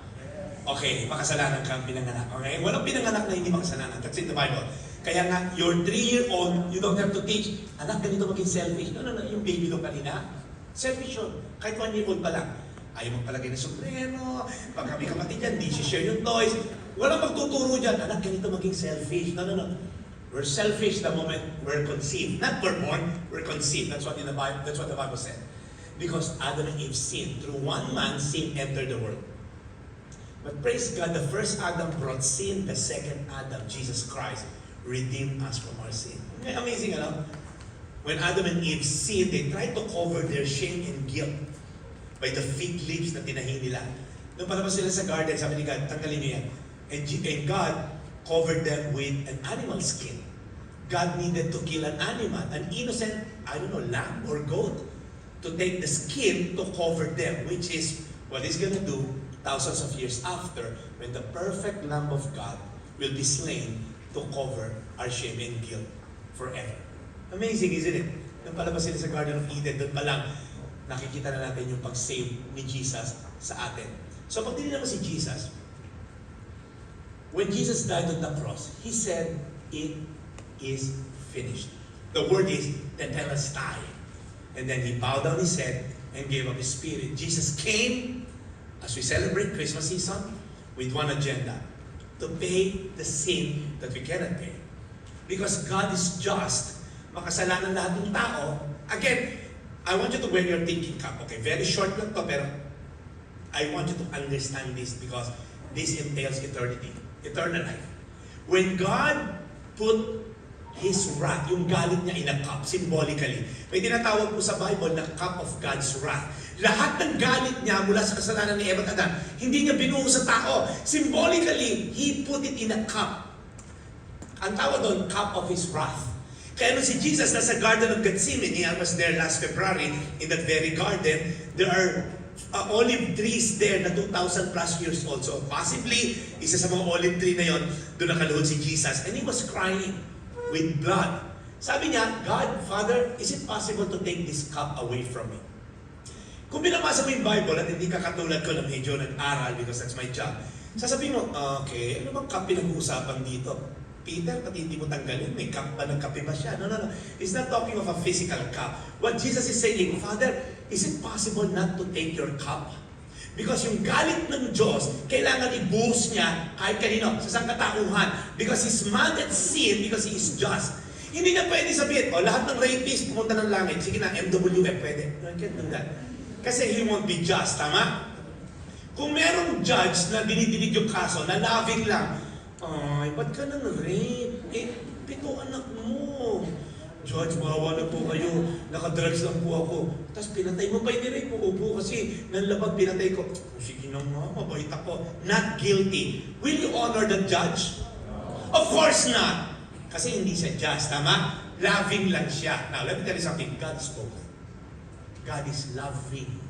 Okay, makasalanan ka ang pinanganak. Okay? Walang pinanganak na hindi makasalanan. That's in the Bible. Kaya nga, your 3-year-old, you don't have to teach, anak, ganito maging selfish. No, yung baby ko kanina, selfish yun. Kahit 1-year-old pa lang. Ayaw magpalagay ng sombrero, pag kami kapatid yan, di share yung toys. Walang magtuturo dyan, anak, ganito maging selfish. No. We're selfish the moment we're conceived. Not we're born, we're conceived. That's what the Bible said. Because Adam and Eve sinned. Through one man, sin entered the world. But praise God, the first Adam brought sin, the second Adam, Jesus Christ, redeemed us from our sin. Amazing, ano? When Adam and Eve sinned, they tried to cover their shame and guilt by the fig leaves na tinahi nila. Nung palabas sila sa garden, sabi ni God, tanggalin niyo yan. And God covered them with an animal skin. God needed to kill an animal, an innocent, lamb or goat, to take the skin to cover them, which is what He's gonna do thousands of years after, when the perfect Lamb of God will be slain to cover our shame and guilt forever. Amazing, isn't it? Nung palabas sila sa Garden of Eden, doon pa lang, nakikita na natin yung pag-save ni Jesus sa atin. So pag tinignan mo si Jesus, when Jesus died on the cross, He said, it is finished. The word is tetelestai. And then He bowed down His head and gave up His spirit. Jesus came, as we celebrate Christmas season, with one agenda, to pay the sin that we cannot pay. Because God is just, makasalanan lahat ng tao. Again, I want you to wear your thinking cap. Okay, very short lang to, pero I want you to understand this because this entails eternity, eternal life. When God put His wrath, yung galit niya in a cup, symbolically. May tinatawag po sa Bible na cup of God's wrath. Lahat ng galit niya mula sa kasalanan ni Eva at Adam, hindi niya binuo sa tao. Symbolically, He put it in a cup. Ang tawag doon, cup of His wrath. Kaya nung si Jesus nasa Garden of Gethsemane, I was there last February, in that very garden, there are olive trees there na 2,000 plus years old. So possibly, isa sa mga olive tree na yon, doon nakaluhod si Jesus. And He was crying with blood. Sabi niya, God, Father, is it possible to take this cup away from me? Kung binabasa mo yung Bible at hindi ka katulad ko na medyo nag-aral because that's my job, sasabihin mo, okay, ano bang cup pinag-uusapan dito? Peter, pati hindi mo tanggalin, may cup ba, nagkape ba siya? No. He's not talking of a physical cup. What Jesus is saying, Father, is it possible not to take your cup? Because yung galit ng Diyos, kailangan ibuhos niya kahit kanino, sa sangkatauhan. Because He's mad at sin, because He is just. Hindi na pwede sabihin, lahat ng rapist pumunta ng langit. Sige na, MWF, pwede. No, I can't do that. Kasi He won't be just, tama? Kung merong judge na dinidinig yung kaso, na loving lang, ay, ba't ka nang rape? 7 anak mo. Judge, bawa na po kayo. Nakadrugs lang po ako. Tapos pinatay mo pa yung rape po. Opo, kasi nanlabag pinatay ko. Sige na nga, mabait ako. Not guilty. Will you honor the judge? Of course not. Kasi hindi siya just, tama? Loving lang siya. Now, let me tell you something. God is spoken. God is loving.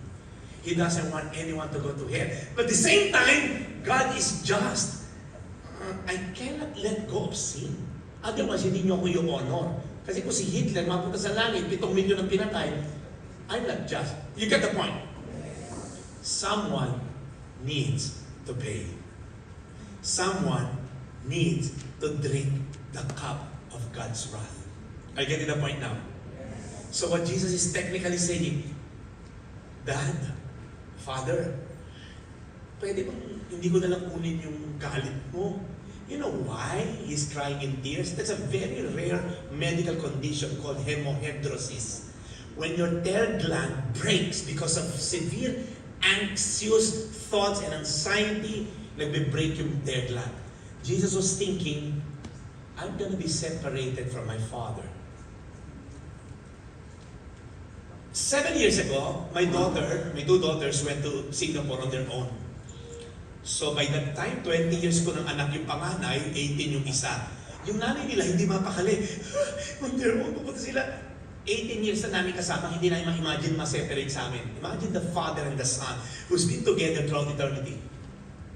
He doesn't want anyone to go to hell. But at the same time, God is just. I cannot let go of sin. Otherwise, hindi niyo ako yung honor. Kasi kung si Hitler mapunta sa langit, 7 milyon ang pinatay, I'm not just. You get the point? Someone needs to pay. Someone needs to drink the cup of God's wrath. Are you getting the point now? So what Jesus is technically saying, Dad, Father, pwede bang hindi ko na lang kunin yung galit mo? You know why He's crying in tears? That's a very rare medical condition called hemorrhagitis. When your tear gland breaks because of severe anxious thoughts and anxiety, nagbe-break yung tear gland. Jesus was thinking, I'm gonna be separated from my Father. 7 years ago, my 2 daughters went to Singapore on their own. So by that time, 20 years ko ng anak yung panganay, 18 yung isa. Yung nanay nila hindi mapakali. Wonder mo, pupunta sila. 18 years na namin kasama, hindi namin ma-imagine ma-separate sa amin. Imagine the Father and the Son who's been together throughout eternity.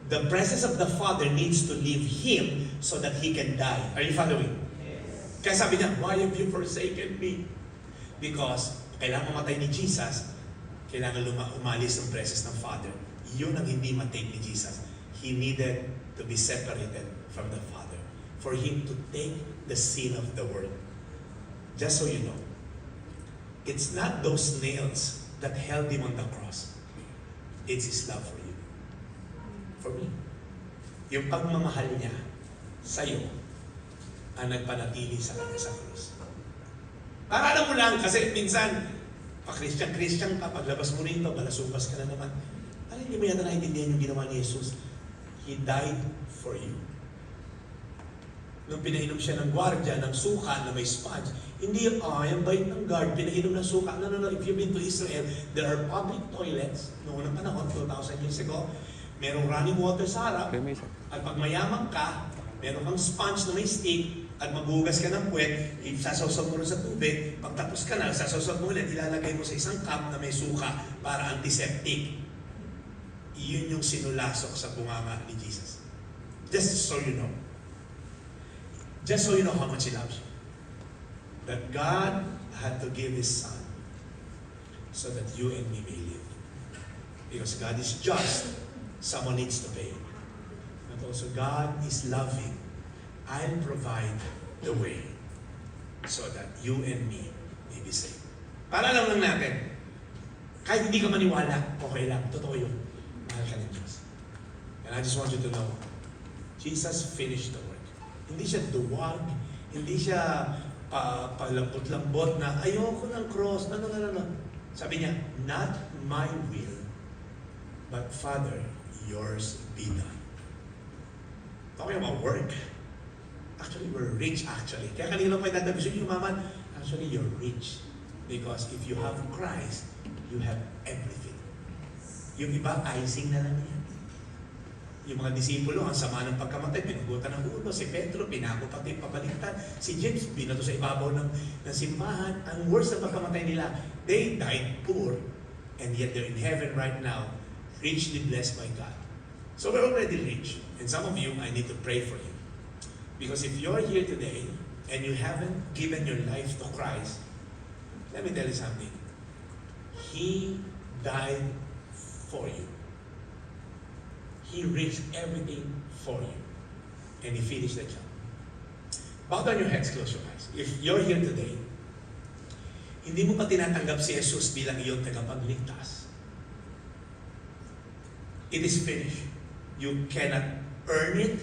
The presence of the Father needs to leave Him so that He can die. Are you following? Kaya sabi niya, why have you forsaken me? Because kailangan mamatay ni Jesus, kailangan umalis ng presence ng Father. Yun ang hindi matake ni Jesus. He needed to be separated from the Father for Him to take the sin of the world. Just so you know, it's not those nails that held Him on the cross. It's His love for you. For me. Yung pagmamahal niya sa'yo ang nagpanatili sa kanya sa krus. Para alam mo lang, kasi minsan, pa-Christian ka, paglabas mo rito, balasubas ka na naman. Alam niyo mo yata naintindihan yung ginawa ni Jesus? He died for you. Nung pinainom siya ng gwardya, ng suka na may sponge, hindi, yung bait ng guard, pinainom ng suka. No. If you've been to Israel, there are public toilets. Noong panahon, 2,000 years ago, merong running water sa harap. At pag mayaman ka, meron kang sponge na may stick, at maghugas ka ng puwet, sasawsaw mo rin sa tubig, pagtapos ka na, sasawsaw mo ulit, ilalagay mo sa isang cup na may suka para antiseptic. Iyon yung sinulasok sa bunganga ni Jesus. Just so you know. Just so you know how much He loves you. That God had to give His Son so that you and me may live. Because God is just, someone needs to pay. But also God is loving. I'll provide the way so that you and me may be saved. Para lang natin, kahit hindi ka maniwala, okay lang, totoo yun. Mahal ka ng Diyos. And I just want you to know, Jesus finished the work. Hindi siya duwag, hindi siya palambot-lambot na ayoko ng cross, no. Sabi niya, not my will, but Father, yours be done. Talking about work. Actually, we're rich actually. Kaya kanina pa itatabisin yung maman, actually you're rich. Because if you have Christ, you have everything. Yung iba, icing na lang yan. Yung mga disipulo, ang sama ng pagkamatay, pinugutan ng ulo. Si Pedro, pinako pati pabaliktad. Si James, binato sa ibabaw ng simbahan. Ang worst na pagkamatay nila, they died poor. And yet they're in heaven right now, richly blessed by God. So we're already rich. And some of you, I need to pray for you. Because if you're here today, and you haven't given your life to Christ, let me tell you something. He died for you. He reached everything for you. And He finished the job. Bow down your heads, close your eyes. If you're here today, hindi mo pa tinatanggap si Jesus bilang iyong tagapagligtas, it is finished. You cannot earn it.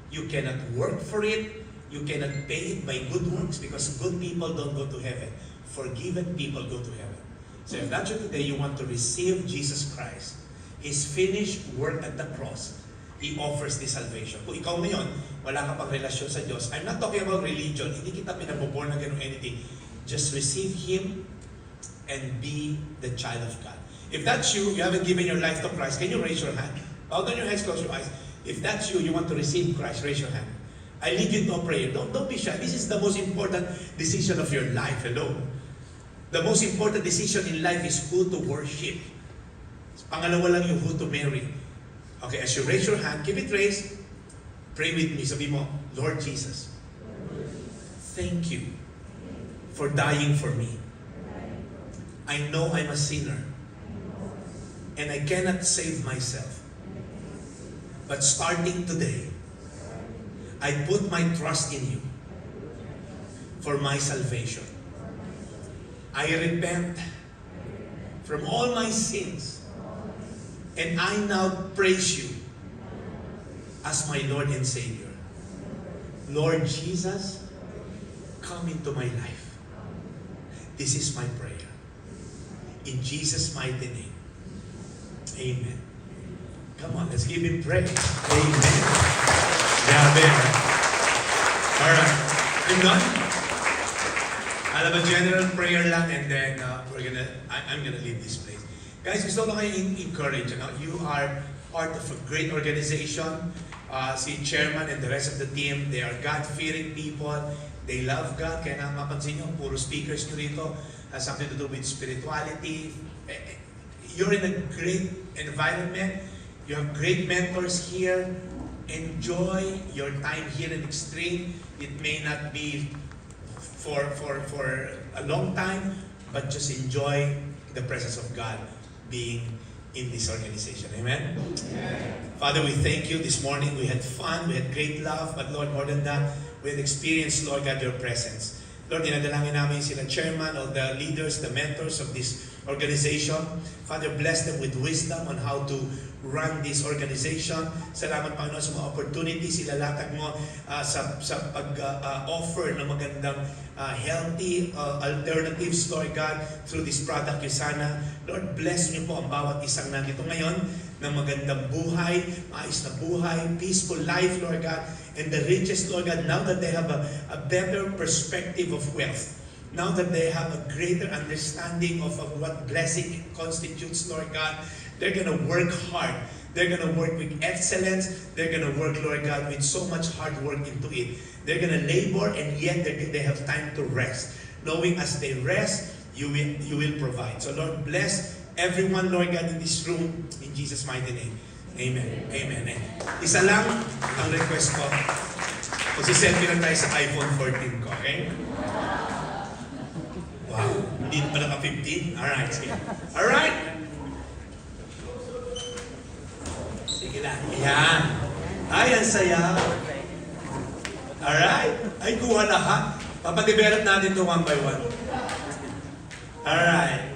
You cannot work for it. You cannot pay it by good works because good people don't go to heaven. Forgiven people go to heaven. So if that's you today, you want to receive Jesus Christ, His finished work at the cross, He offers this salvation. Kung ikaw ngayon, wala ka pang relasyon sa Diyos, I'm not talking about religion, hindi kita pinaboborn na gano'n anything. Just receive Him and be the child of God. If that's you haven't given your life to Christ, can you raise your hand? Bow down your heads, close your eyes. If that's you want to receive Christ, raise your hand. I lead you to a prayer. Don't be shy. This is the most important decision of your life. Hello? The most important decision in life is who to worship. Pangalawa lang yung who to marry. Okay, as you raise your hand, keep it raised. Pray with me. Sabi mo, Lord Jesus, thank you for dying for me. I know I'm a sinner. And I cannot save myself. But starting today, I put my trust in you for my salvation. I repent from all my sins. And I now praise you as my Lord and Savior. Lord Jesus, come into my life. This is my prayer. In Jesus' mighty name. Amen. Come on, let's give Him praise. Amen. Grabe. Alright. I'm done. I'll have a general prayer lang and then I'm gonna leave this place. Guys, gusto ko kayo encourage. You are part of a great organization si chairman and the rest of the team, they are God-fearing people. They love God. Kaya na mapansin nyo, puro speakers nyo rito has something to do with spirituality. You're in a great environment. You have great mentors here. Enjoy your time here in Extreme. It may not be for a long time, but just enjoy the presence of God being in this organization. Amen? Father, we thank you. This morning we had fun, we had great love, but Lord, more than that, we had experienced, Lord God, your presence. Lord, dinadalangin namin sila chairman, all the leaders, the mentors of this organization. Father, bless them with wisdom on how to run this organization. Salamat, Panginoon, sa mga opportunities ilalatag mo sa pag-offer ng magandang healthy alternatives, Lord God, through this product, Yusana. Lord, bless niyo po ang bawat isang nandito ngayon ng magandang buhay, maayos na buhay, peaceful life, Lord God, and the richest, Lord God, now that they have a better perspective of wealth. Now that they have a greater understanding of what blessing constitutes, Lord God, they're going to work hard. They're going to work with excellence. They're going to work, Lord God, with so much hard work into it. They're going to labor, and yet they have time to rest. Knowing as they rest, you will provide. So, Lord, bless everyone, Lord God, in this room. In Jesus' mighty name. Amen. Amen. Isa lang ang request ko. Mag-selfie lang tayo sa iPhone 14 ko, okay? Wow, hindi pa naka-15? Alright, sige. Alright? Sige lang. Ayan. Ay, ang saya. Alright. Ay, kuha lahat. Papadevelop natin ito one by one. Alright.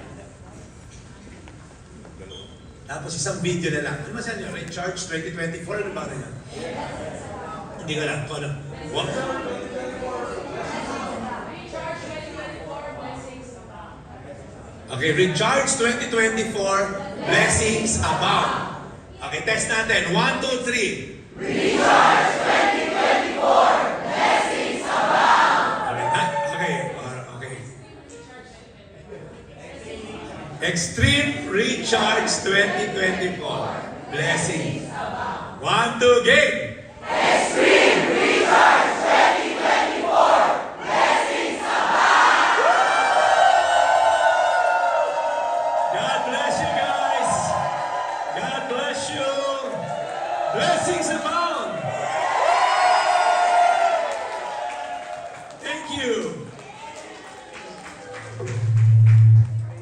Tapos isang video na lang. Ano masan nyo? Recharge 2024? Ano ba rin yan? Hindi ko lang. Ano? What? Okay, Recharge 2024, Blessings Abound. Okay, test natin. 1, 2, 3. Recharge 2024, blessings abound. Okay. Extreme Recharge 2024, Blessings Abound. 1, 2, game. Extreme Recharge 2024, blessings abound. God bless you guys. God bless you. Blessings abound. Thank you.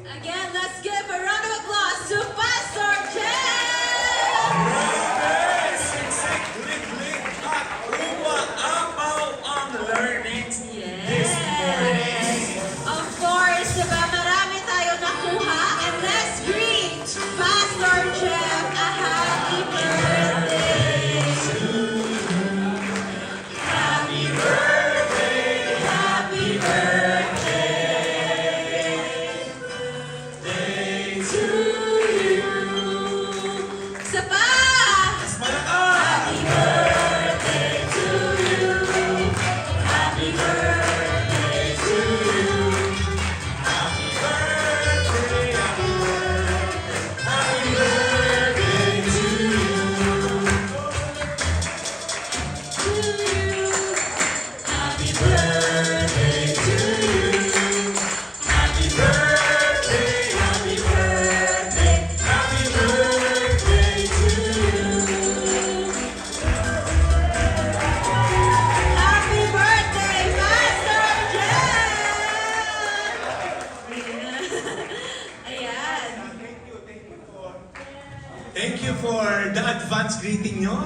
Again, let's give a round of applause to Pastor Jeff! Of course, diba, marami tayo nakuha. And let's greet Pastor Jeff a happy birthday to you. Happy birthday, happy birthday to you. Isa pa! Happy birthday to you. Happy birthday to you. Happy birthday, happy birthday to you. Happy birthday to you. Happy birthday, happy birthday, happy birthday to you. Happy birthday, Pastor Jeff! Ayan. Thank you for the advance greeting nyo.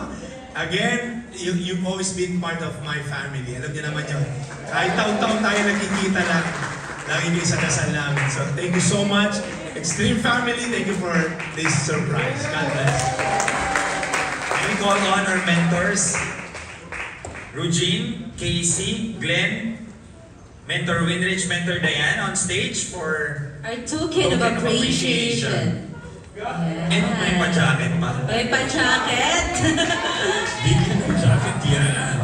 Again, you've always been part of my family. Alam niyo naman yun. Kahit taon-taon tayo nagkikita lang, lagi kayo sa dasal namin. So thank you so much. Extreme family, thank you for this surprise. God bless. We call on our mentors, Eugene, Casey, Glenn, Mentor Winrich, Mentor Diane on stage for Our token of appreciation. and may pa-jacket pa. May pa-jacket. Bigyan ng jacket yan.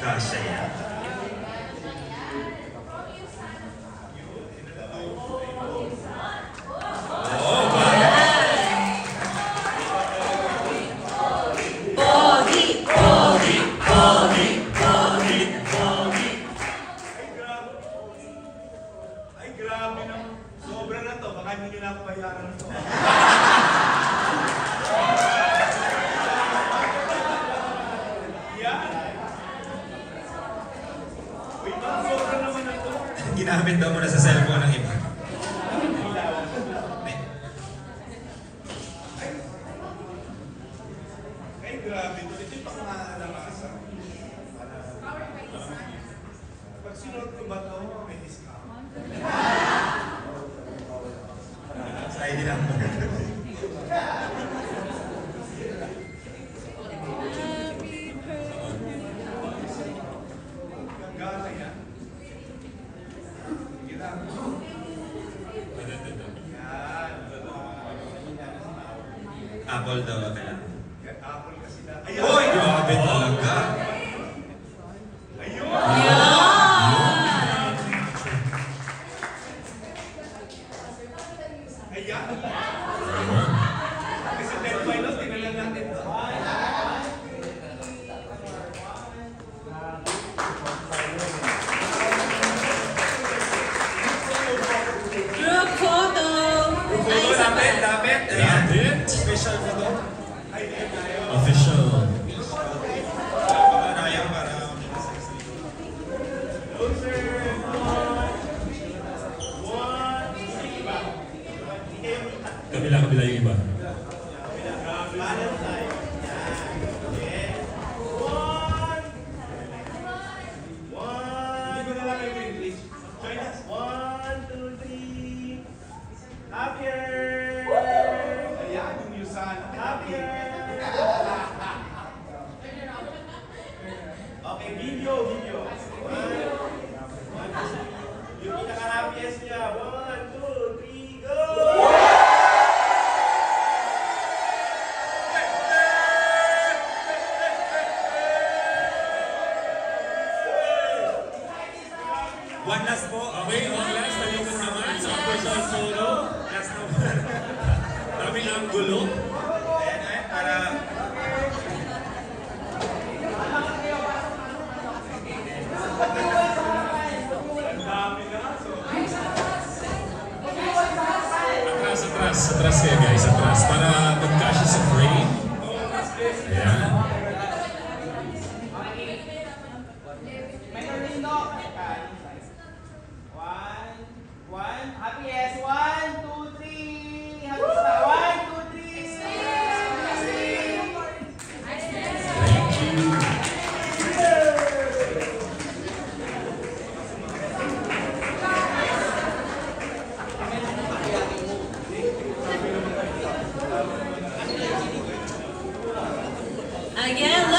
Kasya yan. Oh, Tumingin daw muna sa cellphone ng iba. Ay, grabe. Ito yung pang-aalamasan. Pag sinuot ko ba ito, may discount. Sa ID lang. Gagana yan. Sige lang. Apple daw kaya. Yan, Apple kasi na. Uy, grabe talaga. Ayun! Ayan! Kasi 10 minus, tinalan natin ito. Group photo. Ay, isa pa. Dapat. Ayan. Special photo. Official. Raya para Kabila yung iba. Hindi ko na lang yung English. Join us. 1, 2, 3. Happier! Ayan, yung Yusan. Happier! Okay, video. Yung pinaka-happiest niya. 1, 2, 3, go! one last po. Okay, one last. Tayo mo naman sa official photo. Last na po. Daming anggulo. Ayan, para Atras kayo guys, atras. Para magkasya sa frame. Ayan.